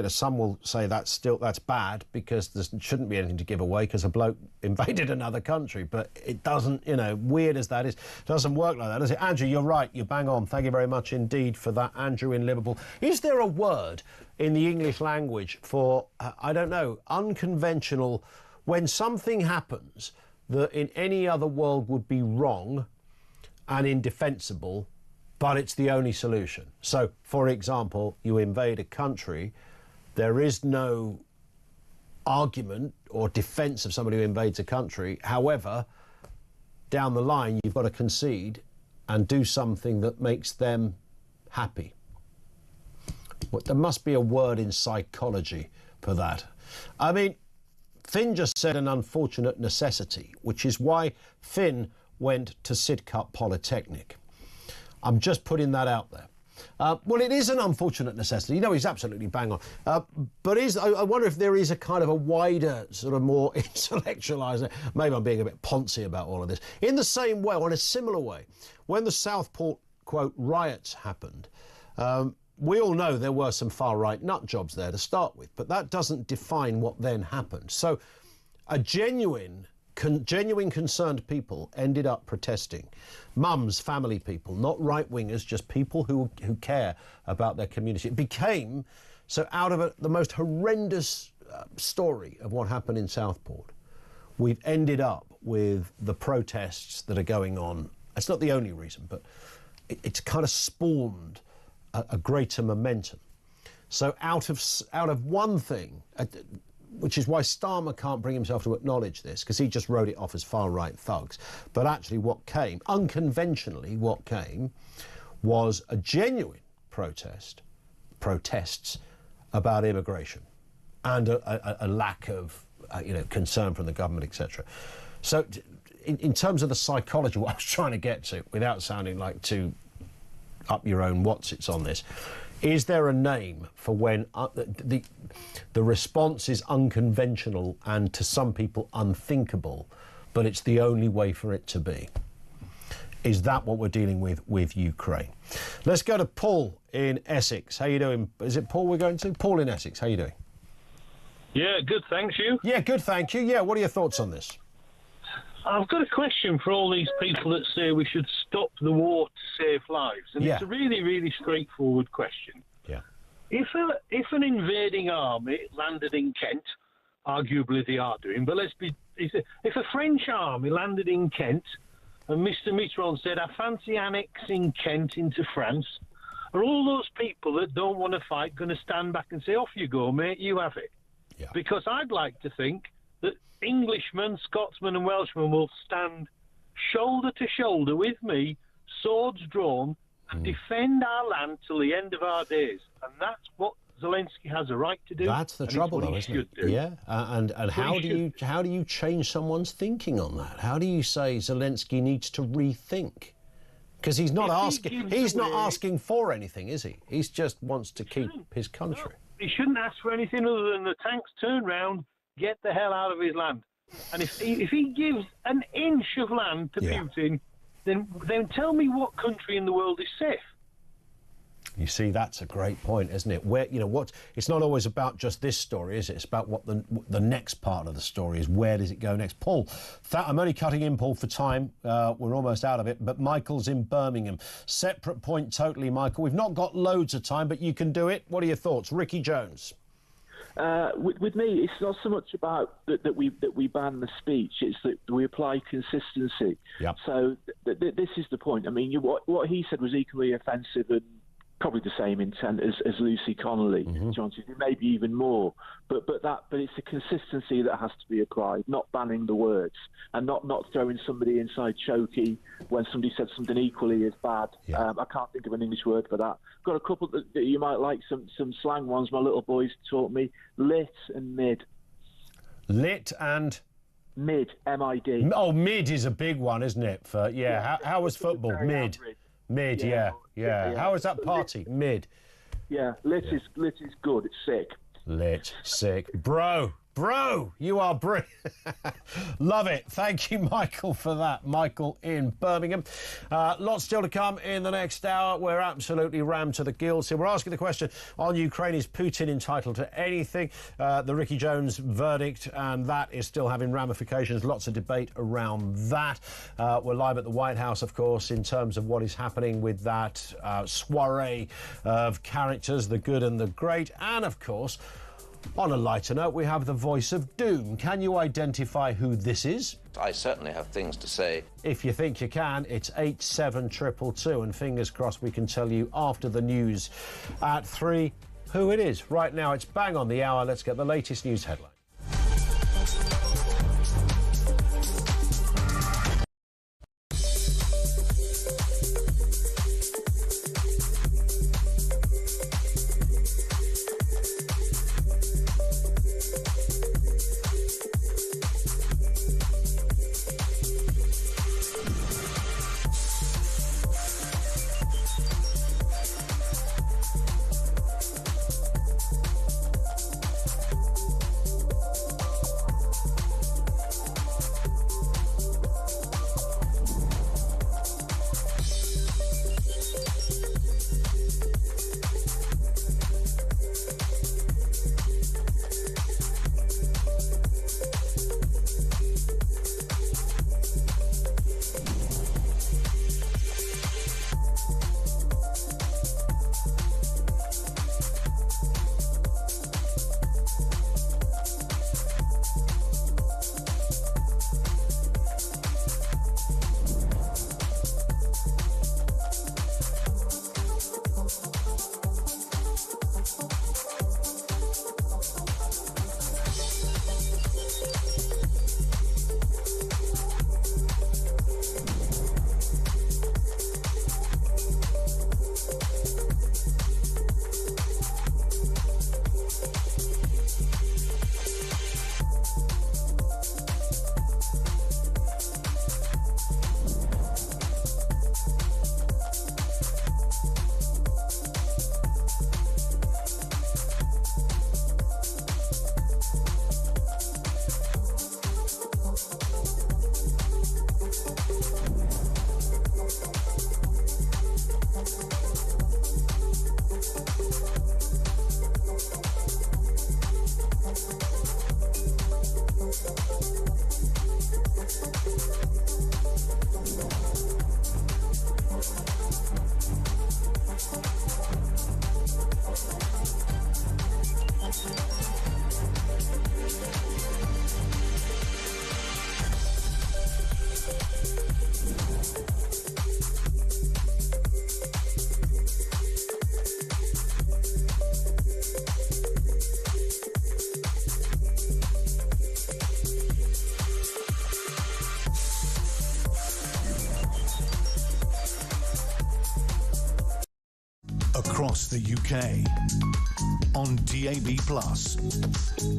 some will say that's bad because there shouldn't be anything to give away because a bloke invaded another country, but it doesn't. Weird as that is, doesn't work like that, does it? Andrew, you're right. You're bang on. Thank you very much indeed for that, Andrew in Liverpool. Is there a word in the English language for I don't know, unconventional, when something happens that in any other world would be wrong and indefensible, but it's the only solution? So, for example, you invade a country, there is no argument or defence of somebody who invades a country. However, down the line, you've got to concede and do something that makes them happy. Well, there must be a word in psychology for that. I mean, Finn just said an unfortunate necessity, which is why Finn went to Sidcup Polytechnic. I'm just putting that out there. Well, it is an unfortunate necessity. He's absolutely bang on. But I wonder if there is a kind of a wider, sort of more intellectualised... Maybe I'm being a bit poncy about all of this. In the same way, or in a similar way, when the Southport, quote, riots happened, we all know there were some far-right nut jobs there to start with, but that doesn't define what then happened. So a genuine concerned people ended up protesting. Mums, family people, not right-wingers, just people who care about their community. It became, so out of the most horrendous story of what happened in Southport, we've ended up with the protests that are going on. It's not the only reason, but it's kind of spawned a greater momentum. So out of one thing, which is why Starmer can't bring himself to acknowledge this, because he just wrote it off as far-right thugs. But actually what came, unconventionally what came, was a genuine protests about immigration. and a lack of concern from the government, etc. So in terms of the psychology, what I was trying to get to, without sounding like too up your own whatsits on this, is there a name for when the response is unconventional and to some people unthinkable, but it's the only way for it to be? Is that what we're dealing with Ukraine? Let's go to Paul in Essex. How you doing? Is it Paul we're going to? Paul in Essex, how you doing? Yeah, good, thanks. You? Yeah, good, thank you. Yeah, what are your thoughts on this? I've got a question for all these people that say we should stop the war to save lives. And it's a really, really straightforward question. Yeah. If an invading army landed in Kent, arguably they are doing, but if a French army landed in Kent and Mr. Mitterrand said, I fancy annexing Kent into France, are all those people that don't want to fight going to stand back and say, off you go, mate, you have it? Yeah. Because I'd like to think that Englishmen, Scotsmen and Welshmen will stand shoulder to shoulder with me, swords drawn, and defend our land till the end of our days. And that's what Zelensky has a right to do. That's the trouble, though, isn't it? Yeah. And how do you change someone's thinking on that? How do you say Zelensky needs to rethink? Because he's not asking for anything, is he? He just wants to keep his country. He shouldn't ask for anything other than the tanks turn round, get the hell out of his land. And if he gives an inch of land to Putin, then tell me what country in the world is safe. You see, that's a great point, isn't it? Where it's not always about just this story, is it? It's about what the next part of the story is. Where does it go next? Paul, I'm only cutting in, Paul, for time. We're almost out of it. But Michael's in Birmingham. Separate point totally, Michael. We've not got loads of time, but you can do it. What are your thoughts? Ricky Jones. With me, it's not so much about that we ban the speech; it's that we apply consistency. Yep. So this is the point. I mean, what he said was equally offensive and probably the same intent as Lucy Connolly, Johnson, maybe even more. But it's a consistency that has to be applied, not banning the words and not throwing somebody inside chokey when somebody said something equally as bad. Yeah. I can't think of an English word for that. Got a couple that you might like, some slang ones my little boys taught me: lit and mid. Lit and mid, M-I-D. Oh, mid is a big one, isn't it? How was football? Mid. Mid, yeah. How was that party? Mid. Yeah, lit is good. It's sick. Lit, sick. Bro, you are brilliant. Love it. Thank you, Michael, for that. Michael in Birmingham. Lots still to come in the next hour. We're absolutely rammed to the gills here. We're asking the question on Ukraine, is Putin entitled to anything? The Ricky Jones verdict, and that is still having ramifications. Lots of debate around that. We're live at the White House, of course, in terms of what is happening with that soiree of characters, the good and the great. And, of course, on a lighter note, we have the voice of doom. Can you identify who this is? I certainly have things to say. If you think you can, it's 87222, and fingers crossed we can tell you after the news at 3 who it is. Right now, it's bang on the hour. Let's get the latest news headline. across the UK, on DAB+,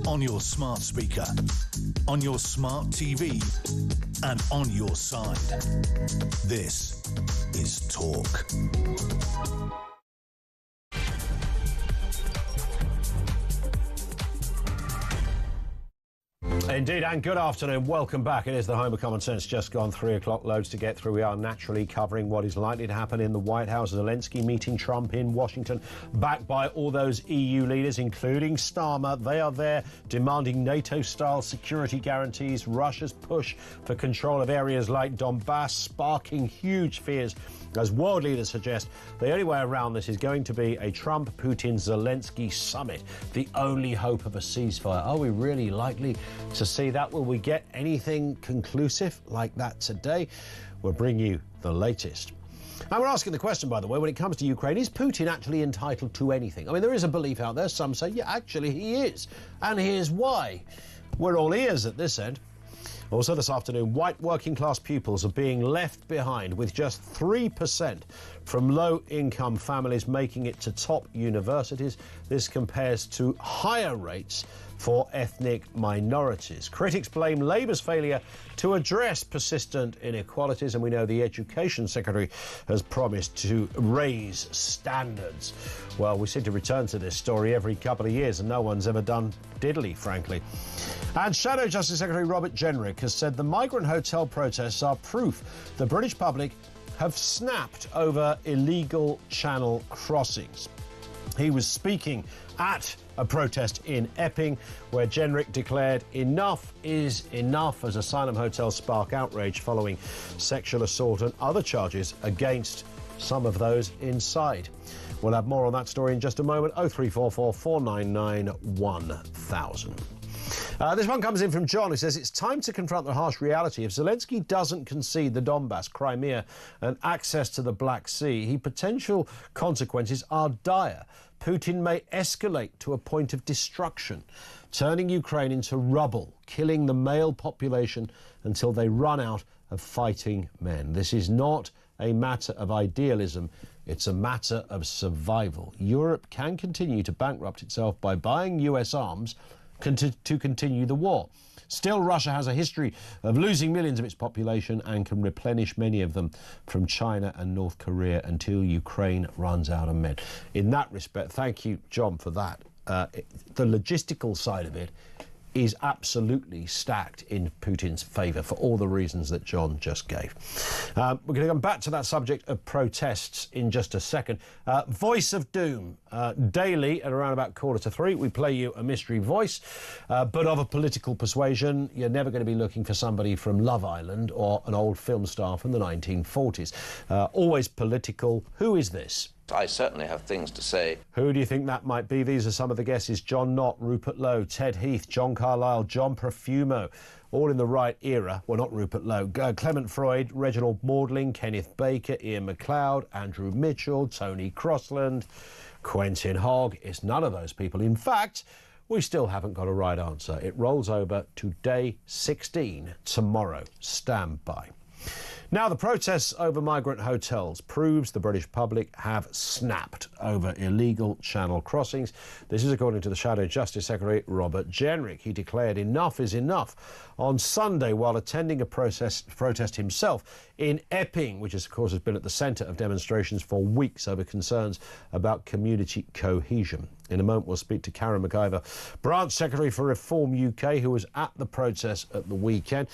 on your smart speaker, on your smart TV, and on your side. This is Talk. Indeed, and good afternoon. Welcome back. It is the home of common sense. Just gone 3 o'clock, loads to get through. We are naturally covering what is likely to happen in the White House. Zelensky meeting Trump in Washington, backed by all those EU leaders, including Starmer. They are there demanding NATO-style security guarantees. Russia's push for control of areas like Donbass, sparking huge fears. As world leaders suggest, the only way around this is going to be a Trump-Putin-Zelensky summit, the only hope of a ceasefire. Are we really likely to see that? Will we get anything conclusive like that today? We'll bring you the latest. And we're asking the question, by the way, when it comes to Ukraine, is Putin actually entitled to anything? I mean, there is a belief out there. Some say, yeah, actually he is. And here's why. We're all ears at this end. Also this afternoon, white working-class pupils are being left behind, with just 3% from low-income families making it to top universities. This compares to higher rates for ethnic minorities. Critics blame Labour's failure to address persistent inequalities, and we know the Education Secretary has promised to raise standards. Well, we seem to return to this story every couple of years, and no one's ever done diddly, frankly. And Shadow Justice Secretary Robert Jenrick has said the migrant hotel protests are proof the British public have snapped over illegal channel crossings. He was speaking at a protest in Epping, where Jenrick declared enough is enough as asylum hotels spark outrage following sexual assault and other charges against some of those inside. We'll have more on that story in just a moment. 0344 499 1000. This one comes in from John, who says it's time to confront the harsh reality. If Zelensky doesn't concede the Donbass, Crimea and access to the Black Sea, his potential consequences are dire. Putin may escalate to a point of destruction, turning Ukraine into rubble, killing the male population until they run out of fighting men. This is not a matter of idealism. It's a matter of survival. Europe can continue to bankrupt itself by buying US arms to continue the war. Still, Russia has a history of losing millions of its population and can replenish many of them from China and North Korea until Ukraine runs out of men. In that respect, thank you, John, for that. The logistical side of it is absolutely stacked in Putin's favour for all the reasons that John just gave. We're going to come back to that subject of protests in just a second. Voice of Doom. Daily at around about 2:45, we play you a mystery voice, but of a political persuasion. You're never going to be looking for somebody from Love Island or an old film star from the 1940s. Always political. Who is this? I certainly have things to say. Who do you think that might be? These are some of the guesses. John Knott, Rupert Lowe, Ted Heath, John Carlyle, John Profumo, all in the right era. Well, not Rupert Lowe. Clement Freud, Reginald Maudling, Kenneth Baker, Ian MacLeod, Andrew Mitchell, Tony Crossland, Quentin Hogg. It's none of those people. In fact, we still haven't got a right answer. It rolls over to day 16 tomorrow. Stand by. Now, the protests over migrant hotels proves the British public have snapped over illegal channel crossings. This is according to the Shadow Justice Secretary, Robert Jenrick. He declared enough is enough on Sunday while attending a protest himself in Epping, which, of course, has been at the centre of demonstrations for weeks over concerns about community cohesion. In a moment, we'll speak to Karen McIver, Branch Secretary for Reform UK, who was at the protest at the weekend.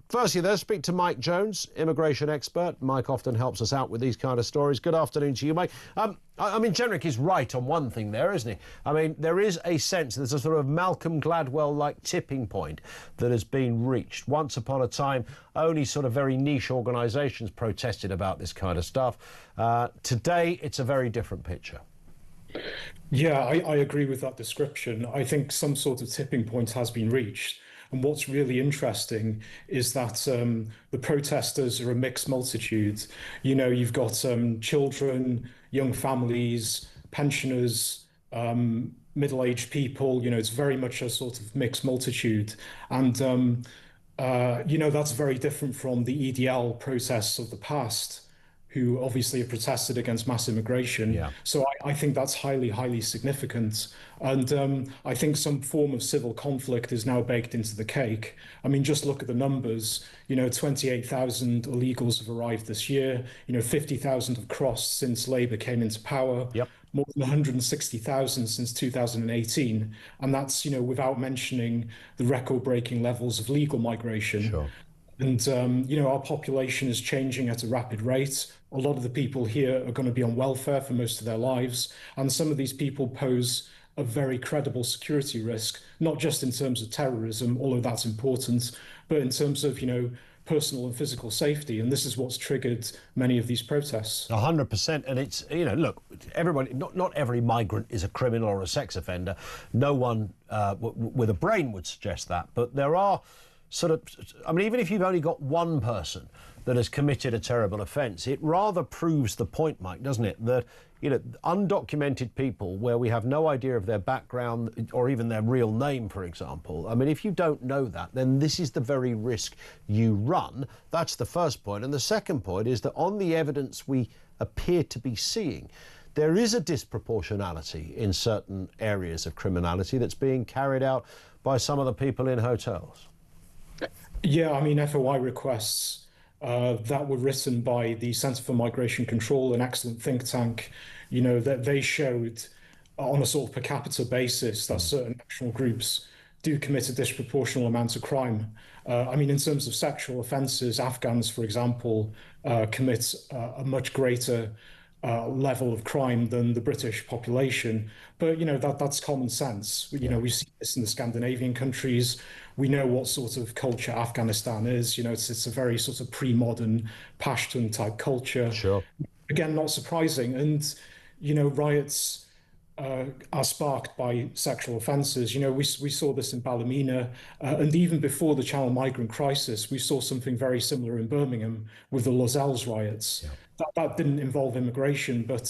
Firstly, let's speak to Mike Jones, immigration expert. Mike often helps us out with these kind of stories. Good afternoon to you, Mike. I mean, Jenrick is right on one thing there, isn't he? I mean, there is a sense, there's a sort of Malcolm Gladwell-like tipping point that has been reached. Once upon a time, only sort of very niche organisations protested about this kind of stuff. Today, it's a very different picture. Yeah, I agree with that description. I think some sort of tipping point has been reached. And what's really interesting is that the protesters are a mixed multitude. You know, you've got children, young families, pensioners, middle-aged people. You know, it's very much a sort of mixed multitude. And, you know, that's very different from the EDL protests of the past, who obviously have protested against mass immigration. Yeah. So I think that's highly, highly significant. And I think some form of civil conflict is now baked into the cake. I mean, just look at the numbers. 28,000 illegals have arrived this year. 50,000 have crossed since Labour came into power. Yep. More than 160,000 since 2018. And that's, without mentioning the record-breaking levels of legal migration. Sure. And, our population is changing at a rapid rate. A lot of the people here are going to be on welfare for most of their lives. And some of these people pose a very credible security risk, not just in terms of terrorism, although that's important, but in terms of, personal and physical safety. And this is what's triggered many of these protests. 100%. And it's, look, everybody, not every migrant is a criminal or a sex offender. No one with a brain would suggest that. But there are even if you've only got one person that has committed a terrible offence, it rather proves the point, Mike, doesn't it, that undocumented people where we have no idea of their background or even their real name, for example. I mean, if you don't know that, then this is the very risk you run. That's the first point. And the second point is that on the evidence we appear to be seeing, there is a disproportionality in certain areas of criminality that's being carried out by some of the people in hotels. Yeah, I mean, FOI requests that were written by the Centre for Migration Control, an excellent think tank, that they showed on a sort of per capita basis that certain national groups do commit a disproportional amount of crime. I mean, in terms of sexual offences, Afghans, for example, commit a much greater level of crime than the British population. But, that's common sense. We see this in the Scandinavian countries. We know what sort of culture Afghanistan is. It's a very sort of pre-modern Pashtun type culture. Sure. Again, not surprising. And, riots are sparked by sexual offences. We saw this in Ballymena. And even before the Channel migrant crisis, we saw something very similar in Birmingham with the Lozells riots. Yeah. That didn't involve immigration, but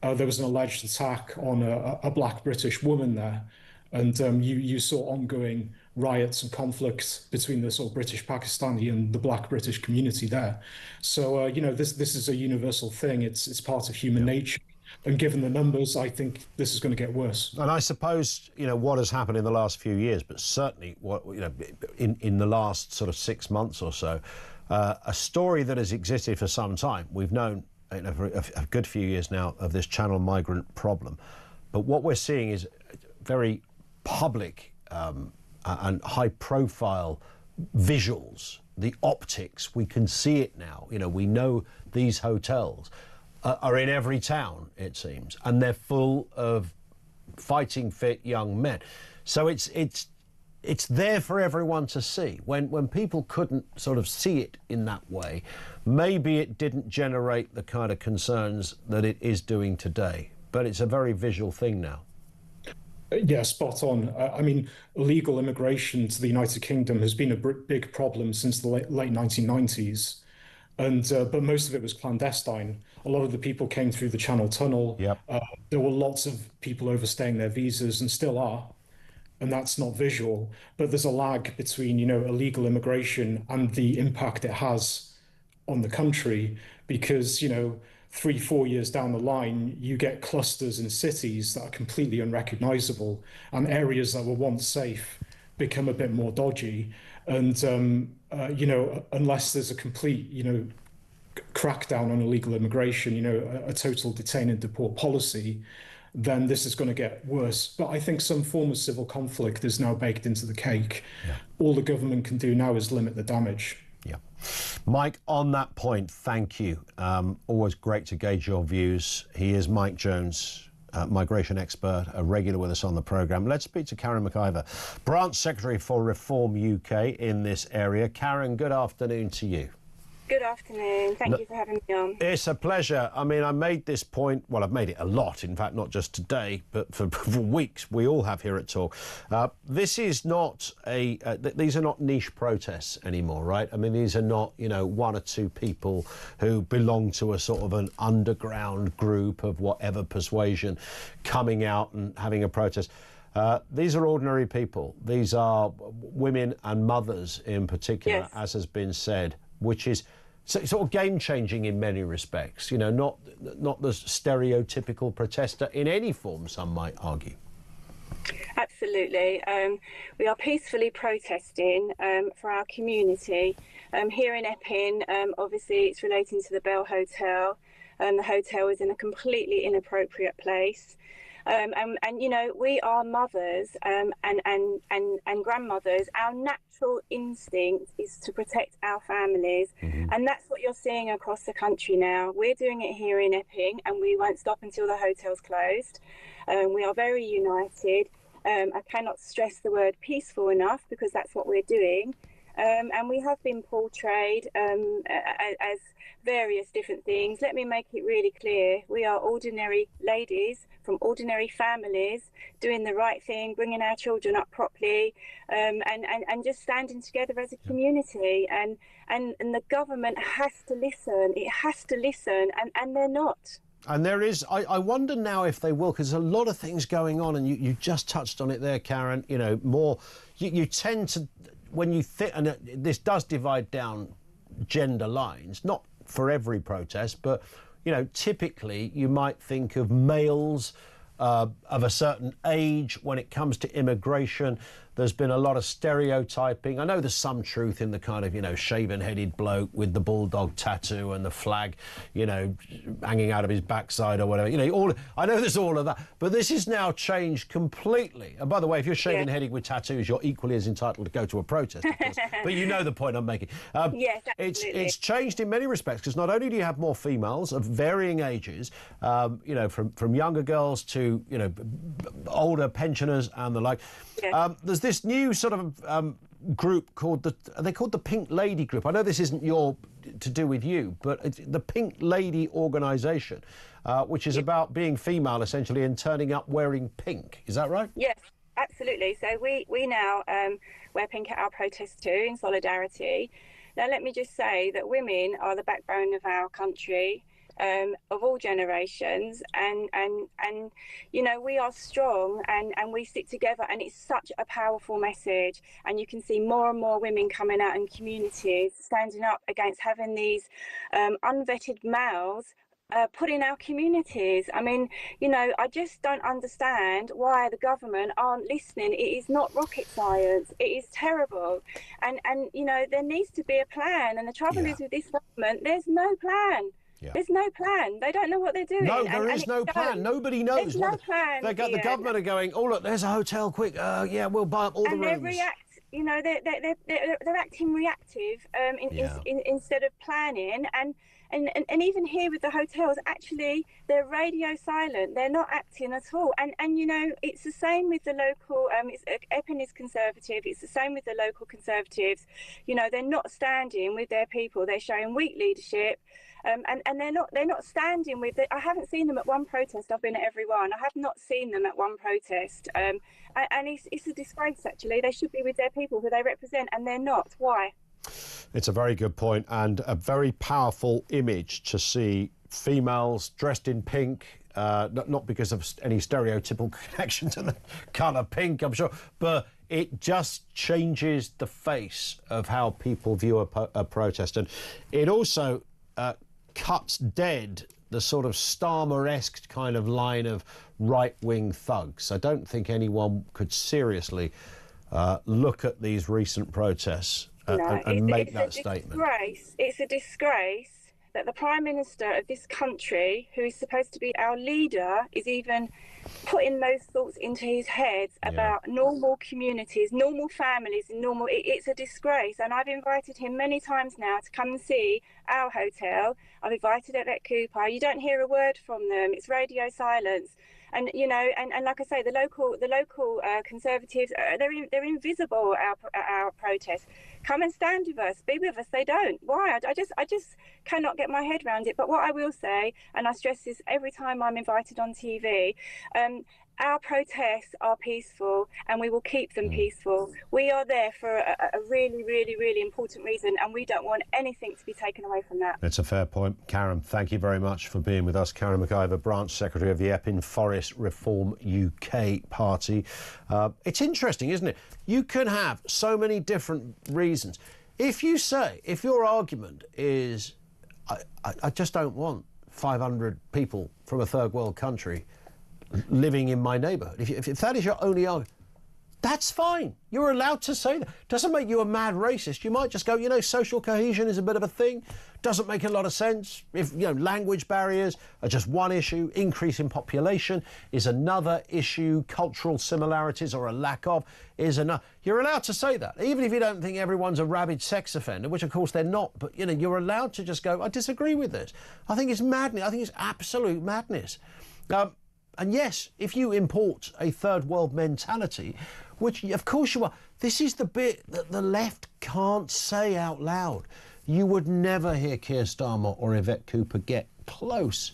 there was an alleged attack on a black British woman there. And you saw ongoing riots and conflicts between the sort of British Pakistani and the black British community there. So, this is a universal thing. It's part of human nature. And given the numbers, I think this is going to get worse. And I suppose, what has happened in the last few years, but certainly in the last sort of 6 months or so, a story that has existed for some time. We've known for a good few years now of this Channel migrant problem. But what we're seeing is very public and high-profile visuals, the optics. We can see it now. We know these hotels are in every town, it seems, and they're full of fighting fit young men. So it's there for everyone to see. When people couldn't sort of see it in that way, maybe it didn't generate the kind of concerns that it is doing today. But it's a very visual thing now. Yeah, spot on. I mean, illegal immigration to the United Kingdom has been a big problem since the late 1990s. And but most of it was clandestine. A lot of the people came through the Channel Tunnel. Yep. There were lots of people overstaying their visas and still are. And that's not visual. But there's a lag between, illegal immigration and the impact it has on the country because, 3-4 years down the line, you get clusters in cities that are completely unrecognizable and areas that were once safe become a bit more dodgy. And, unless there's a complete, crackdown on illegal immigration, a total detain and deport policy, then this is going to get worse. But I think some form of civil conflict is now baked into the cake. Yeah. All the government can do now is limit the damage. Yeah. Mike, on that point, thank you. Always great to gauge your views. He is Mike Jones, migration expert, a regular with us on the programme. Let's speak to Karen McIver, Branch Secretary for Reform UK in this area. Karen, good afternoon to you. Good afternoon. Thank you for having me on. It's a pleasure. I mean, I made this point, well, I've made it a lot, in fact, not just today, but for weeks, we all have here at Talk. This is not these are not niche protests anymore, right? I mean, these are not, one or two people who belong to a sort of an underground group of whatever persuasion coming out and having a protest. These are ordinary people. These are women and mothers in particular, yes, as has been said, which is So sort of game-changing in many respects, you know, not the stereotypical protester in any form, some might argue. Absolutely. We are peacefully protesting for our community. Here in Epping, obviously it's relating to the Bell Hotel. The hotel is in a completely inappropriate place. And you know, we are mothers and grandmothers. Our natural instinct is to protect our families. And that's what you're seeing across the country now. We're doing it here in Epping, and we won't stop until the hotel's closed. We are very united. I cannot stress the word peaceful enough, because that's what we're doing. And we have been portrayed as various different things. Let me make it really clear. We are ordinary ladies from ordinary families doing the right thing, bringing our children up properly, and just standing together as a community. And the government has to listen. It has to listen, and they're not. And there is, I wonder now if they will, because there's a lot of things going on, and you just touched on it there, Karen, you know, more, you tend to, when you think, and this does divide down gender lines, not for every protest, but, you know, typically you might think of males of a certain age when it comes to immigration. There's been a lot of stereotyping. I know there's some truth in the kind of, you know, shaven-headed bloke with the bulldog tattoo and the flag, you know, hanging out of his backside or whatever. You know, I know there's all of that. But this is now changed completely. And by the way, if you're shaven-headed with tattoos, you're equally as entitled to go to a protest, of course. But you know the point I'm making. Yes, absolutely. It's changed in many respects, because not only do you have more females of varying ages, you know, from younger girls to, you know, older pensioners and the like. Yes. There's this new sort of group called the Pink Lady Group. I know this isn't to do with you, but it's the Pink Lady organisation, which is about being female essentially and turning up wearing pink. Is that right? Yes, absolutely. So we now wear pink at our protest too, in solidarity. Now let me just say that women are the backbone of our country. Of all generations, and you know, we are strong and we stick together, and it's such a powerful message. And you can see more and more women coming out in communities standing up against having these unvetted males put in our communities. I mean, you know, I just don't understand why the government aren't listening. It is not rocket science. It is terrible. And you know, there needs to be a plan. And the trouble is with this government, there's no plan. Yeah. There's no plan. They don't know what they're doing. No, there is no plan. Nobody knows. There's no plan. The government are going, oh, look, there's a hotel, quick. Yeah, we'll buy up all the rooms. And they react, you know, they're acting reactive instead of planning. And even here with the hotels, actually, they're radio silent. They're not acting at all. And you know, it's the same with the local, Epping is Conservative. It's the same with the local Conservatives. You know, they're not standing with their people. They're showing weak leadership. And they're not standing with it. I haven't seen them at one protest. I've been at every one. I have not seen them at one protest. And it's a disgrace, actually. They should be with their people who they represent, and they're not. Why? It's a very good point, and a very powerful image to see females dressed in pink, not because of any stereotypical connection to the colour pink, I'm sure, but it just changes the face of how people view a protest. And it also cuts dead the sort of Starmer-esque kind of line of right-wing thugs. I don't think anyone could seriously look at these recent protests and make that statement. It's a disgrace that the Prime Minister of this country, who is supposed to be our leader, is even putting those thoughts into his head about normal communities, normal families, and it's a disgrace. And I've invited him many times now to come and see our hotel. I've invited Elect Cooper. You don't hear a word from them. It's radio silence. And you know, and like I say, the local Conservatives, they're invisible at our protests. Come and stand with us, be with us. They don't. Why? I just cannot get my head around it. But what I will say, and I stress this every time I'm invited on TV, our protests are peaceful, and we will keep them peaceful. We are there for a really, really, really important reason, and we don't want anything to be taken away from that. That's a fair point. Karen, thank you very much for being with us. Karen McIver, Branch Secretary of the Epping Forest Reform UK Party. It's interesting, isn't it? You can have so many different reasons. If your argument is, I just don't want 500 people from a third world country living in my neighbourhood, if that is your only argument, that's fine. You're allowed to say that. Doesn't make you a mad racist. You might just go, social cohesion is a bit of a thing. Doesn't make a lot of sense. If, language barriers are just one issue, increase in population is another issue, cultural similarities or a lack of is another. You're allowed to say that, even if you don't think everyone's a rabid sex offender, which of course they're not, but, you're allowed to just go, I disagree with this. I think it's madness. I think it's absolute madness. And yes, if you import a third world mentality, which of course you are, this is the bit that the left can't say out loud. You would never hear Keir Starmer or Yvette Cooper get close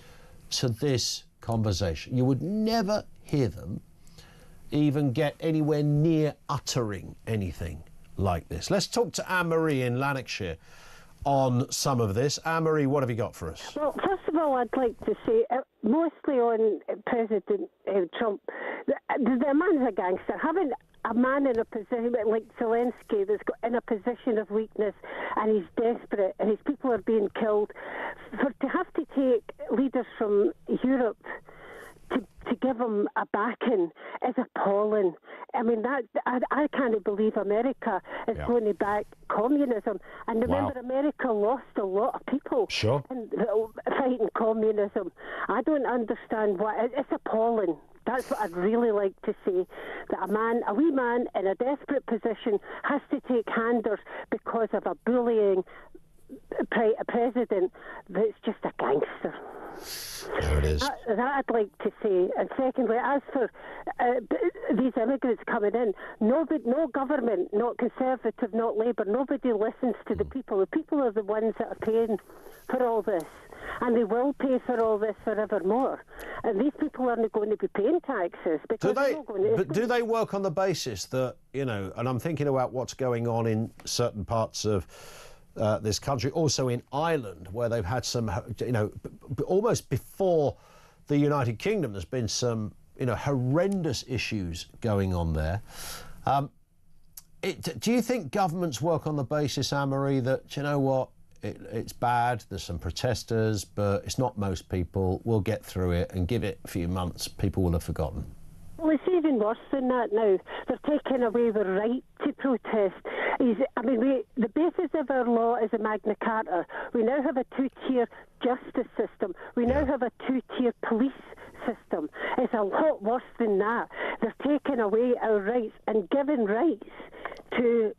to this conversation. You would never hear them even get anywhere near uttering anything like this. Let's talk to Anne-Marie in Lanarkshire on some of this. Anne-Marie, what have you got for us? Well, first of all, I'd like to say, mostly on President Trump, the man's a gangster. Having a man in a position like Zelensky that's got in a position of weakness and he's desperate and his people are being killed, to have to take leaders from Europe to give him a backing is appalling. I mean, I can't believe America is going to back communism. And remember, America lost a lot of people in fighting communism. I don't understand why. It's appalling. That's what I'd really like to say, that a wee man in a desperate position has to take handers because of a bullying president that's just a gangster. There it is. That I'd like to say. And secondly, as for these immigrants coming in, no government, not Conservative, not Labour, nobody listens to the people. The people are the ones that are paying for all this. And they will pay for all this forevermore. And these people aren't going to be paying taxes. Do they work on the basis that, and I'm thinking about what's going on in certain parts of this country, also in Ireland, where they've had some, almost before the United Kingdom, there's been some, horrendous issues going on there. Do you think governments work on the basis, Anne-Marie, that, it's bad, there's some protesters, but it's not most people, we'll get through it and give it a few months, people will have forgotten? Well, it's even worse than that now. They're taking away the right to protest. The basis of our law is a Magna Carta. We now have a two-tier justice system. We now have a two-tier police system. It's a lot worse than that. They're taking away our rights and giving rights to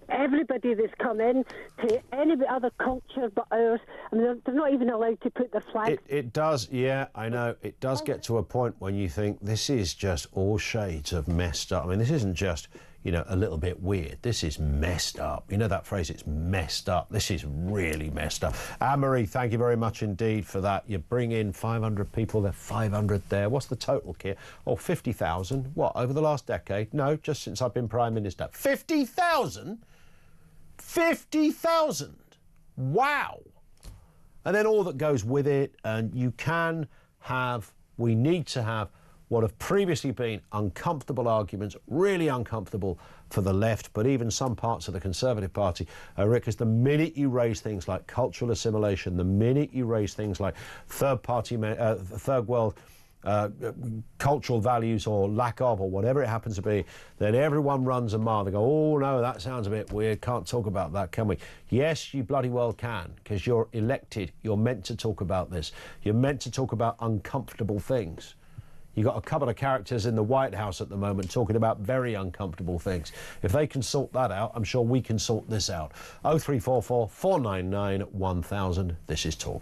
everybody that's come in, to any other culture but ours. They're not even allowed to put their flags. It does, I know. It does get to a point when you think this is just all shades of messed up. This isn't just, a little bit weird. This is messed up. That phrase, it's messed up. This is really messed up. Anne-Marie, thank you very much indeed for that. You bring in 500 people, there are 500 there. What's the total, Keir? 50,000. What, over the last decade? No, just since I've been Prime Minister. 50,000? 50,000! Wow! And then all that goes with it, and we need to have what have previously been uncomfortable arguments, really uncomfortable for the left, but even some parts of the Conservative Party, Rick, because the minute you raise things like cultural assimilation, the minute you raise things like third world cultural values or lack of, or whatever it happens to be, then everyone runs a mile. They go, oh no, that sounds a bit weird, can't talk about that, can we? Yes, you bloody well can, because you're elected. You're meant to talk about this. You're meant to talk about uncomfortable things. You've got a couple of characters in the White House at the moment talking about very uncomfortable things. If they can sort that out, I'm sure we can sort this out. 0344 499 1000. This is Talk.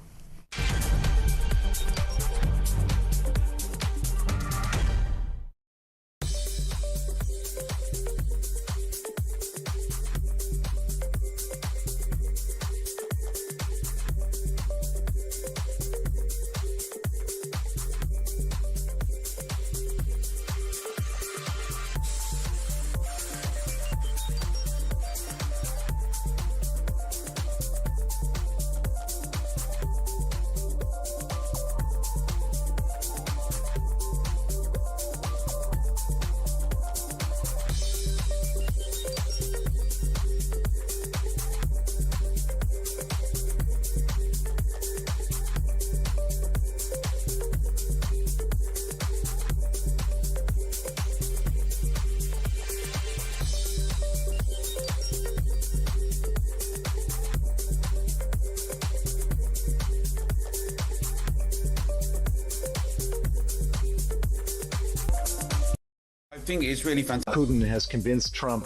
think it's really fantastic. Putin has convinced Trump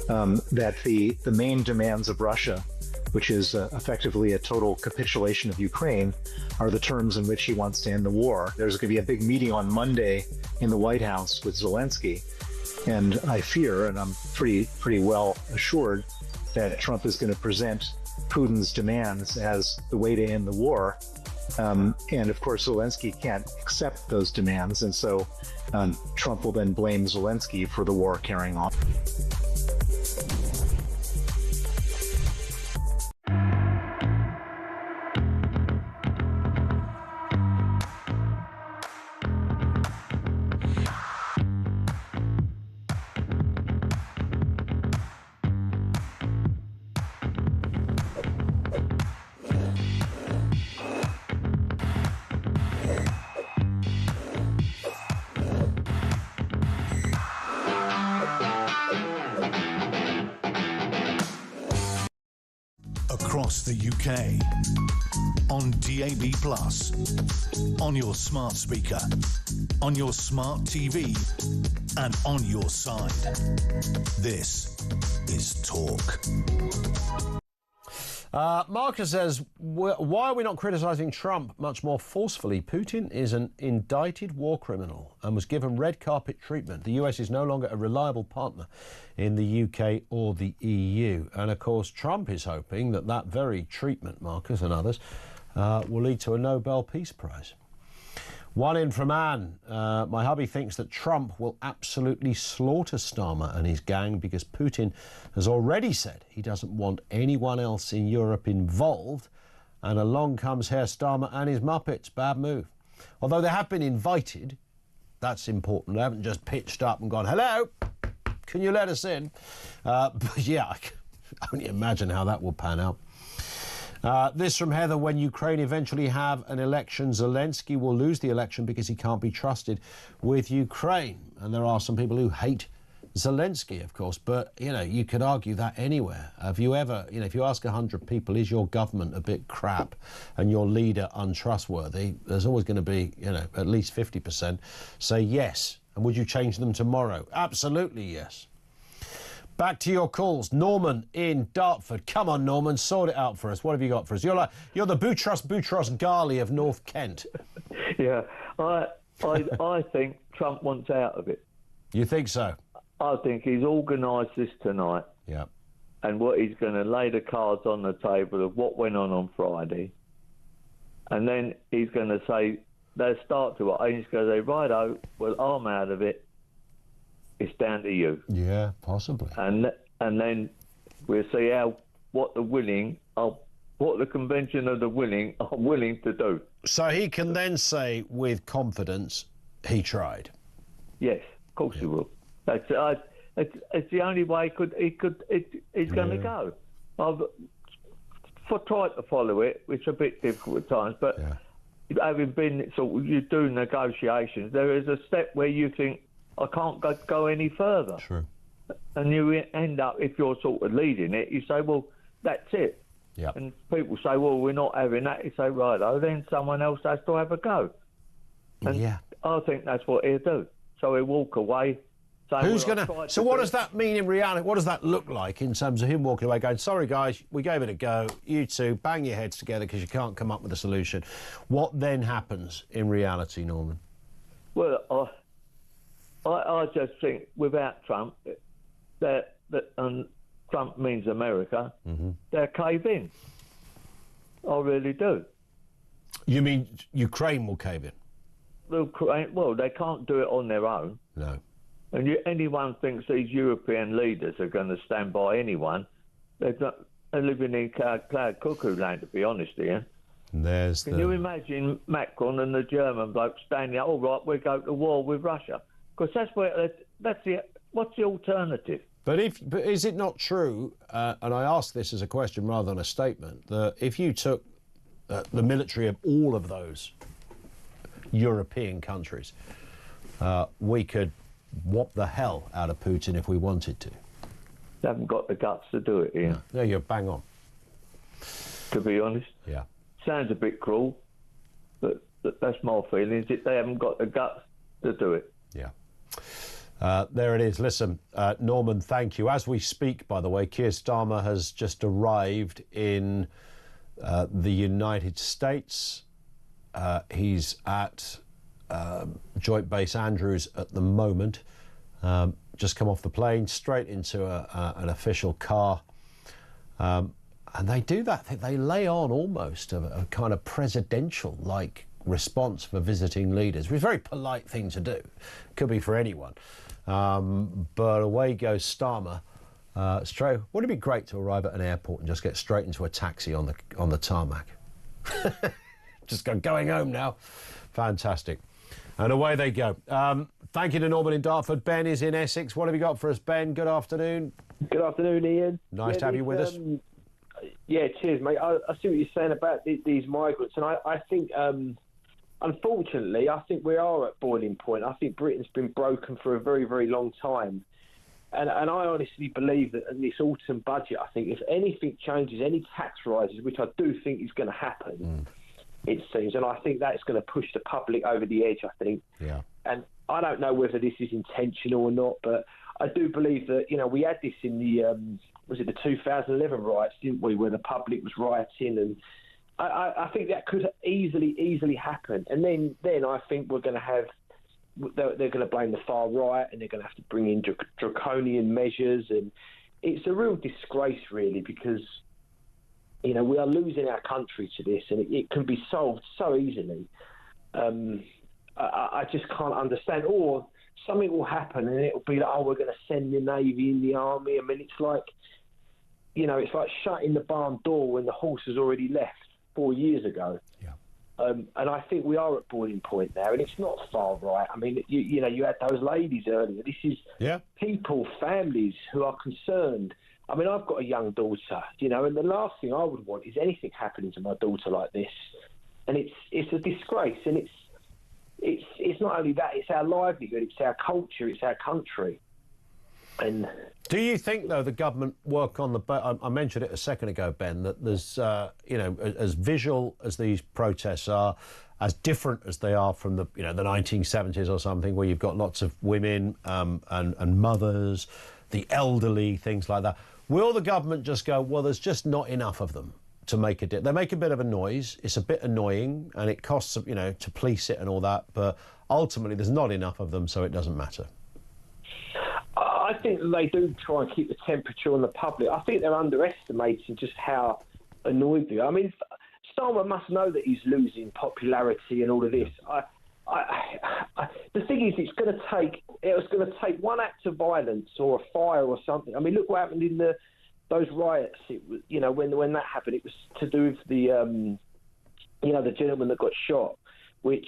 that the main demands of Russia, which is effectively a total capitulation of Ukraine, are the terms in which he wants to end the war. There's going to be a big meeting on Monday in the White House with Zelensky, and I fear, and I'm pretty well assured, that Trump is going to present Putin's demands as the way to end the war. And of course, Zelensky can't accept those demands, and so Trump will then blame Zelensky for the war carrying on. Across the UK, on DAB+, on your smart speaker, on your smart TV, and on your side. This is Talk. Marcus says, why are we not criticising Trump much more forcefully? Putin is an indicted war criminal and was given red carpet treatment. The US is no longer a reliable partner in the UK or the EU. And of course, Trump is hoping that that very treatment, Marcus and others, will lead to a Nobel Peace Prize. One in from Anne. My hubby thinks that Trump will absolutely slaughter Starmer and his gang because Putin has already said he doesn't want anyone else in Europe involved, and along comes Herr Starmer and his Muppets. Bad move. Although they have been invited, that's important. They haven't just pitched up and gone, hello, can you let us in? But yeah, I can only imagine how that will pan out. This from Heather: when Ukraine eventually have an election, Zelensky will lose the election because he can't be trusted with Ukraine. And there are some people who hate Zelensky, of course, but, you know, you could argue that anywhere. Have you ever, you know, if you ask 100 people, is your government a bit crap and your leader untrustworthy, there's always going to be, you know, at least 50% say yes. And would you change them tomorrow? Absolutely yes. Back to your calls. Norman in Dartford. Come on, Norman, sort it out for us. What have you got for us? You're the Boutros Ghali of North Kent. Yeah, I think Trump wants out of it. You think so? I think he's organised this tonight. Yeah. And what he's going to lay the cards on the table of what went on Friday. And then he's going to say, they'll start to, and he's going to say, righto, well, I'm out of it. It's down to you. Yeah, possibly. And then we'll see what the convention of the willing are willing to do. So he can then say with confidence, he tried. Yes, of course he will. It's the only way he's going to go. I've tried to follow it, which is a bit difficult at times, but having been you do negotiations, there is a step where you think, I can't go any further. True. And you end up, if you're sort of leading it, you say, well, that's it. Yeah. And people say, well, we're not having that. You say, righto, then someone else has to have a go. And yeah. I think that's what he'll do. So he'll walk away. Saying, Who's going to... So what does that mean in reality? What does that look like in terms of him walking away going, sorry, guys, we gave it a go. You two, bang your heads together because you can't come up with a solution. What then happens in reality, Norman? Well, I just think without Trump, that Trump means America, they'll cave in. I really do. You mean Ukraine will cave in? Well, they can't do it on their own. No. And anyone thinks these European leaders are going to stand by anyone, they're living in cloud cuckoo land, to be honest here. Can you imagine Macron and the German bloke standing up, all right, we'll go to war with Russia? Because what's the alternative? But is it not true, and I ask this as a question rather than a statement, that if you took the military of all of those European countries, we could whop the hell out of Putin if we wanted to? They haven't got the guts to do it, Ian. No, you're bang on. To be honest. Yeah. Sounds a bit cruel, but that's my feelings. They haven't got the guts to do it. Yeah. There it is. Listen, Norman, thank you. As we speak, by the way, Keir Starmer has just arrived in the United States. He's at Joint Base Andrews at the moment. Just come off the plane, straight into an official car. And they do that. They lay on almost a kind of presidential-like response for visiting leaders, which is a very polite thing to do. Could be for anyone. But away goes Starmer. Straight. Wouldn't it be great to arrive at an airport and just get straight into a taxi on the tarmac? Just going home now. Fantastic. And away they go. Thank you to Norman in Dartford. Ben is in Essex. What have you got for us, Ben? Good afternoon. Good afternoon, Ian. Nice to have you with us. Yeah, cheers, mate. I see what you're saying about these migrants, and I think, unfortunately, I think we are at boiling point. I think Britain's been broken for a very, very long time. And I honestly believe that in this autumn budget, I think if anything changes, any tax rises, which I do think is going to happen, it seems, and I think that's going to push the public over the edge, I think. Yeah. And I don't know whether this is intentional or not, but I do believe that, we had this in the, was it the 2011 riots, didn't we, where the public was rioting, and I think that could easily happen. And then I think we're going to have, they're going to blame the far right, and they're going to have to bring in draconian measures, and it's a real disgrace, really, because we are losing our country to this, and it can be solved so easily. I just can't understand. Or something will happen, and it'll be like, oh, we're going to send the Navy and the Army. I mean, it's like shutting the barn door when the horse has already left 4 years ago. Yeah. And I think we are at boiling point now, and it's not far right. I mean, you had those ladies earlier. This is people, families who are concerned. I mean, I've got a young daughter, and the last thing I would want is anything happening to my daughter like this. And it's a disgrace, and it's not only that, it's our livelihood, it's our culture, it's our country. And do you think, though, the government work on I mentioned it a second ago, Ben, that there's, as visual as these protests are, as different as they are from the 1970s or something, where you've got lots of women and mothers, the elderly, things like that. Will the government just go, well, there's just not enough of them to make a difference? They make a bit of a noise. It's a bit annoying, and it costs, to police it and all that. But ultimately, there's not enough of them, so it doesn't matter. I think they do try and keep the temperature on the public. I think they're underestimating just how annoyed they are. I mean, Starmer must know that he's losing popularity and all of this. The thing is, it was going to take one act of violence or a fire or something. I mean, look what happened in those riots. It was, when that happened, it was to do with the gentleman that got shot, which,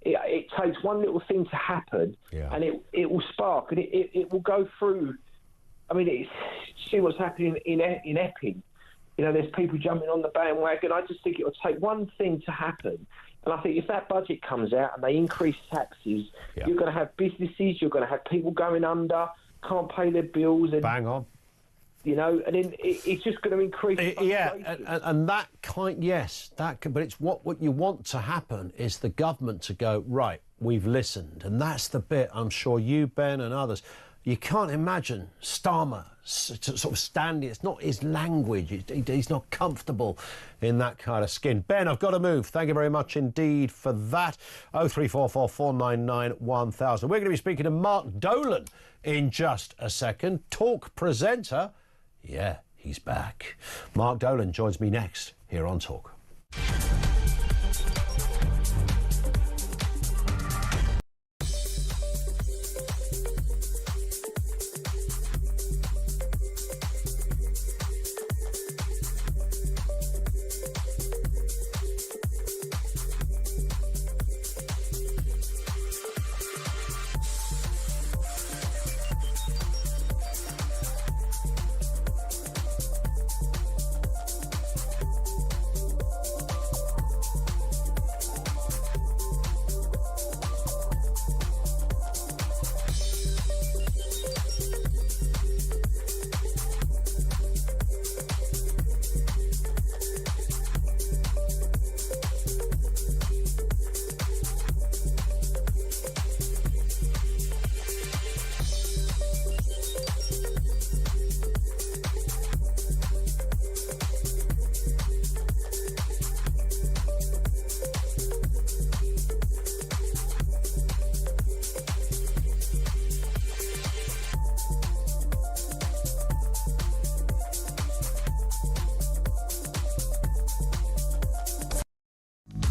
it takes one little thing to happen, and it will spark, and it will go through. I mean, see what's happening in Epping. There's people jumping on the bandwagon. I just think it will take one thing to happen. And I think if that budget comes out and they increase taxes, you're going to have businesses, you're going to have people going under, can't pay their bills. And, bang on. And then it's just going to increase. And that but it's what you want to happen is the government to go, right, we've listened. And that's the bit I'm sure you, Ben, and others, you can't imagine Starmer sort of standing. It's not his language. He's not comfortable in that kind of skin. Ben, I've got to move. Thank you very much indeed for that. 0344 499 1000. We're going to be speaking to Mark Dolan in just a second. Talk presenter. Yeah, he's back. Mark Dolan joins me next here on Talk.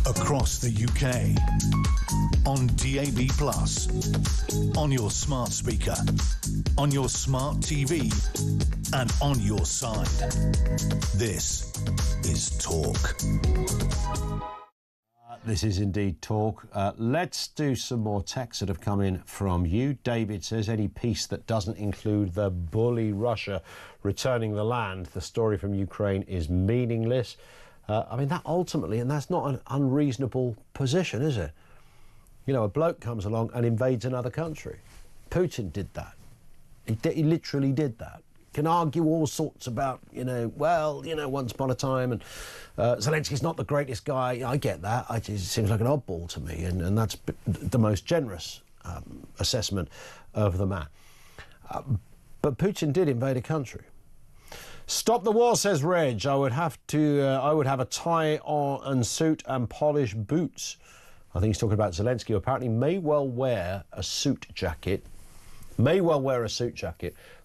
across the UK, on DAB+, on your smart speaker, on your smart TV, and on your side. This is Talk. This is indeed Talk. Let's do some more texts that have come in from you. David says, any peace that doesn't include the bully Russia returning the land, the story from Ukraine is meaningless. I mean, that ultimately, and that's not an unreasonable position, is it? You know, a bloke comes along and invades another country. Putin did that. He literally did that. Can argue all sorts about, once upon a time, and Zelensky's not the greatest guy. I get that. It seems like an oddball to me, and that's the most generous assessment of the man. But Putin did invade a country. Stop the war, says Reg. I would have a tie on and suit and polished boots. I think he's talking about Zelensky, who apparently may well wear a suit jacket,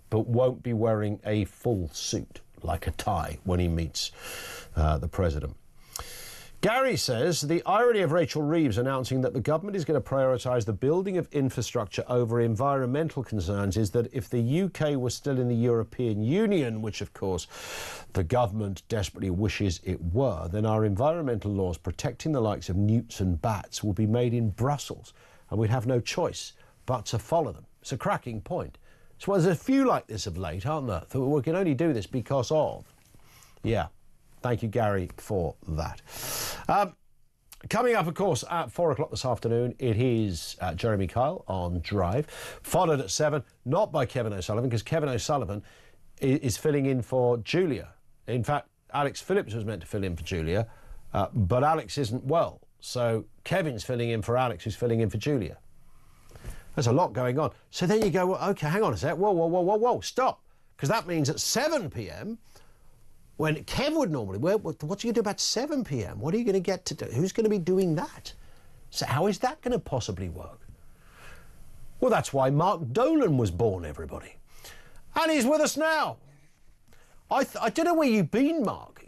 but won't be wearing a full suit, like a tie, when he meets the president. Gary says, the irony of Rachel Reeves announcing that the government is going to prioritise the building of infrastructure over environmental concerns is that if the UK was still in the European Union, which of course the government desperately wishes it were, then our environmental laws protecting the likes of newts and bats will be made in Brussels, and we'd have no choice but to follow them. It's a cracking point. So there's a few like this of late, aren't there? That we can only do this because of. Yeah. Thank you, Gary, for that. Coming up, of course, at 4 o'clock this afternoon, it is Jeremy Kyle on Drive, followed at 7, not by Kevin O'Sullivan, because Kevin O'Sullivan is filling in for Julia. In fact, Alex Phillips was meant to fill in for Julia, but Alex isn't well. So Kevin's filling in for Alex, who's filling in for Julia. There's a lot going on. So then you go, well, OK, hang on a sec. Whoa, stop. Because that means at 7 p.m, when Kev would normally, what's he going to do about 7 p.m? What are you going to get to do? Who's going to be doing that? So how is that going to possibly work? Well, that's why Mark Dolan was born, everybody. And he's with us now. I don't know where you've been, Mark.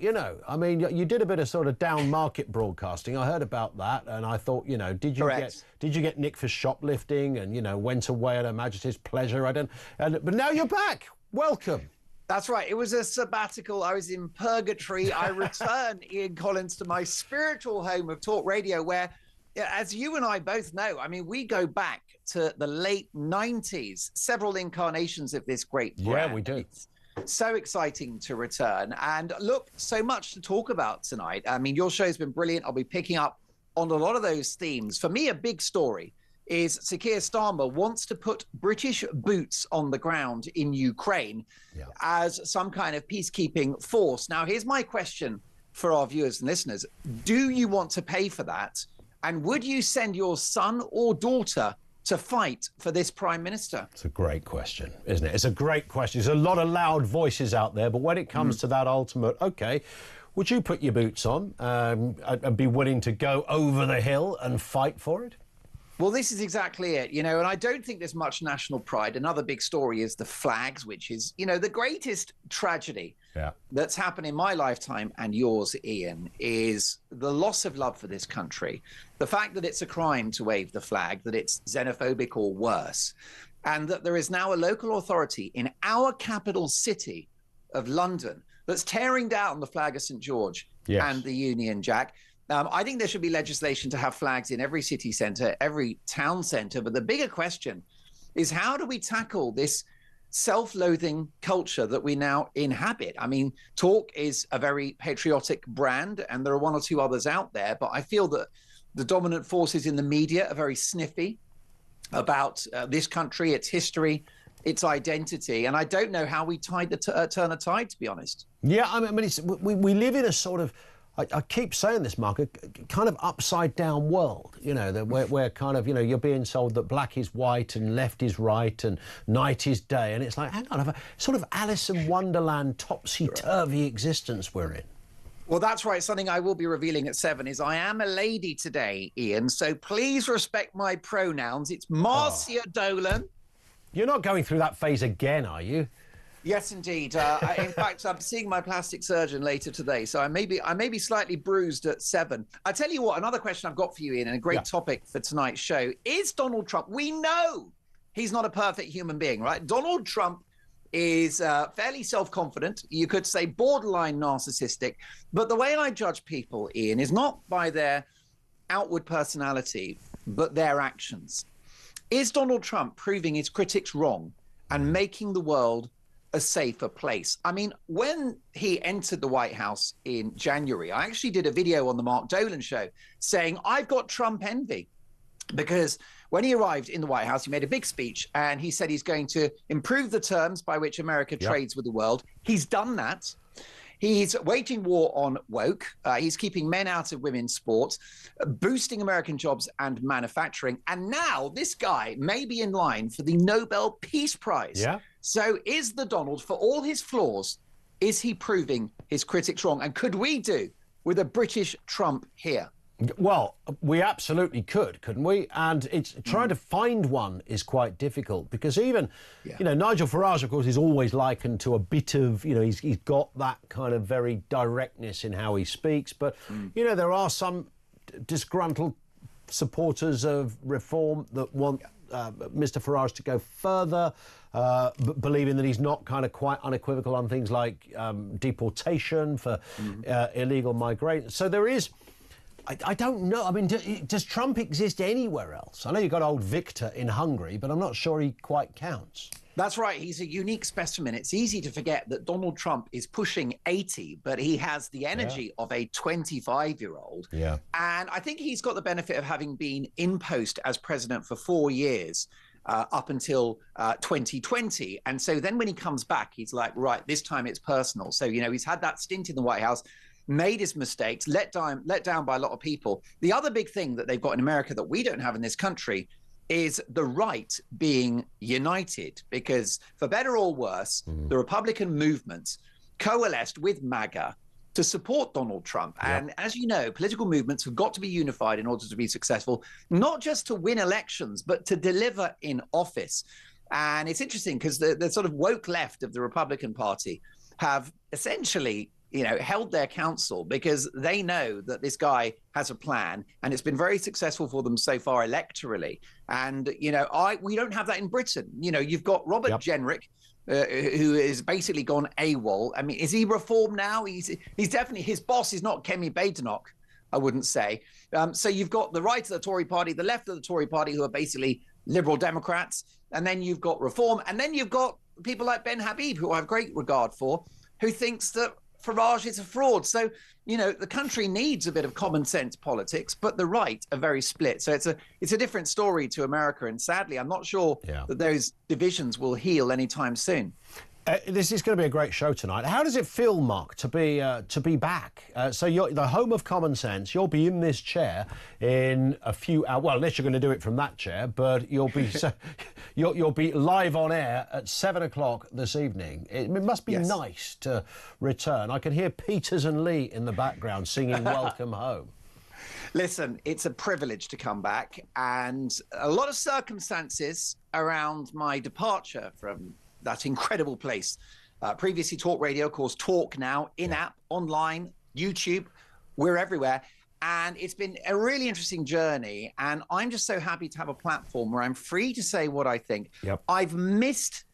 I mean, you did a bit of sort of down market broadcasting. I heard about that, and I thought, did you get nicked for shoplifting and, went away at Her Majesty's pleasure? But now you're back. Welcome. That's right. It was a sabbatical. I was in purgatory. I returned, Ian Collins, to my spiritual home of Talk Radio, where, as you and I both know, I mean, we go back to the late 90s, several incarnations of this great brand. Yeah, we do. It's so exciting to return. And look, so much to talk about tonight. I mean, your show's been brilliant. I'll be picking up on a lot of those themes. For me, a big story is Sir Keir Starmer wants to put British boots on the ground in Ukraine as some kind of peacekeeping force. Now, here's my question for our viewers and listeners. Do you want to pay for that? And would you send your son or daughter to fight for this Prime Minister? It's a great question, isn't it? It's a great question. There's a lot of loud voices out there, but when it comes to that ultimate, OK, would you put your boots on and be willing to go over the hill and fight for it? Well, this is exactly it, and I don't think there's much national pride. Another big story is the flags, which is, the greatest tragedy that's happened in my lifetime and yours, Ian, is the loss of love for this country. The fact that it's a crime to wave the flag, that it's xenophobic or worse, and that there is now a local authority in our capital city of London that's tearing down the flag of St. George and the Union Jack. I think there should be legislation to have flags in every city centre, every town centre. But the bigger question is, how do we tackle this self-loathing culture that we now inhabit? I mean, Talk is a very patriotic brand, and there are one or two others out there. But I feel that the dominant forces in the media are very sniffy about this country, its history, its identity. And I don't know how we turn a tide, to be honest. Yeah, I mean, we live in a sort of, I keep saying this, Mark, a kind of upside down world, where kind of, you're being told that black is white and left is right and night is day. And it's like, hang on, a sort of Alice in Wonderland topsy-turvy existence we're in. Well, that's right. Something I will be revealing at 7 is I am a lady today, Ian. So please respect my pronouns. It's Marcia Dolan. You're not going through that phase again, are you? Yes, indeed. In fact, I'm seeing my plastic surgeon later today, so I may be slightly bruised at 7. I tell you what, another question I've got for you, Ian, and a great topic for tonight's show is Donald Trump. We know he's not a perfect human being, right? Donald Trump is fairly self-confident. You could say borderline narcissistic. But the way I judge people, Ian, is not by their outward personality, but their actions. Is Donald Trump proving his critics wrong and making the world a safer place? I mean, when he entered the White House in January, I actually did a video on the Mark Dolan show saying, I've got Trump envy. Because when he arrived in the White House, he made a big speech and he said he's going to improve the terms by which America trades with the world. He's done that. He's waging war on woke. He's keeping men out of women's sports, boosting American jobs and manufacturing. And now this guy may be in line for the Nobel Peace Prize. Yeah. So is the Donald, for all his flaws, is he proving his critics wrong? And could we do with a British Trump here? Well, we absolutely could, couldn't we? And it's trying to find one is quite difficult because even, you know, Nigel Farage, of course, is always likened to a bit of, you know, he's got that kind of very directness in how he speaks. But, you know, there are some disgruntled supporters of reform that want Mr. Farage to go further, believing that he's not kind of quite unequivocal on things like deportation for illegal migrants. So there is... I don't know. I mean, does Trump exist anywhere else? I know you've got old Victor in Hungary, but I'm not sure he quite counts. That's right. He's a unique specimen. It's easy to forget that Donald Trump is pushing 80, but he has the energy of a 25-year-old. Yeah. And I think he's got the benefit of having been in post as president for 4 years. Up until 2020. And so then when he comes back, he's like, right, this time it's personal. So, you know, he's had that stint in the White House, made his mistakes, let down by a lot of people. The other big thing that they've got in America that we don't have in this country is the right being united, because for better or worse, the Republican movement coalesced with MAGA to support Donald Trump. And as you know, political movements have got to be unified in order to be successful, not just to win elections, but to deliver in office. And it's interesting because the sort of woke left of the Republican Party have essentially, you know, held their counsel because they know that this guy has a plan and it's been very successful for them so far electorally. And, you know, we don't have that in Britain. You know, you've got Robert Jenrick, who is basically gone AWOL. I mean, is he reformed now? He's definitely, his boss is not Kemi Badenoch, I wouldn't say. So you've got the right of the Tory party, the left of the Tory party, who are basically Liberal Democrats. And then you've got reform. And then you've got people like Ben Habib, who I have great regard for, who thinks that Farage is a fraud. So, you know, the country needs a bit of common sense politics, but the right are very split. So it's a different story to America. And sadly, I'm not sure that those divisions will heal anytime soon. This is going to be a great show tonight. How does it feel, Mark, to be back? So you're the home of common sense. You'll be in this chair in a few hours. Well, unless you're going to do it from that chair, but you'll be you'll be live on air at 7 o'clock this evening. It must be nice to return. I can hear Peters and Lee in the background singing "Welcome Home." Listen, it's a privilege to come back, and a lot of circumstances around my departure from that incredible place. Previously Talk Radio, of course, Talk now, in-app, online, YouTube, we're everywhere. And it's been a really interesting journey. And I'm just so happy to have a platform where I'm free to say what I think. I've missed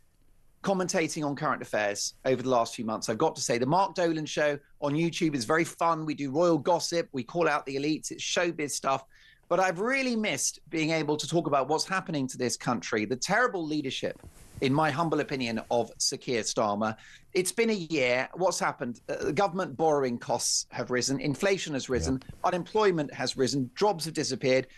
commentating on current affairs over the last few months. I've got to say, the Mark Dolan show on YouTube is very fun. We do royal gossip. We call out the elites. It's showbiz stuff. But I've really missed being able to talk about what's happening to this country, the terrible leadership, in my humble opinion, of Sir Keir Starmer. It's been a year. What's happened? Government borrowing costs have risen. Inflation has risen. Unemployment has risen. Jobs have disappeared.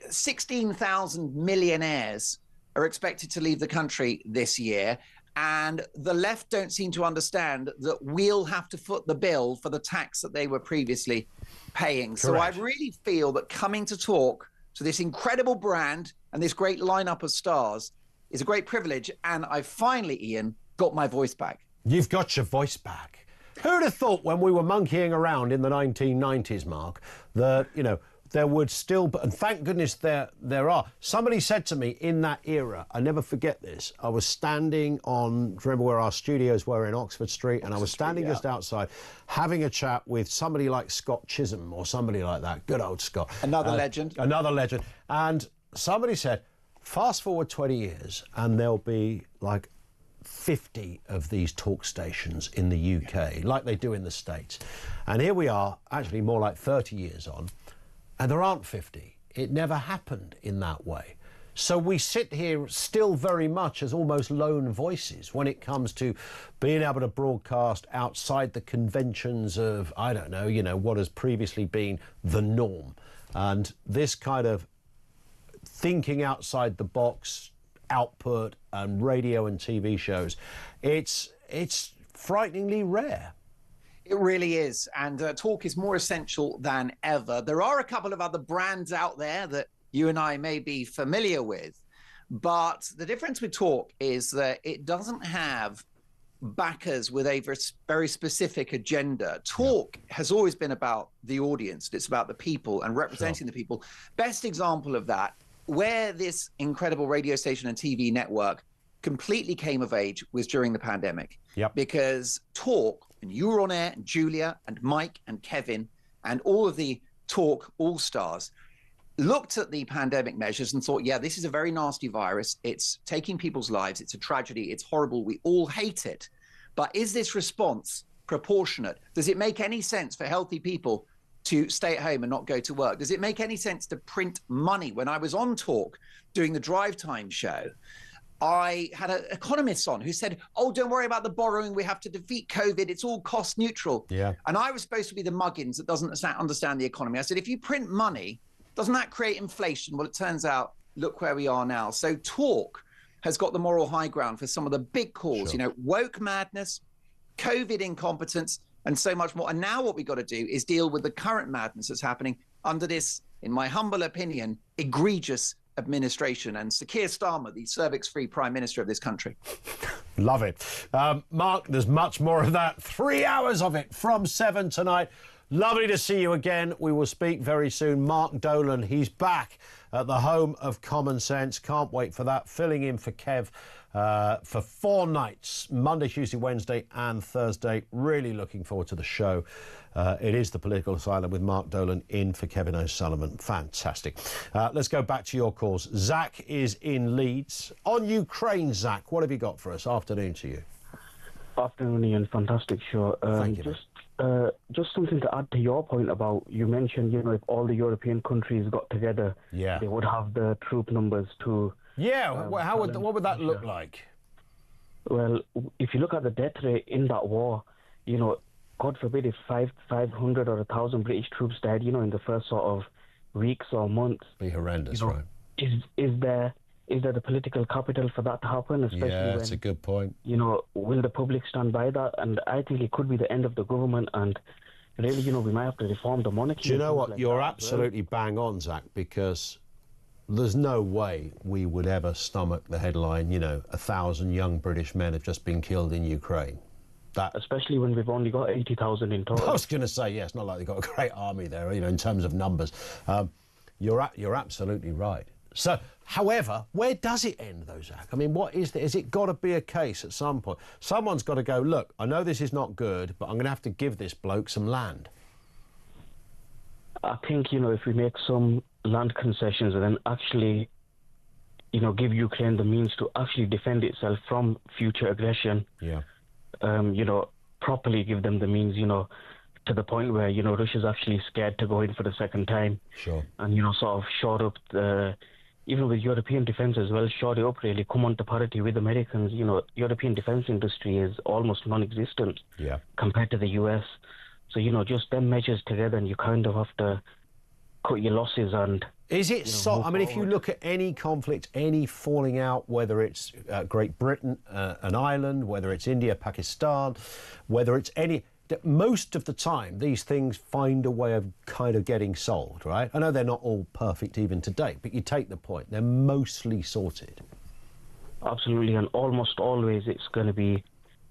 16,000 millionaires are expected to leave the country this year. And the left don't seem to understand that we'll have to foot the bill for the tax that they were previously paying. Correct. So I really feel that coming to talk to this incredible brand and this great lineup of stars is a great privilege. And I finally, Ian, got my voice back. You've got your voice back. Who'd have thought when we were monkeying around in the 1990s, Mark, that, you know, there would still, and thank goodness there are. Somebody said to me in that era, I never forget this, I was standing on, remember where our studios were in Oxford Street, and I was standing just outside having a chat with somebody like Scott Chisholm or somebody like that, good old Scott. Another legend. Another legend. And somebody said, fast forward 20 years and there'll be like 50 of these talk stations in the UK, like they do in the States. And here we are, actually more like 30 years on, and there aren't 50. It never happened in that way. So we sit here still very much as almost lone voices when it comes to being able to broadcast outside the conventions of, I don't know, you know, what has previously been the norm. And this kind of thinking outside the box, output and radio and TV shows, it's frighteningly rare. It really is, and talk is more essential than ever. There are a couple of other brands out there that you and I may be familiar with, but the difference with talk is that it doesn't have backers with a very specific agenda. Talk has always been about the audience. It's about the people and representing the people. Best example of that, where this incredible radio station and TV network completely came of age, was during the pandemic. Because talk, and you were on air, and Julia and Mike and Kevin and all of the talk all-stars looked at the pandemic measures and thought, yeah, this is a very nasty virus. It's taking people's lives. It's a tragedy. It's horrible. We all hate it. But is this response proportionate? Does it make any sense for healthy people to stay at home and not go to work? Does it make any sense to print money? When I was on talk doing the drive time show, I had an economist on who said, oh, don't worry about the borrowing. We have to defeat COVID. It's all cost neutral. And I was supposed to be the muggins that doesn't understand the economy. I said, if you print money, doesn't that create inflation? Well, it turns out, look where we are now. So talk has got the moral high ground for some of the big calls, you know, woke madness, COVID incompetence, and so much more. And now what we've got to do is deal with the current madness that's happening under this, in my humble opinion, egregious administration. And Sir Keir Starmer, the cervix-free Prime Minister of this country. Love it. Mark, there's much more of that. 3 hours of it from 7 tonight. Lovely to see you again. We will speak very soon. Mark Dolan, he's back at the home of Common Sense. Can't wait for that. Filling in for Kev for 4 nights, Monday, Tuesday, Wednesday and Thursday. Really looking forward to the show. It is The Political Asylum with Mark Dolan in for Kevin O'Sullivan. Fantastic. Let's go back to your calls. Zach is in Leeds. On Ukraine, Zach, what have you got for us? Afternoon to you. Afternoon, Ian. Fantastic show. Thank you. Just something to add to your point about, you mentioned, you know, if all the European countries got together, they would have the troop numbers to... what would that look like? Well, if you look at the death rate in that war, you know, God forbid if 500 or 1,000 British troops died, you know, in the first sort of weeks or months. Be horrendous, you know, right? Is there the political capital for that to happen? Especially that's a good point. You know, will the public stand by that? And I think it could be the end of the government, and really, you know, we might have to reform the monarchy. Do you know what? You're absolutely bang on, Zach, because there's no way we would ever stomach the headline, you know, 1,000 young British men have just been killed in Ukraine. Especially when we've only got 80,000 in total. I was going to say, it's not like they've got a great army there, you know, in terms of numbers. You're absolutely right. So, however, where does it end, though, Zach? I mean, what is it got to be a case at some point? Someone's got to go, look, I know this is not good, but I'm going to have to give this bloke some land. I think, you know, if we make some land concessions and then actually, you know, give Ukraine the means to actually defend itself from future aggression, you know, properly give them the means, you know, to the point where, you know, Russia's actually scared to go in for the second time. And, you know, sort of shore up the... Even with European defence as well, shore it up really, come on to parity with Americans. You know, European defence industry is almost non-existent compared to the US. So, you know, just them measures together and you kind of have to cut your losses and... Is it so? I mean, if you look at any conflict, any falling out, whether it's Great Britain, an island, whether it's India, Pakistan, whether it's any... Most of the time, these things find a way of kind of getting solved, right? I know they're not all perfect even to date, but you take the point. They're mostly sorted. Absolutely, and almost always it's going to be,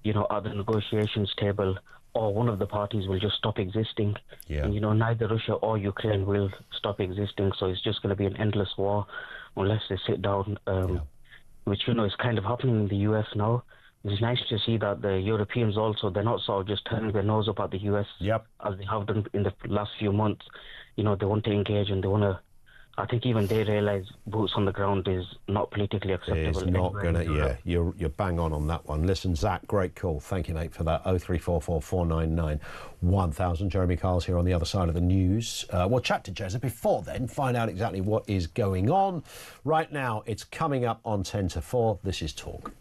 you know, at the negotiations table or one of the parties will just stop existing. Yeah. And, neither Russia or Ukraine will stop existing, so it's just going to be an endless war unless they sit down, which, is kind of happening in the US now. It's nice to see that the Europeans also, they're not sort of just turning their nose up at the US as they have done in the last few months. They want to engage and they want to, I think even they realise boots on the ground is not politically acceptable. It's not going to, you're bang on that one. Listen, Zach, great call. Thank you, mate, for that. 0344 499 1000. Jeremy Carl's here on the other side of the news. We'll chat to Jezza before then, find out exactly what is going on. Right now, it's coming up on 10 to 4. This is Talk.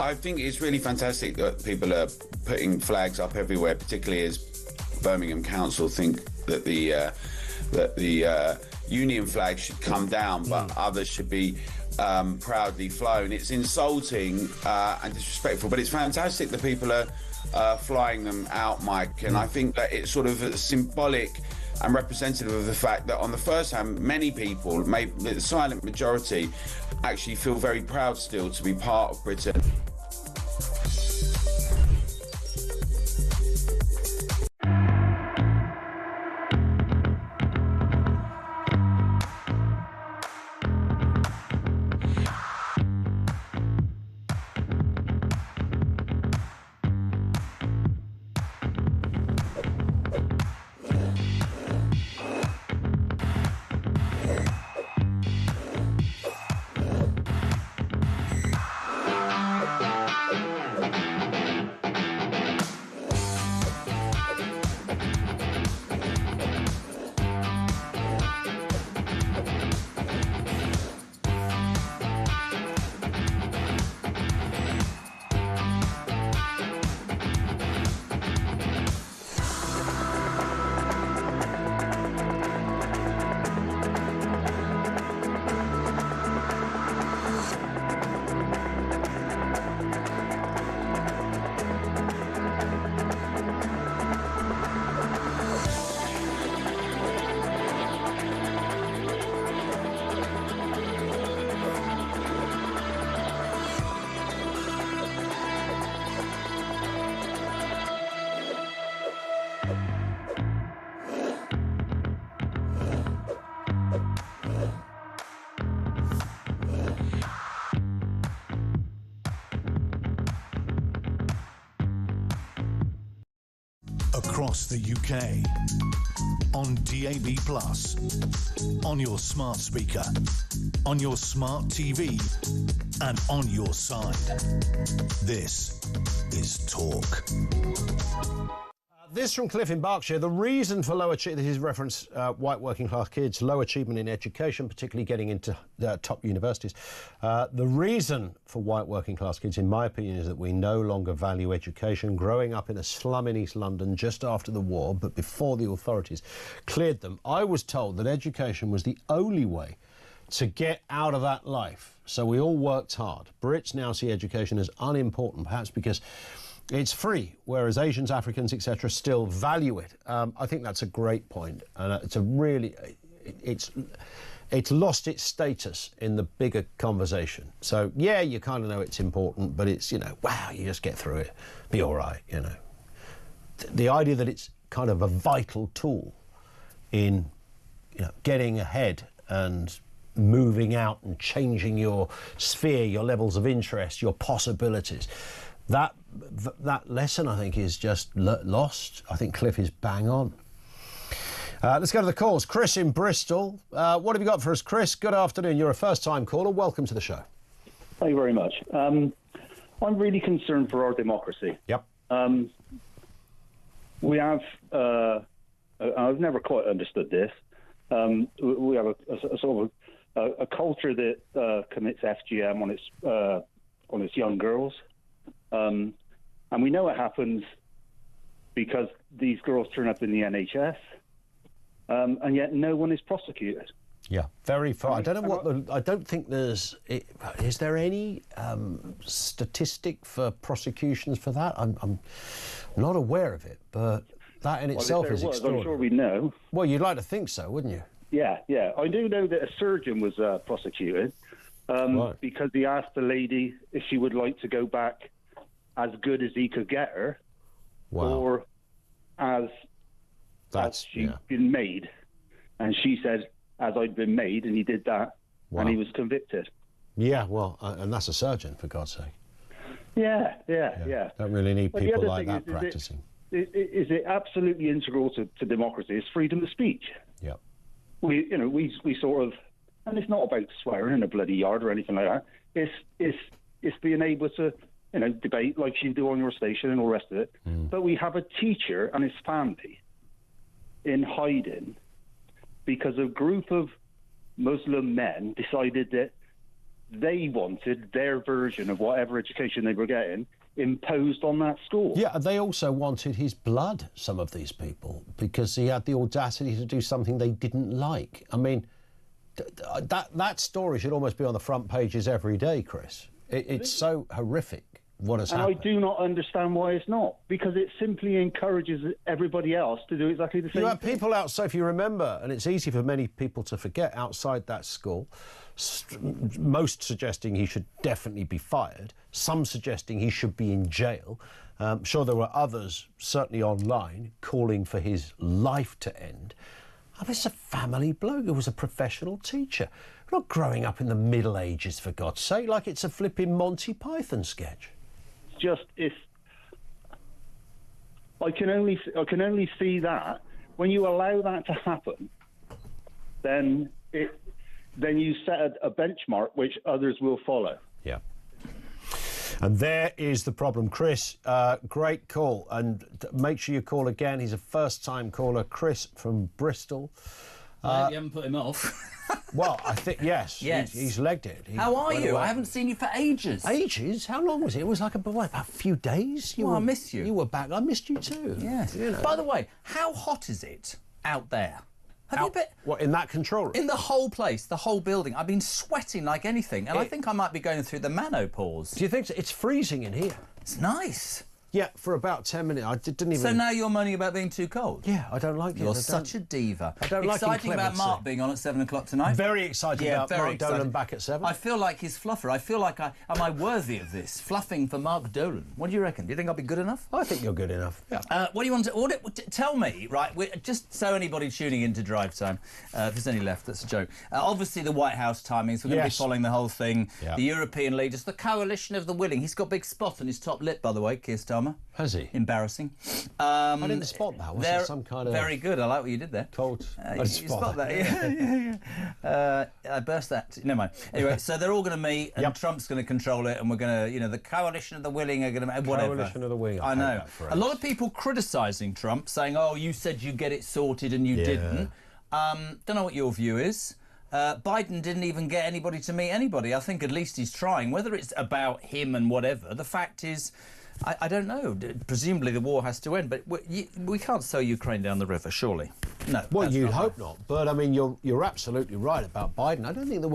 I think it's really fantastic that people are putting flags up everywhere, particularly as Birmingham Council think that the Union flag should come down, but others should be proudly flown. It's insulting and disrespectful, but it's fantastic that people are flying them out, Mike. And I think that it's sort of symbolic and representative of the fact that on the first hand, many people, maybe the silent majority, actually feel very proud still to be part of Britain. Across the UK, on DAB+, on your smart speaker, on your smart TV, and on your side. This is Talk. This from Cliff in Berkshire. The reason for low achievement, this is reference white working class kids, low achievement in education, particularly getting into top universities. The reason for white working class kids, in my opinion, is that we no longer value education. Growing up in a slum in East London just after the war, but before the authorities cleared them, I was told that education was the only way to get out of that life. So we all worked hard. Brits now see education as unimportant, perhaps because it's free, whereas Asians, Africans, etc. still value it. I think that's a great point, and it's lost its status in the bigger conversation. So yeah, you kind of know it's important, but it's, wow, you just get through it, be all right, The idea that it's kind of a vital tool in, getting ahead and moving out and changing your sphere, your levels of interest, your possibilities. That lesson, I think, is just lost. I think Cliff is bang on. Let's go to the calls. Chris in Bristol. What have you got for us, Chris? Good afternoon. You're a first-time caller. Welcome to the show. Thank you very much. I'm really concerned for our democracy. Yep. We have, I've never quite understood this, we have a sort of a culture that commits FGM on its young girls. And we know it happens because these girls turn up in the NHS, and yet no one is prosecuted. Yeah, very far. I don't know I don't think there's. Is there any statistic for prosecutions for that? I'm not aware of it, but that in itself is extraordinary. I'm sure we know. Well, you'd like to think so, wouldn't you? Yeah. I do know that a surgeon was prosecuted because he asked the lady if she would like to go back as good as he could get her, or as she'd been made, and she said, as I'd been made, and he did that, and he was convicted. Yeah, well, and that's a surgeon, for God's sake. Yeah. Don't really need people like that practicing. Is it absolutely integral to democracy? It's freedom of speech. Yeah. We sort of, and it's not about swearing in a bloody yard or anything like that. It's being able to, debate like you do on your station and all the rest of it. But we have a teacher and his family in hiding because a group of Muslim men decided that they wanted their version of whatever education they were getting imposed on that school. Yeah, they also wanted his blood, some of these people, because he had the audacity to do something they didn't like. I mean, that story should almost be on the front pages every day, Chris. It's so horrific what has happened. I do not understand why it's not, because it simply encourages everybody else to do exactly the same. You have people outside, if you remember, and it's easy for many people to forget, outside that school, most suggesting he should definitely be fired, some suggesting he should be in jail. I'm sure there were others, certainly online, calling for his life to end. I mean, it's a family bloke who was a professional teacher. Not growing up in the Middle Ages, for God's sake, like it's a flipping Monty Python sketch. I can only see that when you allow that to happen, then you set a benchmark which others will follow. Yeah. And there is the problem. Chris, great call. And make sure you call again. He's a first-time caller. Chris from Bristol. You haven't put him off. Well, I think, yes. He's legged it. How are you? I haven't seen you for ages. Ages? How long was it? It was like about a few days. I miss you. You were back. I missed you too. Yes. By the way, how hot is it out there? What, in that control room? In the whole place, the whole building. I've been sweating like anything, and I think I might be going through the menopause. Do you think so? It's freezing in here. It's nice. Yeah, for about 10 minutes. I didn't even... So now you're moaning about being too cold? Yeah, I don't like it. You're such a diva. I don't like Exciting about Mark being on at 7 o'clock tonight. Very exciting about Mark Dolan back at 7. I feel like his fluffer. I feel like, am I worthy of this? Fluffing for Mark Dolan. What do you reckon? Do you think I'll be good enough? I think you're good enough. Yeah. What do you want to... tell me, right, just so anybody tuning into Drive Time, if there's any left, that's a joke. Obviously, the White House timings, we're going to be following the whole thing. Yeah. The European leaders, the coalition of the willing. He's got a big spot on his top lip, by the way, Keir Starmer. Has he? Embarrassing. I didn't spot that. Was there some kind of... Very good. I like what you did there. Cold. You spot that. Yeah. I burst that. Never mind. Anyway, so they're all going to meet, and Trump's going to control it, and we're going to, the coalition of the willing are going to... Whatever. Coalition of the willing. I know. A lot of people criticising Trump, saying, oh, you said you get it sorted and you didn't. Don't know what your view is. Biden didn't even get anybody to meet anybody. I think at least he's trying. Whether it's about him and whatever, the fact is... I don't know. Presumably the war has to end, but we can't sail Ukraine down the river, surely. No. Well, you'd hope not. But I mean, you're absolutely right about Biden. I don't think there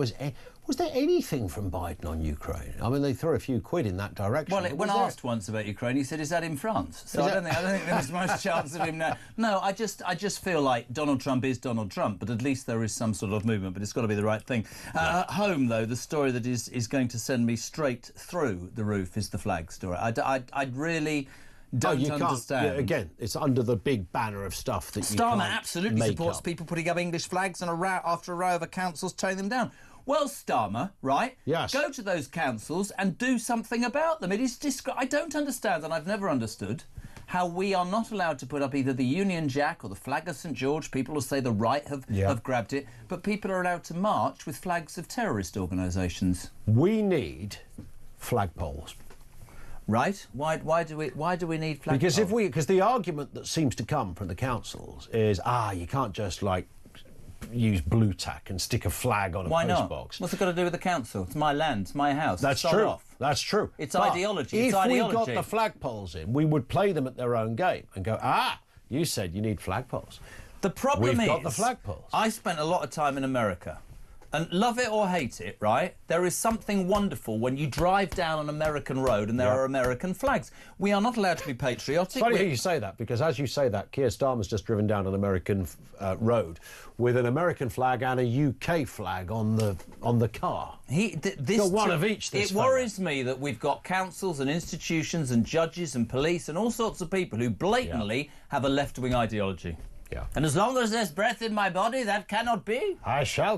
was there anything from Biden on Ukraine. I mean, they threw a few quid in that direction. Well, when asked once about Ukraine, he said, "Is that in France?" So I don't think there was much chance of him now. No, I just feel like Donald Trump is Donald Trump, but at least there is some sort of movement. But it's got to be the right thing. At home, though, the story that is going to send me straight through the roof is the flag story. I really don't understand. Yeah, again, it's under the big banner of stuff that you Starmer can't absolutely make supports up. people putting up English flags and after a row of councils tearing them down. Well, Starmer, right? Yes. Go to those councils and do something about them. It is I don't understand, and I've never understood, how we are not allowed to put up either the Union Jack or the flag of St George. People will say the right have grabbed it, but people are allowed to march with flags of terrorist organisations. We need flagpoles. Right? Why do we need flagpoles? Because the argument that seems to come from the councils is you can't just use blue tack and stick a flag on a post box. What's it got to do with the council? It's my land, it's my house. That's true. That's true. It's ideology. If we got the flagpoles in, we would play them at their own game and go, you said you need flagpoles. The problem We've got the flagpoles. I spent a lot of time in America. And love it or hate it, right? There is something wonderful when you drive down an American road and there are American flags. We are not allowed to be patriotic. It's funny how you say that, because as you say that, Keir Starmer's just driven down an American road with an American flag and a UK flag on the car. Got one of each. It worries me that we've got councils and institutions and judges and police and all sorts of people who blatantly have a left-wing ideology. Yeah. And as long as there's breath in my body, that cannot be. I shall